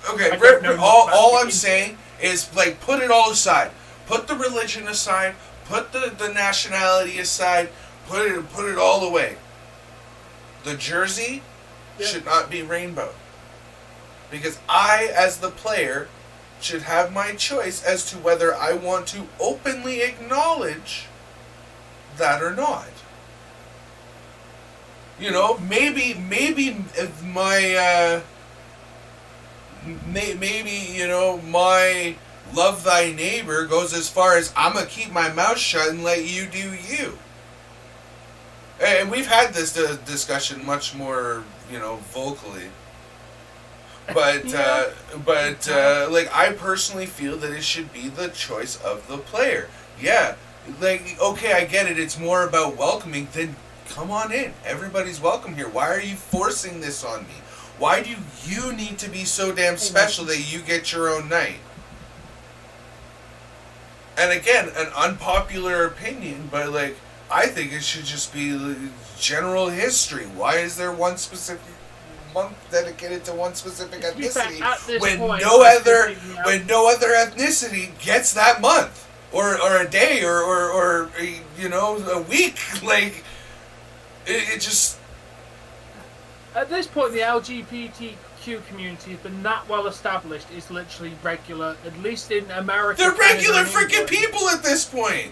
[SPEAKER 1] All I'm saying is, like, put it all aside. Put the religion aside. Put the nationality aside. Put it all away. The jersey should not be rainbow. Because I, as the player, should have my choice as to whether I want to openly acknowledge that or not. Maybe if my my love thy neighbor goes as far as I'm gonna keep my mouth shut and let you do you. And we've had this discussion much more, vocally. But
[SPEAKER 2] Yeah.
[SPEAKER 1] like I personally feel that it should be the choice of the player. Yeah, like okay, I get it. It's more about welcoming. Then come on in. Everybody's welcome here. Why are you forcing this on me? Why do you need to be so damn special that you get your own night? And again, an unpopular opinion, but like I think it should just be general history. Why is there one specific month dedicated to one specific
[SPEAKER 2] To be fair,
[SPEAKER 1] ethnicity
[SPEAKER 2] at this
[SPEAKER 1] when
[SPEAKER 2] point,
[SPEAKER 1] no
[SPEAKER 2] I
[SPEAKER 1] other
[SPEAKER 2] think, yeah,
[SPEAKER 1] when no other ethnicity gets that month or a day or you know a week? Like it just
[SPEAKER 2] at this point, the LGBTQ community has been that well established. It's literally regular, at least in America.
[SPEAKER 1] they're
[SPEAKER 2] Canada,
[SPEAKER 1] regular
[SPEAKER 2] and
[SPEAKER 1] freaking
[SPEAKER 2] England.
[SPEAKER 1] people at this point.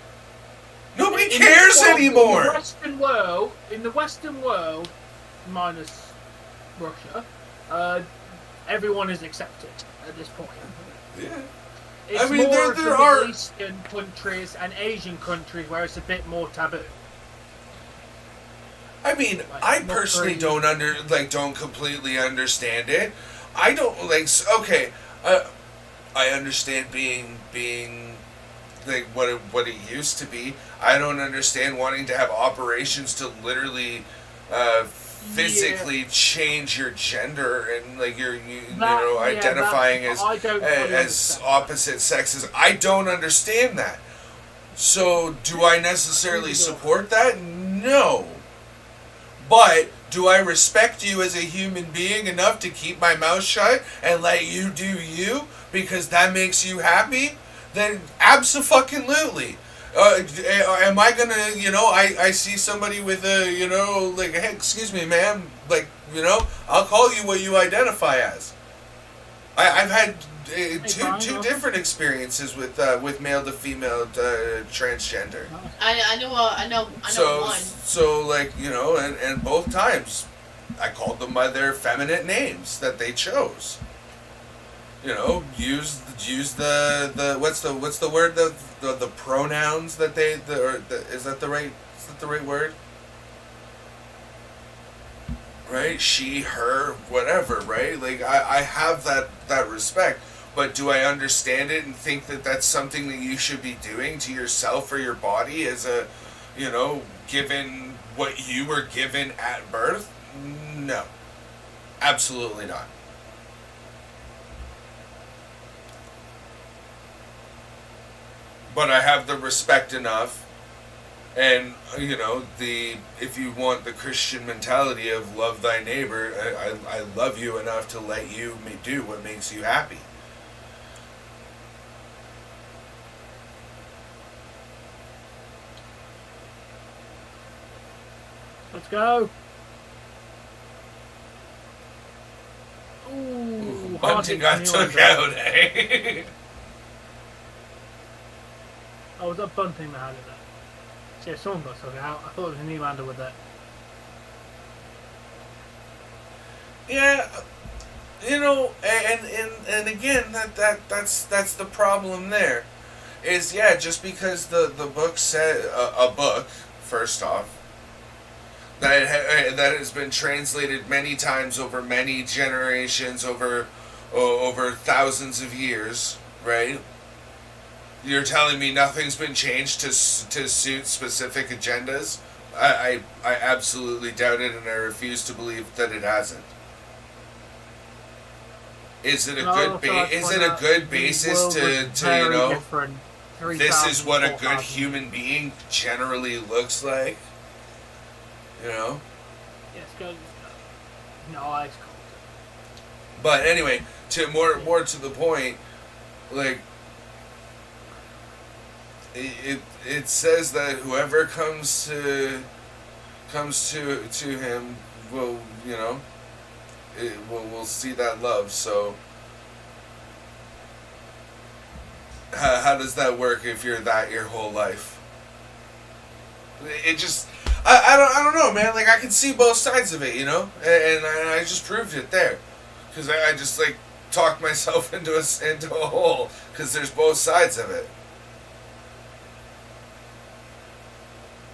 [SPEAKER 1] Nobody
[SPEAKER 2] In
[SPEAKER 1] cares
[SPEAKER 2] the
[SPEAKER 1] anymore.
[SPEAKER 2] In the Western world, minus Russia, everyone is accepted at this point.
[SPEAKER 1] Yeah.
[SPEAKER 2] It's
[SPEAKER 1] I mean,
[SPEAKER 2] more of
[SPEAKER 1] there
[SPEAKER 2] the
[SPEAKER 1] are-
[SPEAKER 2] Middle Eastern countries and Asian countries where it's a bit more taboo.
[SPEAKER 1] I mean,
[SPEAKER 2] Like,
[SPEAKER 1] I
[SPEAKER 2] not
[SPEAKER 1] personally
[SPEAKER 2] very-
[SPEAKER 1] don't completely understand it. I don't okay. I understand being like what it used to be. I don't understand wanting to have operations to literally physically change your gender and like identifying as
[SPEAKER 2] I don't fully
[SPEAKER 1] as
[SPEAKER 2] understand.
[SPEAKER 1] opposite sexes. I don't understand that. So do I necessarily support that? No. But do I respect you as a human being enough to keep my mouth shut and let you do you because that makes you happy? Then abso-fucking-lutely. Am I gonna, I see somebody with a, like, hey, excuse me, ma'am, like, I'll call you what you identify as. I've had two different experiences with male to female transgender.
[SPEAKER 4] I know one.
[SPEAKER 1] So like, and both times I called them by their feminine names that they chose. Use the what's the word the pronouns that is that the right word? Right? She, her, whatever, right? Like I have that respect. But do I understand it and think that that's something that you should be doing to yourself or your body as a, given what you were given at birth? No. Absolutely not. But I have the respect enough and, if you want the Christian mentality of love thy neighbor, I love you enough to let you do what makes you happy.
[SPEAKER 2] Let's go. Ooh,
[SPEAKER 1] Bunting got took out, eh?
[SPEAKER 2] Oh, was that Bunting that had it there? Yeah, someone got took out. I thought it was Nylander with it.
[SPEAKER 1] Yeah, and again that's the problem there. Is just because the book said a book first off that has been translated many times over many generations over thousands of years, right? You're telling me nothing's been changed to suit specific agendas? I absolutely doubt it, and I refuse to believe that it hasn't. Is it a good basis to this is what a good human being generally looks like?
[SPEAKER 2] Yes, go. No, it's cold.
[SPEAKER 1] But anyway, to more to the point, like it says that whoever comes to him will will see that love. So how does that work if you're that your whole life? It just I don't know, man. Like I can see both sides of it, and I just proved it there, because I just like talked myself into a hole, because there's both sides of it.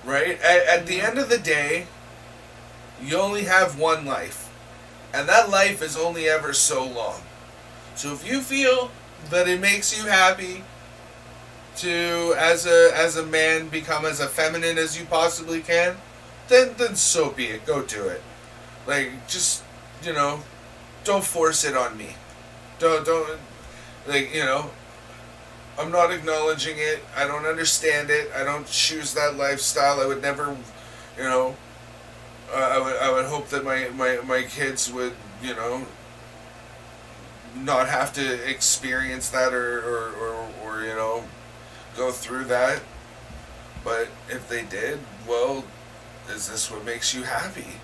[SPEAKER 1] Right? At the end of the day, you only have one life. And that life is only ever so long. So if you feel that it makes you happy to, as a man, become as effeminate as you possibly can, then so be it. Go do it. Like, just, don't force it on me. Don't, I'm not acknowledging it. I don't understand it. I don't choose that lifestyle. I would never, I would hope that my kids would, not have to experience that or go through that. But if they did, well, is this what makes you happy?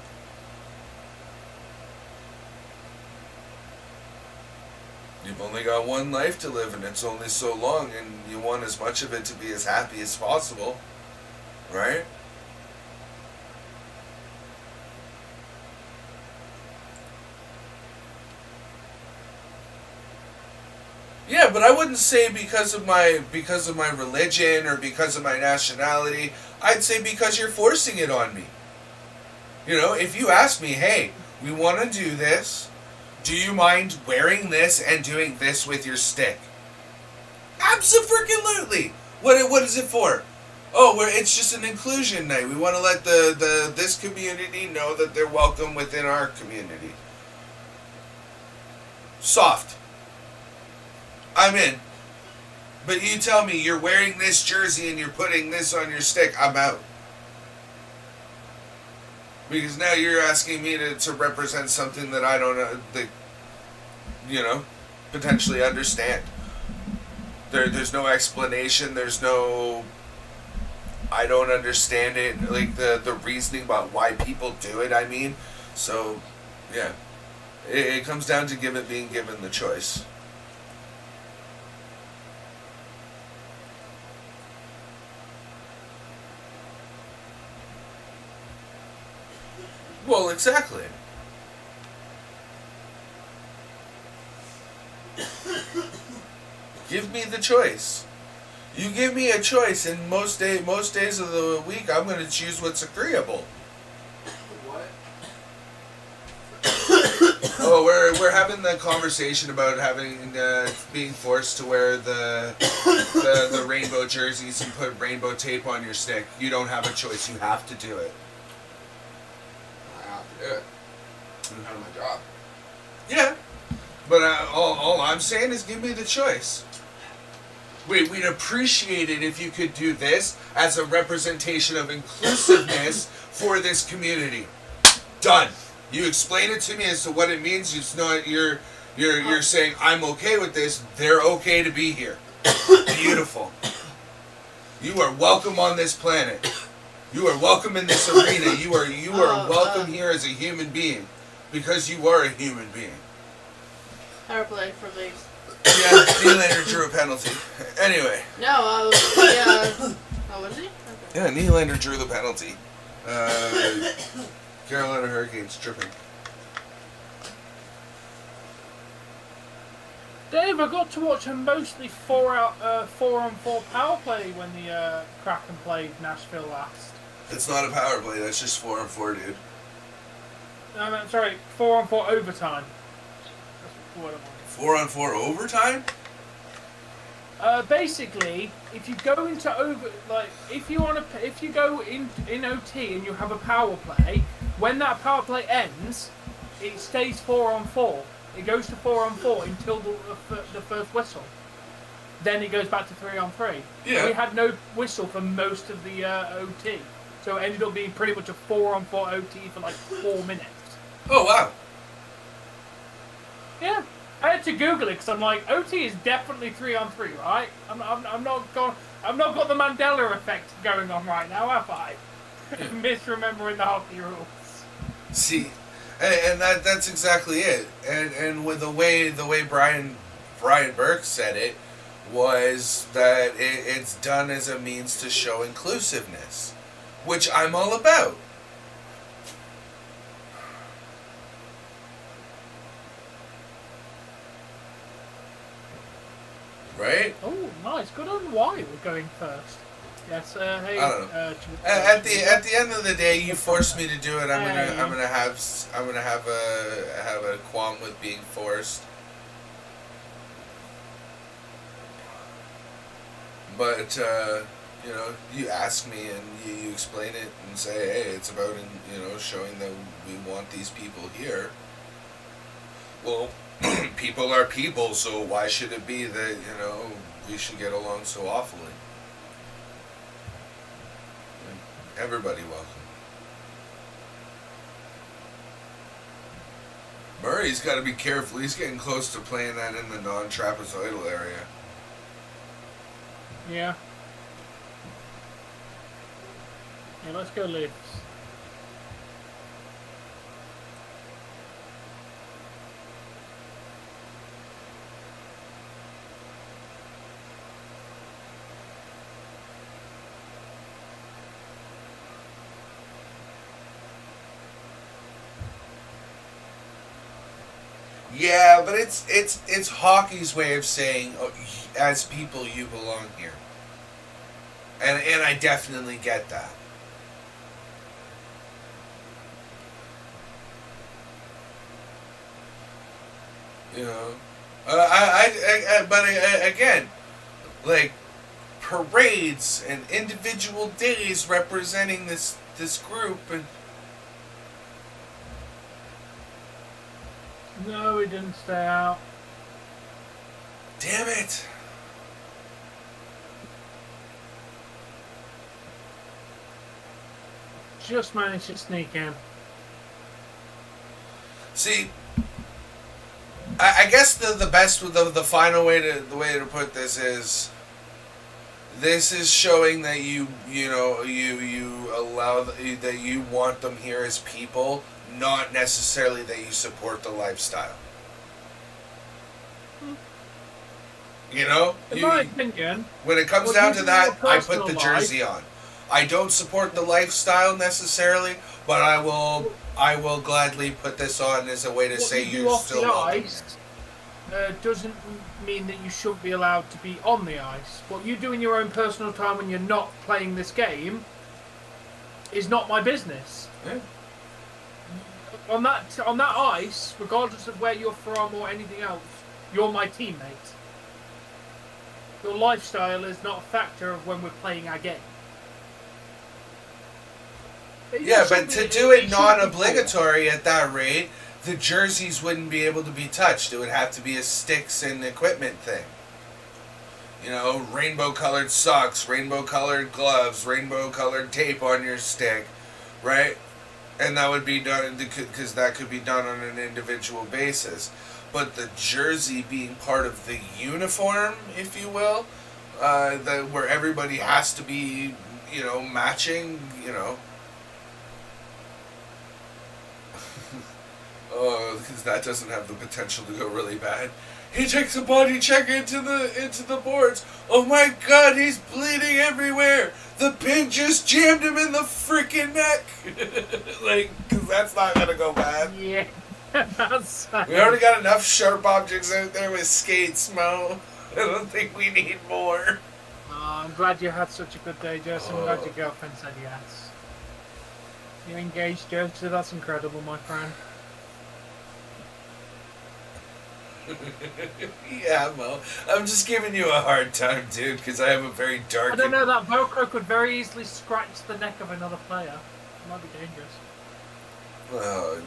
[SPEAKER 1] You've only got one life to live, and it's only so long, and you want as much of it to be as happy as possible, right? Yeah, but I wouldn't say because of my religion or because of my nationality. I'd say because you're forcing it on me. If you ask me, hey, we want to do this. Do you mind wearing this and doing this with your stick? Abso-freaking-lutely. What is it for? Oh, it's just an inclusion night. We want to let this community know that they're welcome within our community. Soft. I'm in. But you tell me you're wearing this jersey and you're putting this on your stick, I'm out. Because now you're asking me to represent something that I don't potentially understand. There's no explanation. There's no... I don't understand it. Like, the reasoning about why people do it, I mean. So, yeah. It comes down to being given the choice. Well, exactly. Give me the choice. You give me a choice, and most days of the week, I'm going to choose what's agreeable.
[SPEAKER 6] What?
[SPEAKER 1] Oh, we're having the conversation about being forced to wear the rainbow jerseys and put rainbow tape on your stick. You don't have a choice. You have to do it.
[SPEAKER 6] I have to do it. It's kind of my job.
[SPEAKER 1] Yeah, but all I'm saying is give me the choice. We'd appreciate it if you could do this as a representation of inclusiveness for this community. Done. You explain it to me as to what it means. It's not you're saying I'm okay with this. They're okay to be here. Beautiful. You are welcome on this planet. You are welcome in this arena. You are welcome here as a human being because you are a human being.
[SPEAKER 4] Power play for the...
[SPEAKER 1] Yeah, Nylander drew a penalty. Anyway.
[SPEAKER 4] No, oh, was he? Okay.
[SPEAKER 1] Yeah, Nylander drew the penalty. Carolina Hurricanes tripping.
[SPEAKER 2] Dave, I got to watch a mostly 4-on-4 power play when the Kraken played Nashville last.
[SPEAKER 1] It's not a power play, that's just 4-on-4, dude.
[SPEAKER 2] Sorry, 4-on-4 overtime. That's what I wanted.
[SPEAKER 1] 4-on-4 overtime?
[SPEAKER 2] Basically, if you go into if you go in OT and you have a power play, when that power play ends, it stays 4-on-4. It goes to 4-on-4 until the first whistle. Then it goes back to 3-on-3.
[SPEAKER 1] Yeah.
[SPEAKER 2] We had no whistle for most of the OT, so it ended up being pretty much a 4-on-4 OT for like 4 minutes.
[SPEAKER 1] Oh wow.
[SPEAKER 2] Yeah. I had to Google it because I'm like, OT is definitely 3-on-3, right? I'm not got the Mandela effect going on right now, have I? Misremembering the hockey rules.
[SPEAKER 1] See, and that's exactly it. And with the way Brian Burke said it was that it's done as a means to show inclusiveness, which I'm all about. Right?
[SPEAKER 2] Oh, nice. Good on why we're going first. Yes. Hey.
[SPEAKER 1] I don't know. At the end of the day, you forced me to do it. I'm gonna have a qualm with being forced. But you know, you ask me and you explain it and say, hey, it's about showing that we want these people here. Well, people are people, so why should it be that we should get along so awfully? Everybody welcome. Murray's got to be careful. He's getting close to playing that in the non-trapezoidal area.
[SPEAKER 2] Yeah. Yeah, let's go Leafs.
[SPEAKER 1] Yeah, but it's hockey's way of saying, oh, as people, you belong here. And I definitely get that. You know, but again, like parades and individual days representing this group and.
[SPEAKER 2] No, we didn't stay out.
[SPEAKER 1] Damn it!
[SPEAKER 2] Just managed to sneak in.
[SPEAKER 1] See, I guess the best the final way to put this is showing that you allow that you want them here as people, not necessarily that you support the lifestyle. You know,
[SPEAKER 2] In my opinion,
[SPEAKER 1] when it comes down to that, I put the jersey on. I don't support the lifestyle necessarily, but I will gladly put this on as a way to say you're still welcome.
[SPEAKER 2] Doesn't mean that you shouldn't be allowed to be on the ice. What you do in your own personal time when you're not playing this game is not my business.
[SPEAKER 1] Yeah.
[SPEAKER 2] On that ice, regardless of where you're from or anything else, you're my teammate. Your lifestyle is not a factor of when we're playing our game.
[SPEAKER 1] Yeah, but to do it non-obligatory at that rate, the jerseys wouldn't be able to be touched. It would have to be a sticks and equipment thing. You know, rainbow-colored socks, rainbow-colored gloves, rainbow-colored tape on your stick, right? And that would be done because that could be done on an individual basis. But the jersey being part of the uniform, if you will, where everybody has to be, matching, Oh, because that doesn't have the potential to go really bad. He takes a body check into the boards. Oh my God, he's bleeding everywhere. The pin just jammed him in the freaking neck. Because that's not gonna go bad.
[SPEAKER 2] Yeah,
[SPEAKER 1] we already got enough sharp objects out there with skates, Mo. I don't think we need more.
[SPEAKER 2] I'm glad you had such a good day, Jess. I'm glad your girlfriend said yes. You're engaged, Joe, so that's incredible, my friend.
[SPEAKER 1] Yeah, Mo. I'm just giving you a hard time, dude, because I have a very dark...
[SPEAKER 2] I don't know, that Velcro could very easily scratch the neck of another player. It might be dangerous.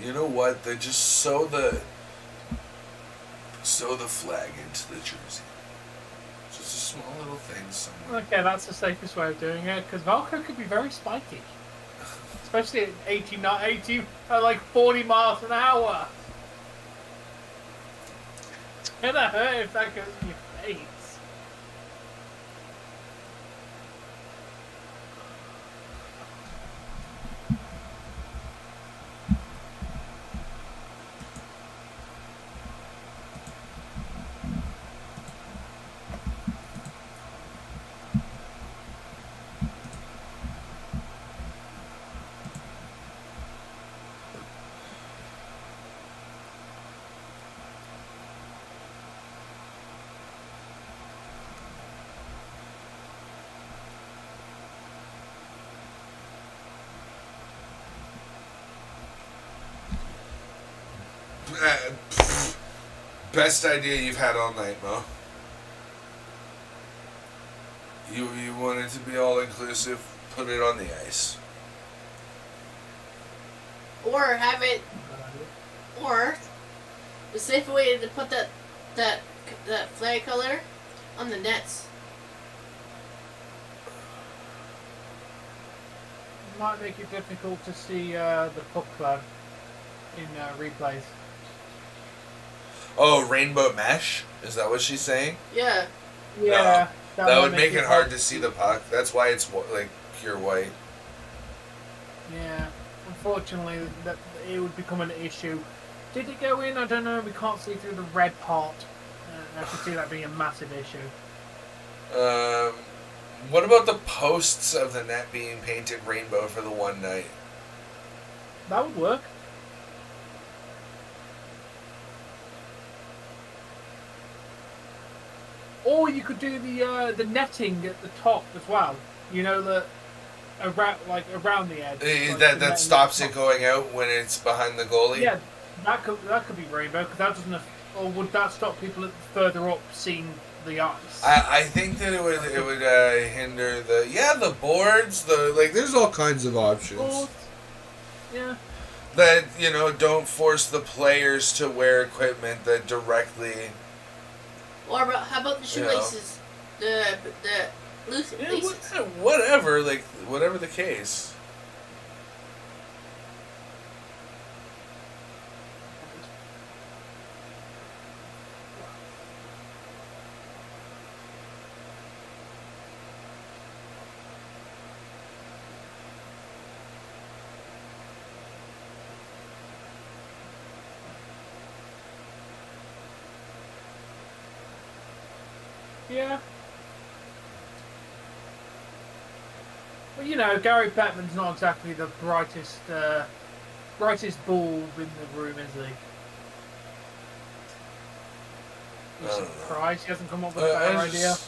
[SPEAKER 1] You know what? They just sew the flag into the jersey. Just a small little thing somewhere.
[SPEAKER 2] Okay, that's the safest way of doing it, because Velcro could be very spiky. Especially at like 40 miles an hour. It's gonna hurt if that goes in your face.
[SPEAKER 1] Best idea you've had all night, Mo. You want it to be all inclusive, put it on the ice.
[SPEAKER 4] Or have it, or the safe way to put that flag color on the nets.
[SPEAKER 2] Might make it difficult to see the puck club in replays.
[SPEAKER 1] Oh, rainbow mesh? Is that what she's saying?
[SPEAKER 4] Yeah.
[SPEAKER 2] Yeah.
[SPEAKER 1] That would make it hard to see the puck. That's why it's like pure white.
[SPEAKER 2] Yeah. Unfortunately, that it would become an issue. Did it go in? I don't know. We can't see through the red part. I could see that being a massive issue.
[SPEAKER 1] What about the posts of the net being painted rainbow for the one night?
[SPEAKER 2] That would work. Or you could do the netting at the top as well. You know, around the edge. Like
[SPEAKER 1] that stops it going out when it's behind the goalie.
[SPEAKER 2] Yeah, that could be rainbow, because that doesn't. Or would that stop people further up seeing the ice?
[SPEAKER 1] I think that it would hinder the boards, there's all kinds of options.
[SPEAKER 2] Boards. Yeah.
[SPEAKER 1] That don't force the players to wear equipment that directly.
[SPEAKER 4] Or how about the shoelaces? The loose laces.
[SPEAKER 1] Whatever the case.
[SPEAKER 2] Yeah. Well, Gary Bettman's not exactly the brightest bulb in the room, is he? I'm surprised he hasn't come up with a better idea.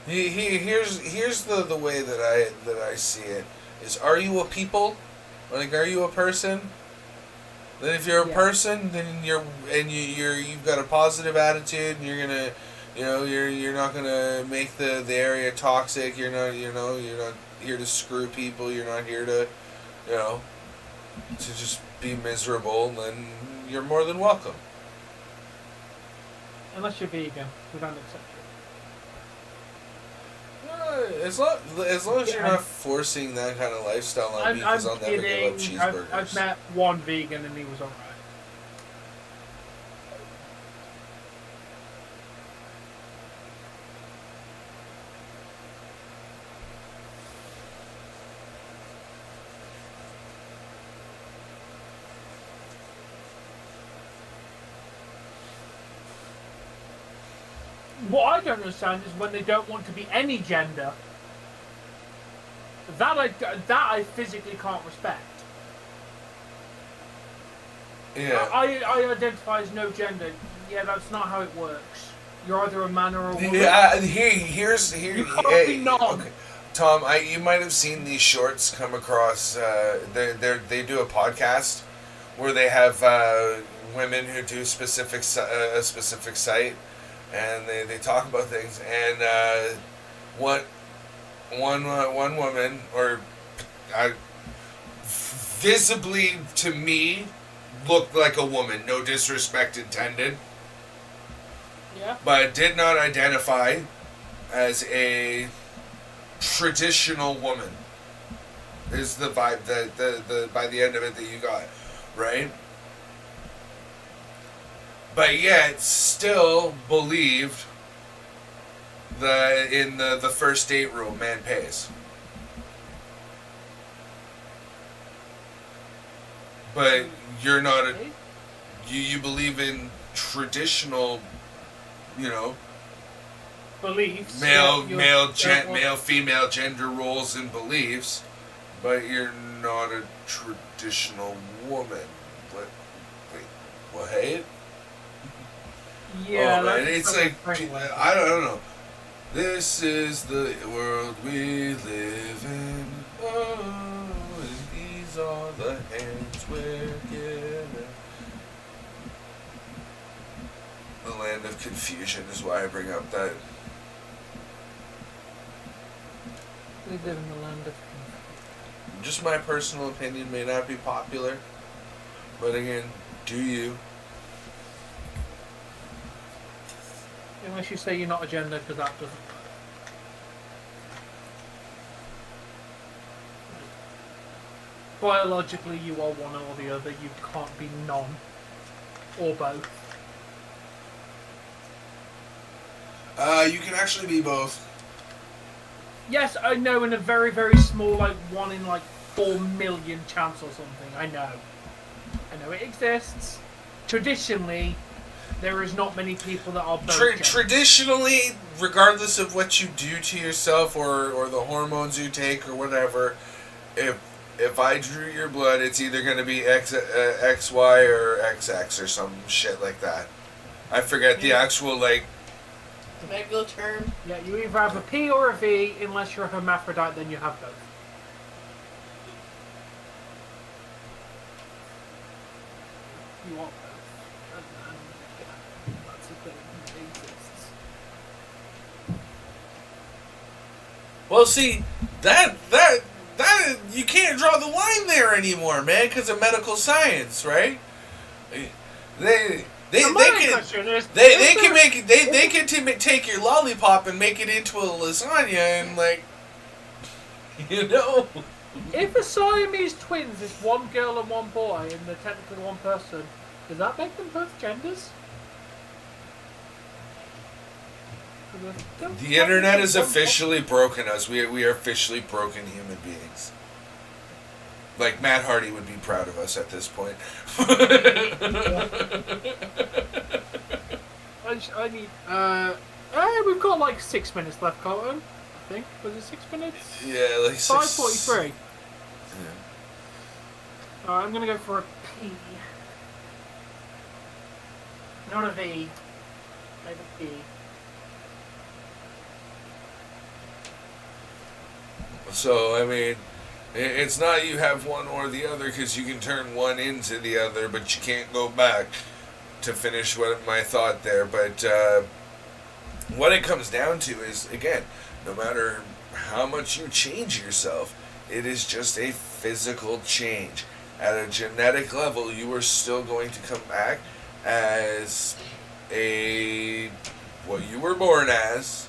[SPEAKER 1] Here's the way that I see it is: are you a people? Are you a person? Then if you're a person, then you've got a positive attitude, and you're gonna, you're not gonna make the area toxic. You're not here to screw people. You're not here to, to just be miserable. Then you're more than welcome.
[SPEAKER 2] Unless you're vegan, we don't accept you.
[SPEAKER 1] As long as you're not forcing that kind of lifestyle on me, because I'll never give up cheeseburgers.
[SPEAKER 2] I've met one vegan and he was alright. What I don't understand is when they don't want to be any gender. That I physically can't respect.
[SPEAKER 1] Yeah.
[SPEAKER 2] I identify as no gender. Yeah, that's not how it works. You're either a man or a woman.
[SPEAKER 1] Here's
[SPEAKER 2] You can't be none.
[SPEAKER 1] Okay. Tom, you might have seen these shorts come across. They do a podcast where they have women who do a specific site. And they talk about things, and one woman, or visibly to me, looked like a woman. No disrespect intended.
[SPEAKER 2] Yeah.
[SPEAKER 1] But did not identify as a traditional woman. Is the vibe that the by the end of it that you got, right? But yet, still believed that in the first date rule, man pays. But you're not a... You believe in traditional,
[SPEAKER 2] beliefs.
[SPEAKER 1] Male, female gender roles and beliefs, but you're not a traditional woman. Wait, what?
[SPEAKER 2] Yeah,
[SPEAKER 1] it's like, I don't know. This is the world we live in. Oh, these are the hands is wicked. The land of confusion is why I bring up that.
[SPEAKER 2] We live in the land of...
[SPEAKER 1] Just my personal opinion, may not be popular, but again, do you?
[SPEAKER 2] Unless you say you're not a gender, because that doesn't... Biologically, you are one or the other. You can't be none or both.
[SPEAKER 1] You can actually be both.
[SPEAKER 2] Yes, I know, in a very, very small, like 1 in like 4 million chance or something. I know it exists. Traditionally, there is not many people that are both.
[SPEAKER 1] Traditionally, regardless of what you do to yourself or the hormones you take or whatever, if I drew your blood, it's either going to be XY or XX or some shit like that. I forget the actual, like...
[SPEAKER 4] medical term.
[SPEAKER 2] Yeah, you either have a P or a V, unless you're a hermaphrodite, then you have both. You are both. And that's a thing that exists.
[SPEAKER 1] Well, see, that you can't draw the line there anymore, man, because of medical science, right? They can take your lollipop and make it into a lasagna and, like, you know.
[SPEAKER 2] If a Siamese twins is one girl and one boy and they're technically one person, does that make them both genders?
[SPEAKER 1] The internet has officially broken us. We are officially broken human beings. Like, Matt Hardy would be proud of us at this point.
[SPEAKER 2] I need... we've got like 6 minutes left, Colton. I think. Was it 6 minutes?
[SPEAKER 1] Yeah, like
[SPEAKER 2] 5:43.
[SPEAKER 1] Yeah.
[SPEAKER 2] Alright, I'm gonna go for a P. Not a V. Maybe a P.
[SPEAKER 1] So, I mean, it's not you have one or the other, because you can turn one into the other, but you can't go back, to finish what my thought there. But what it comes down to is, again, no matter how much you change yourself, it is just a physical change. At a genetic level, you are still going to come back as what you were born as,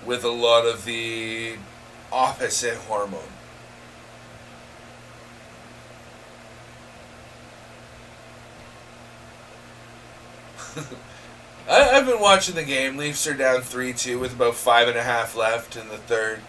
[SPEAKER 1] with a lot of the opposite hormone. I've been watching the game. Leafs are down 3-2 with about 5.5 left in the third.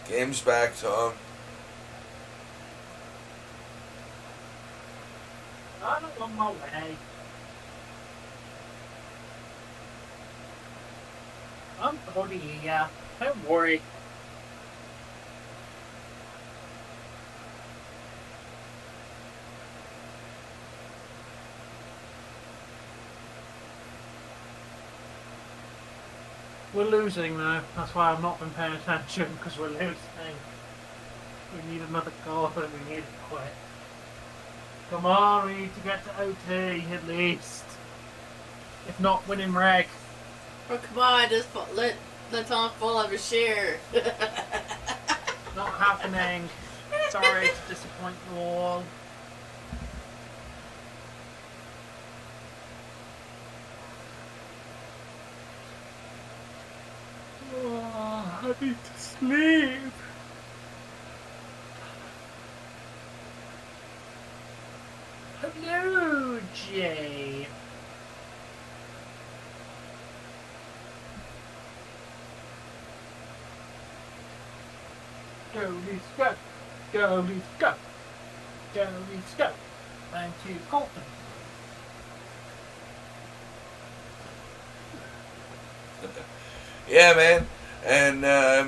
[SPEAKER 1] Game's back, Tom.
[SPEAKER 2] I'm on my way. I'm already here. Don't worry. We're losing now. That's why I've not been paying attention, because we're losing. We need another goal and we need to quit. Come on, we need to get to OT at least. If not, winning reg.
[SPEAKER 4] Oh, come on, just let Tom fall of his share.
[SPEAKER 2] Not happening. Sorry to disappoint you all. Oh, I need to sleep. Hello, Jay. Go, Leafs, go. Go, Leafs, go. Go, Leafs, go. Thank you, Colton.
[SPEAKER 1] Yeah, man. And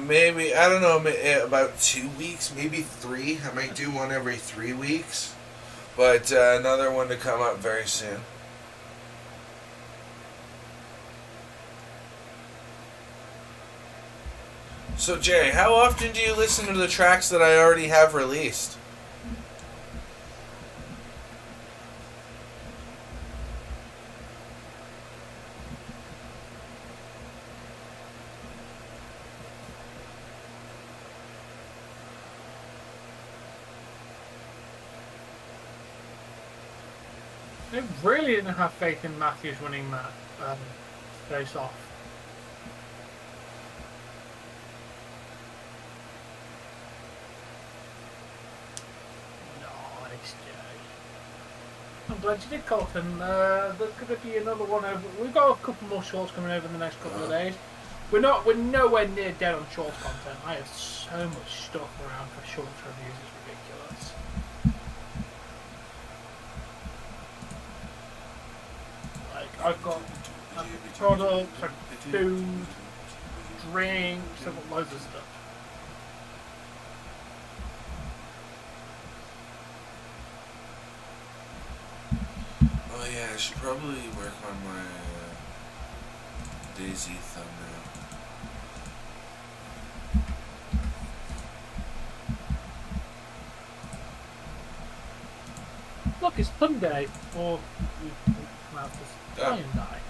[SPEAKER 1] maybe, I don't know, about 2 weeks, maybe 3. I might do one every 3 weeks. But another one to come up very soon. So, Jerry, how often do you listen to the tracks that I already have released?
[SPEAKER 2] I really didn't have faith in Matthews winning that face-off. Nice, Jay. I'm glad you did, Colton. There's going to be another one over. We've got a couple more shorts coming over in the next couple of days. We're nowhere near dead on shorts content. I have so much stuff around for shorts reviews. It's ridiculous. I've got products, I've got food, drinks, I've got loads of stuff.
[SPEAKER 1] Oh yeah, I should probably work on my Daisy thumbnail.
[SPEAKER 2] Look, it's Sunday, or we come out this die and die.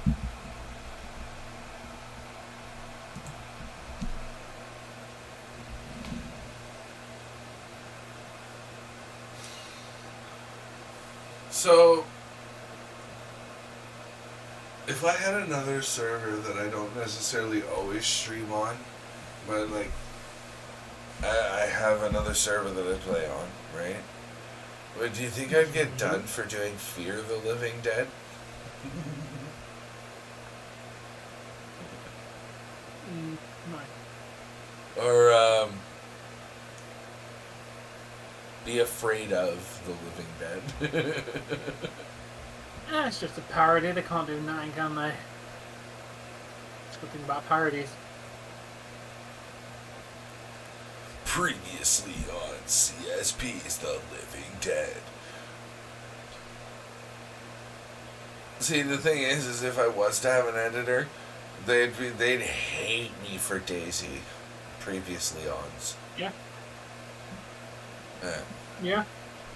[SPEAKER 1] So, if I had another server that I don't necessarily always stream on, but like, I have another server that I play on, right? But do you think I'd get done for doing Fear the Living Dead?
[SPEAKER 2] No.
[SPEAKER 1] Or, Be Afraid of the Living Dead?
[SPEAKER 2] It's just a parody. They can't do nothing, can they? It's a good thing about parodies.
[SPEAKER 1] Previously on C.S.P's The Living Dead. See, the thing is if I was to have an editor, they'd hate me for Daisy. Previously ons.
[SPEAKER 2] Yeah.
[SPEAKER 1] Yeah.
[SPEAKER 2] Yeah.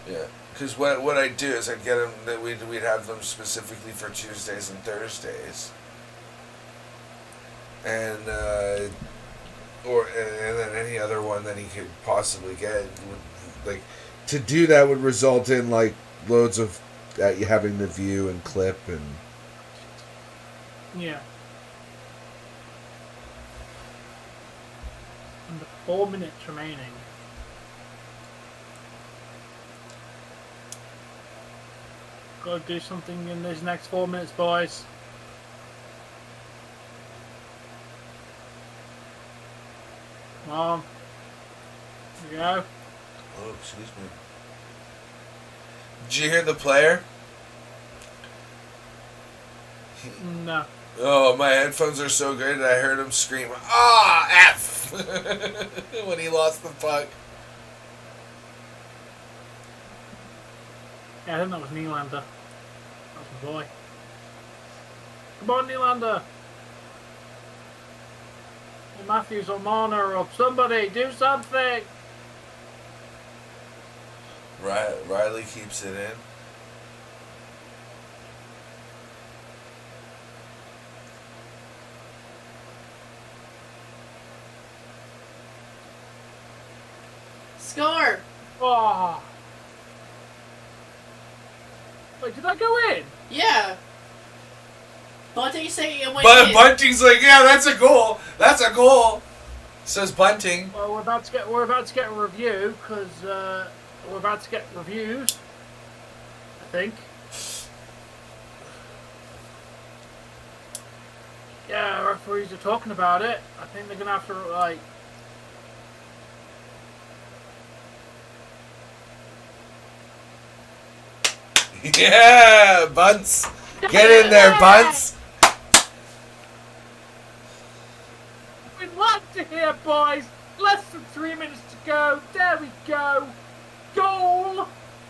[SPEAKER 1] Yeah. Because what I'd do is I'd get them that we'd have them specifically for Tuesdays and Thursdays. And and then any other one that he could possibly get would, like, to do that would result in like loads of having the view and clip and
[SPEAKER 2] Yeah. Under 4 minutes remaining. Gotta do something in these next 4 minutes, boys. Come on. Here we go.
[SPEAKER 1] oh, excuse me. Did you hear the player?
[SPEAKER 2] No.
[SPEAKER 1] Oh, my headphones are so good. I heard him scream, "Ah, F!" when he lost the puck.
[SPEAKER 2] Yeah, I think that was Nylander. That was my boy. Come on, Nylander. Hey, Matthews or Marner or somebody, do something.
[SPEAKER 1] Riley keeps it in.
[SPEAKER 4] Score!
[SPEAKER 2] Oh. Wait, did that go in?
[SPEAKER 4] Yeah. Bunting's taking it
[SPEAKER 1] But
[SPEAKER 4] in.
[SPEAKER 1] Bunting's like, yeah, that's a goal. That's a goal. Says Bunting.
[SPEAKER 2] Well, we're about to get a review because we're about to get reviews. I think. Yeah, referees are talking about it. I think they're gonna have to like.
[SPEAKER 1] Yeah, Bunts. Get in there, Bunts.
[SPEAKER 2] Win what? to hear, boys. Less than 3 minutes to go. There we go. Goal.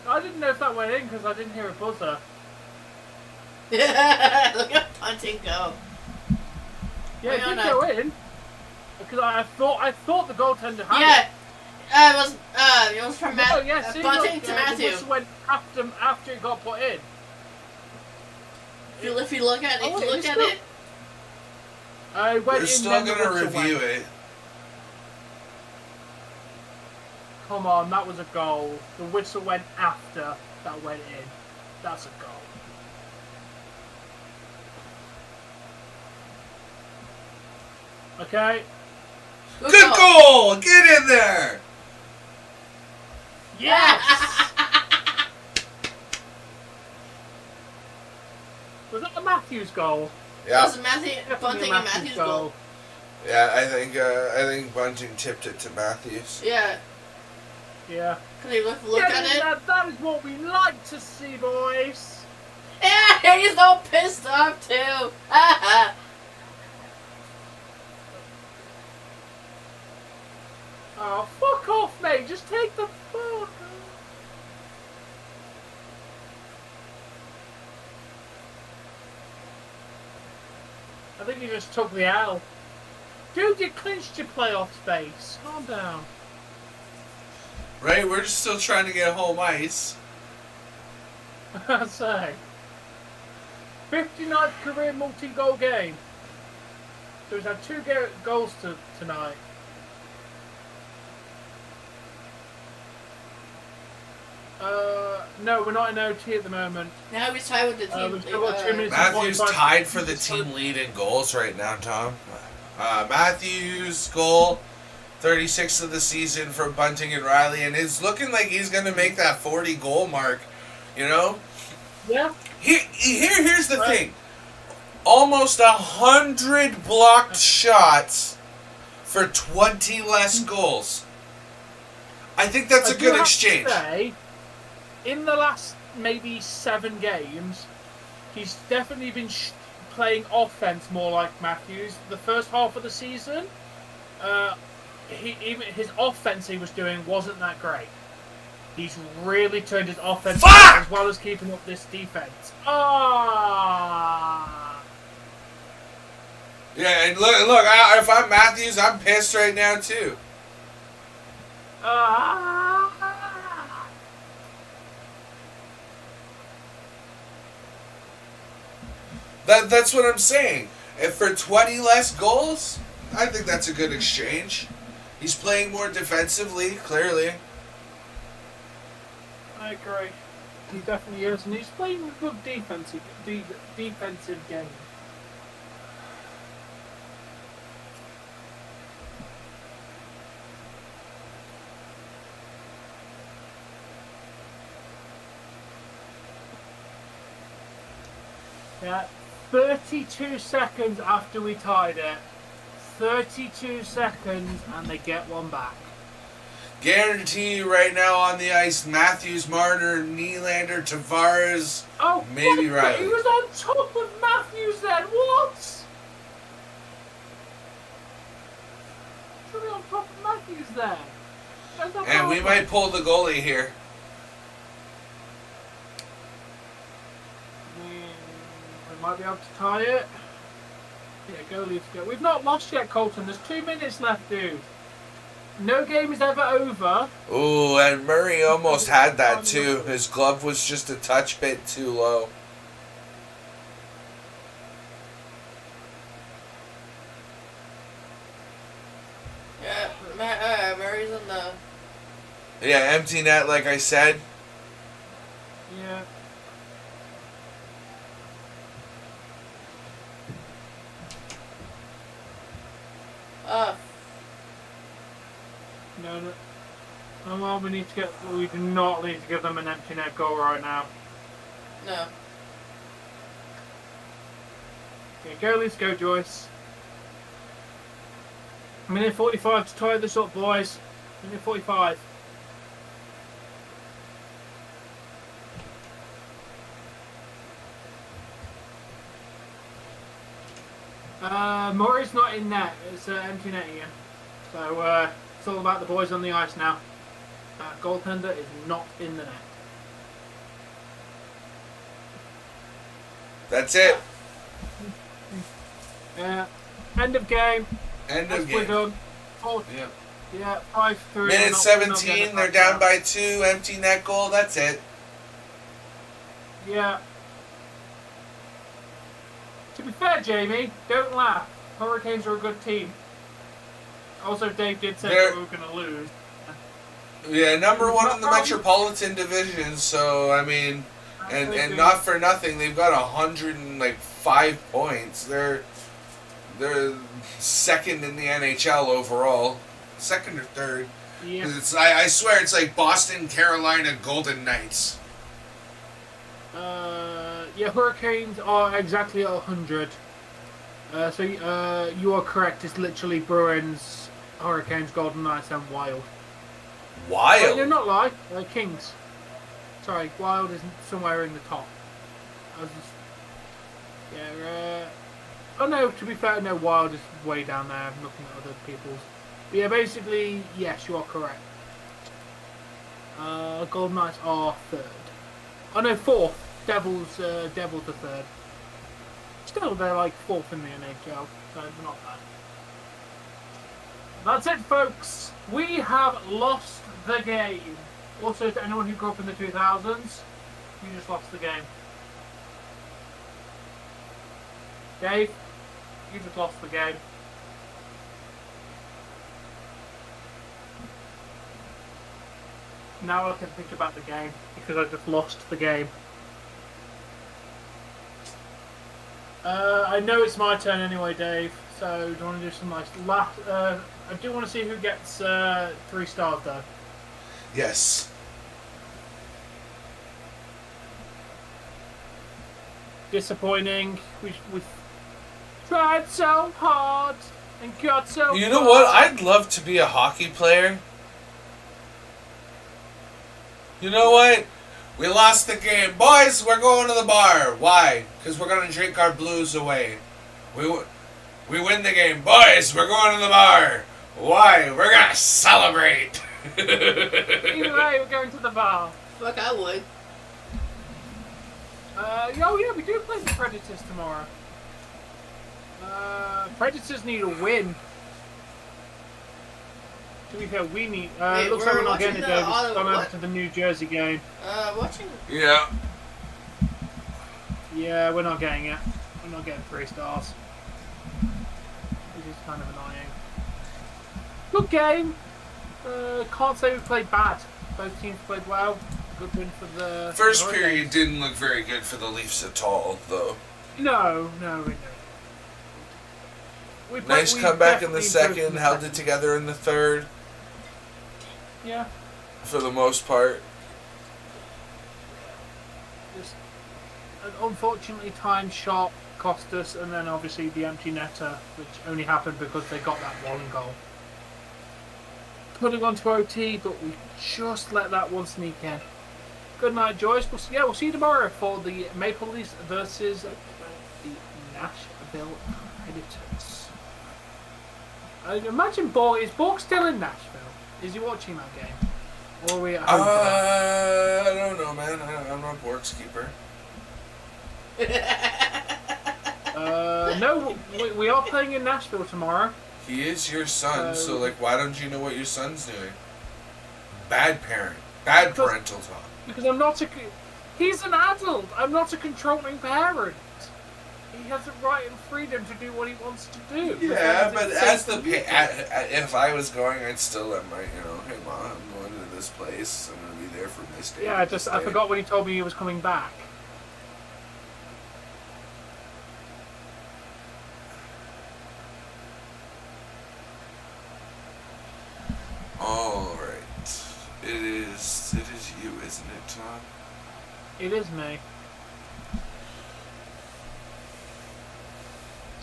[SPEAKER 2] I didn't know if that went in because I didn't hear a buzzer.
[SPEAKER 4] Look at punting go.
[SPEAKER 2] Yeah, it did go in. Because I thought the goaltender had it.
[SPEAKER 4] It was from Matthew. Bunting to Matthew.
[SPEAKER 2] The whistle went after it got put in.
[SPEAKER 4] If you look at it,
[SPEAKER 1] We're still gonna review it.
[SPEAKER 2] Come on, that was a goal. The whistle went after that went in. That's a goal. Okay.
[SPEAKER 1] Good goal! Get in there!
[SPEAKER 2] Yes! Was that a Matthews goal?
[SPEAKER 1] Yeah.
[SPEAKER 4] It was Bunting and Matthews goal.
[SPEAKER 1] Yeah, I think Bunting tipped it to Matthews.
[SPEAKER 4] Yeah.
[SPEAKER 2] Yeah.
[SPEAKER 4] Can you look at it?
[SPEAKER 2] That is what we like to see, boys.
[SPEAKER 4] Yeah, he's all pissed off too.
[SPEAKER 2] Oh, fuck off, mate. Just take the fuck off. I think you just took the L. Dude, you clinched your playoff space. Calm down.
[SPEAKER 1] Right, we're just still trying to get home ice.
[SPEAKER 2] I say. 59th career multi-goal game. So he's had 2 goals tonight. No, we're not in OT at the moment.
[SPEAKER 4] Now he's tied with the team.
[SPEAKER 2] We've still got 2 minutes.
[SPEAKER 1] Matthews tied for the team lead in goals right now, Tom. Matthews' goal, 36th of the season for Bunting and Riley, and it's looking like he's going to make that 40-goal mark, you know?
[SPEAKER 2] Yeah.
[SPEAKER 1] Here's the thing. Almost 100 blocked shots for 20 less goals. I think that's a good exchange.
[SPEAKER 2] In the last maybe 7 games, he's definitely been playing offense more like Matthews. The first half of the season, his offense he was doing wasn't that great. He's really turned his offense as well as keeping up this defense.
[SPEAKER 1] Yeah, and look, if I'm Matthews, I'm pissed right now too. That's what I'm saying. If for 20 less goals, I think that's a good exchange. He's playing more defensively, clearly.
[SPEAKER 2] I agree. He definitely is, and he's playing a good defensive game. Yeah, 32 seconds after we tied it. 32 seconds, and they get one back.
[SPEAKER 1] Guarantee you right now on the ice, Matthews, Marner, Nylander, Tavares, maybe Riley.
[SPEAKER 2] He was on top of Matthews then, what? Should be on top of Matthews then.
[SPEAKER 1] And we might pull the goalie here.
[SPEAKER 2] We might be able to tie it. Yeah, go Leafs go. We've not lost yet, Colton. There's 2 minutes left, dude. No game is ever over.
[SPEAKER 1] Ooh, and Murray almost had that too. His glove was just a touch bit too low.
[SPEAKER 4] Yeah, Murray's on the...
[SPEAKER 1] Yeah, empty net like I said.
[SPEAKER 2] Yeah. No. Oh, well, we do not need to give them an empty net goal right now.
[SPEAKER 4] No.
[SPEAKER 2] Okay, go Leafs, go Joyce. Minute 45 to tie this up, boys. Minute 45. Murray's not in net. It's empty net again. So it's all about the boys on the ice now. Goaltender is not in the net.
[SPEAKER 1] That's it.
[SPEAKER 2] End of game.
[SPEAKER 1] End
[SPEAKER 2] Once
[SPEAKER 1] of
[SPEAKER 2] we're
[SPEAKER 1] game.
[SPEAKER 2] done.
[SPEAKER 1] Yeah.
[SPEAKER 2] Yeah, 5-3.
[SPEAKER 1] Minute
[SPEAKER 2] We're not
[SPEAKER 1] 17,
[SPEAKER 2] getting
[SPEAKER 1] they're
[SPEAKER 2] back
[SPEAKER 1] down
[SPEAKER 2] now.
[SPEAKER 1] by 2, empty net goal, that's it.
[SPEAKER 2] Yeah. To be fair, Jamie, don't laugh. Hurricanes are a good team. Also, Dave did say that we were going to lose.
[SPEAKER 1] Yeah, number one in the
[SPEAKER 2] Not-
[SPEAKER 1] Metropolitan Division, so, I mean, and not for nothing, they've got 105 points. They're second in the NHL overall. Second or third.
[SPEAKER 2] Yeah.
[SPEAKER 1] I swear it's like Boston, Carolina, Golden Knights.
[SPEAKER 2] Yeah, Hurricanes are exactly at 100. So you are correct. It's literally Bruins, Hurricanes, Golden Knights, and Wild.
[SPEAKER 1] Wild?
[SPEAKER 2] You're not like Kings. Sorry, Wild is somewhere in the top. Oh no, to be fair, no, Wild is way down there. I'm looking at other people's. But yeah, basically, yes, you are correct. Golden Knights are third. Oh no, fourth. Devils are third. Still, they're like fourth in the NHL, so they're not bad. That's it, folks. We have lost the game. Also, to anyone who grew up in the 2000s, you just lost the game. Dave, you just lost the game. Now I can think about the game, because I just lost the game. I know it's my turn anyway, Dave, so do you want to do some nice last... I do want to see who gets 3 stars, though.
[SPEAKER 1] Yes.
[SPEAKER 2] Disappointing. We've tried so hard and got so
[SPEAKER 1] You know
[SPEAKER 2] far.
[SPEAKER 1] what? I'd love to be a hockey player. You know what? We lost the game. Boys, we're going to the bar. Why? Because we're going to drink our blues away. We win the game. Boys, we're going to the bar. Why? We're going to celebrate.
[SPEAKER 2] Either way, we're going to the bar.
[SPEAKER 4] Fuck, I would.
[SPEAKER 2] Oh yeah, we do play the Predators tomorrow. Predators need a win. To be fair, we need...
[SPEAKER 4] Wait,
[SPEAKER 2] looks like
[SPEAKER 4] we're
[SPEAKER 2] we're not getting
[SPEAKER 4] watching
[SPEAKER 2] it,
[SPEAKER 4] the
[SPEAKER 2] Dave. It's
[SPEAKER 4] auto-
[SPEAKER 2] gone over
[SPEAKER 4] what?
[SPEAKER 2] to the New Jersey game.
[SPEAKER 4] Watching.
[SPEAKER 1] Yeah.
[SPEAKER 2] Yeah, we're not getting it. We're not getting 3 stars. Which is kind of annoying. Good game. Can't say we played bad. Both teams played well. Good win for the...
[SPEAKER 1] First
[SPEAKER 2] the
[SPEAKER 1] period
[SPEAKER 2] Hurricanes.
[SPEAKER 1] didn't look very good for the Leafs at all, though.
[SPEAKER 2] No, we don't.
[SPEAKER 1] Nice comeback in the second, held it together in the third,
[SPEAKER 2] Yeah.
[SPEAKER 1] for the most part.
[SPEAKER 2] Just, unfortunately, time shot cost us, and then obviously the empty netter, which only happened because they got that one goal. Could have gone to OT, but we just let that one sneak in. Good night, Joyce. We'll see you tomorrow for the Maple Leafs versus the Nashville Predators. Imagine Borg. Is Borg still in Nashville? Is he watching that game? Or are we at home for that?
[SPEAKER 1] I don't know, man. I'm not Bork's keeper.
[SPEAKER 2] No, we are playing in Nashville tomorrow.
[SPEAKER 1] He is your son, so like, why don't you know what your son's doing? Bad parent. Bad parental talk.
[SPEAKER 2] Because I'm not a... He's an adult. I'm not a controlling parent. He has the right and freedom to do what he wants to do.
[SPEAKER 1] Yeah, but
[SPEAKER 2] It's
[SPEAKER 1] as
[SPEAKER 2] safe
[SPEAKER 1] the
[SPEAKER 2] to do.
[SPEAKER 1] if I was going, I'd still let my, hey mom, I'm going to this place. I'm gonna be there for my stay.
[SPEAKER 2] Yeah, I forgot when he told me he was coming back.
[SPEAKER 1] All right, it is you, isn't it, Tom?
[SPEAKER 2] It is me.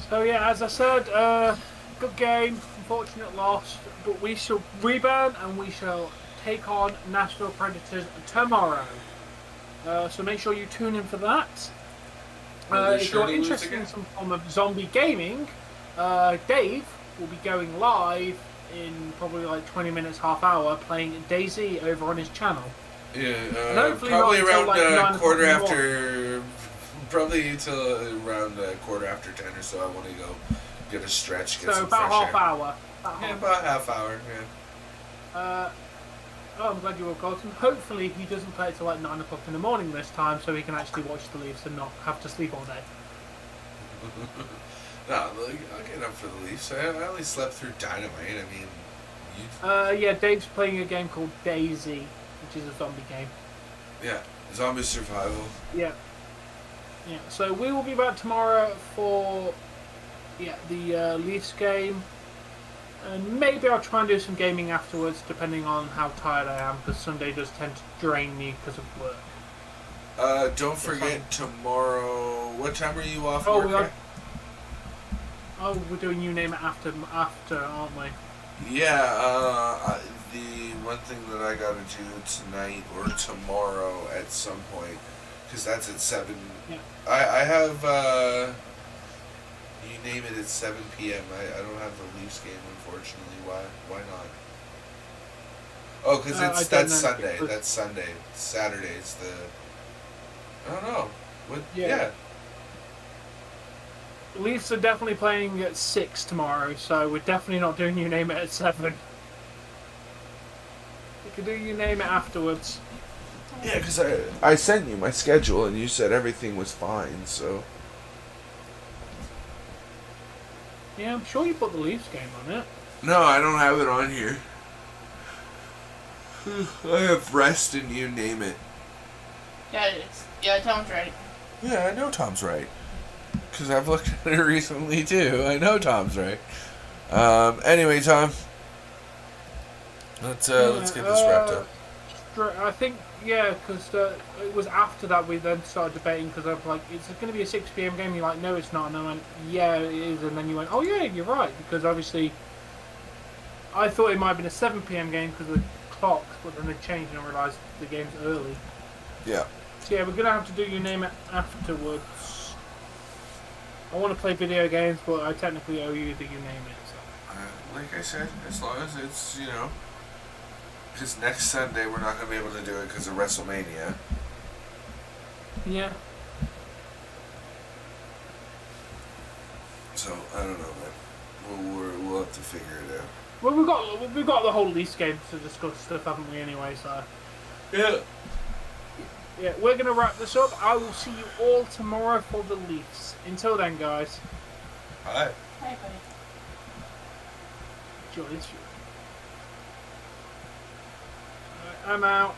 [SPEAKER 2] So yeah, as I said, good game, unfortunate loss, but we shall rebound and we shall take on Nashville Predators tomorrow. So make sure you tune in for that.
[SPEAKER 1] Are they
[SPEAKER 2] If
[SPEAKER 1] sure
[SPEAKER 2] you're
[SPEAKER 1] to lose
[SPEAKER 2] interested
[SPEAKER 1] again?
[SPEAKER 2] in some form of zombie gaming, Dave will be going live in probably like 20 minutes, half hour, playing Daisy over on his channel.
[SPEAKER 1] Yeah,
[SPEAKER 2] hopefully
[SPEAKER 1] probably
[SPEAKER 2] not until,
[SPEAKER 1] around
[SPEAKER 2] like, 9
[SPEAKER 1] quarter
[SPEAKER 2] o'clock in the
[SPEAKER 1] after, probably till around quarter after 10 or so. I want to go get a stretch, get
[SPEAKER 2] So
[SPEAKER 1] some
[SPEAKER 2] about
[SPEAKER 1] fresh
[SPEAKER 2] half
[SPEAKER 1] air.
[SPEAKER 2] hour.
[SPEAKER 1] Yeah, about half hour. Yeah.
[SPEAKER 2] Oh, I'm glad you were Colton. Hopefully he doesn't play it till like 9 o'clock in the morning this time, so he can actually watch the Leafs and not have to sleep all day.
[SPEAKER 1] No, look, I'll get up for the Leafs. I only slept through Dynamite. I mean,
[SPEAKER 2] Yeah, Dave's playing a game called Daisy, which is a zombie game.
[SPEAKER 1] yeah, zombie survival.
[SPEAKER 2] Yeah. Yeah, so we will be back tomorrow for the Leafs game. And maybe I'll try and do some gaming afterwards, depending on how tired I am, because Sunday does tend to drain me because of work.
[SPEAKER 1] Don't forget tomorrow. What time are you off
[SPEAKER 2] Oh,
[SPEAKER 1] work?
[SPEAKER 2] we're doing You Name It after, aren't we?
[SPEAKER 1] Yeah, the one thing that I gotta do tonight or tomorrow at some point, because that's at 7.
[SPEAKER 2] Yeah.
[SPEAKER 1] I have, You Name It at 7 p.m. I don't have the Leafs game, unfortunately. Why not? Oh, because that's Sunday. That's Sunday. Saturday's the... I don't know. What? Yeah.
[SPEAKER 2] Leafs are definitely playing at 6 tomorrow, so we're definitely not doing You Name It at 7. We can do You Name It afterwards.
[SPEAKER 1] Yeah, because I sent you my schedule and you said everything was fine, so...
[SPEAKER 2] Yeah, I'm sure you put the Leafs game on it.
[SPEAKER 1] No, I don't have it on here. I have rest and You Name It.
[SPEAKER 4] Yeah, Tom's right.
[SPEAKER 1] Yeah, I know Tom's right. Because I've looked at it recently, too. I know Tom's right. Anyway, Tom. Let's get this wrapped up.
[SPEAKER 2] I think, yeah, because it was after that we then started debating, because I was like, it's going to be a 6 p.m. game. You're like, no, it's not. And I went, yeah, it is. And then you went, oh, yeah, you're right. Because obviously, I thought it might have been a 7 p.m. game because of the clocks, but then they changed and I realised the game's early.
[SPEAKER 1] Yeah.
[SPEAKER 2] So, yeah, we're going to have to do You Name It afterwards. I want to play video games, but I technically owe you the You Name It. So.
[SPEAKER 1] Like I said, as long as it's, because next Sunday we're not going to be able to do it because of WrestleMania.
[SPEAKER 2] Yeah.
[SPEAKER 1] So, I don't know, man. We'll have to figure it out.
[SPEAKER 2] Well, we've got the whole Leafs game to discuss stuff, haven't we? Anyway, so
[SPEAKER 1] Yeah.
[SPEAKER 2] yeah, we're gonna wrap this up. I will see you all tomorrow for the Leafs. Until then, guys.
[SPEAKER 1] Hi.
[SPEAKER 4] Hi, buddy.
[SPEAKER 2] Enjoy this. I'm out.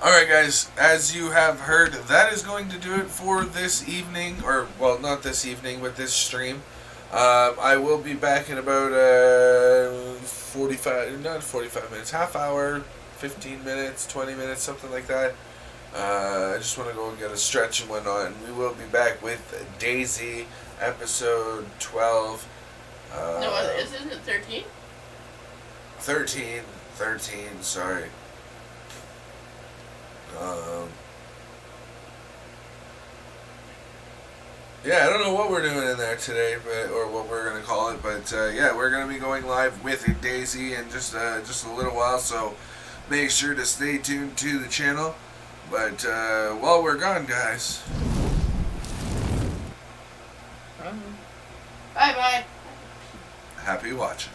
[SPEAKER 1] Alright, guys, as you have heard, that is going to do it for this evening, or, well, not this evening, but this stream. I will be back in about 45 minutes, half hour, 15 minutes, 20 minutes, something like that. I just want to go and get a stretch and whatnot, and we will be back with Daisy, episode 12.
[SPEAKER 4] No, isn't it 13?
[SPEAKER 1] 13, sorry. Yeah, I don't know what we're doing in there today, or what we're gonna call it, but yeah, we're gonna be going live with Daisy in just a little while. So make sure to stay tuned to the channel. But while we're gone, guys,
[SPEAKER 4] Bye bye.
[SPEAKER 1] happy watching.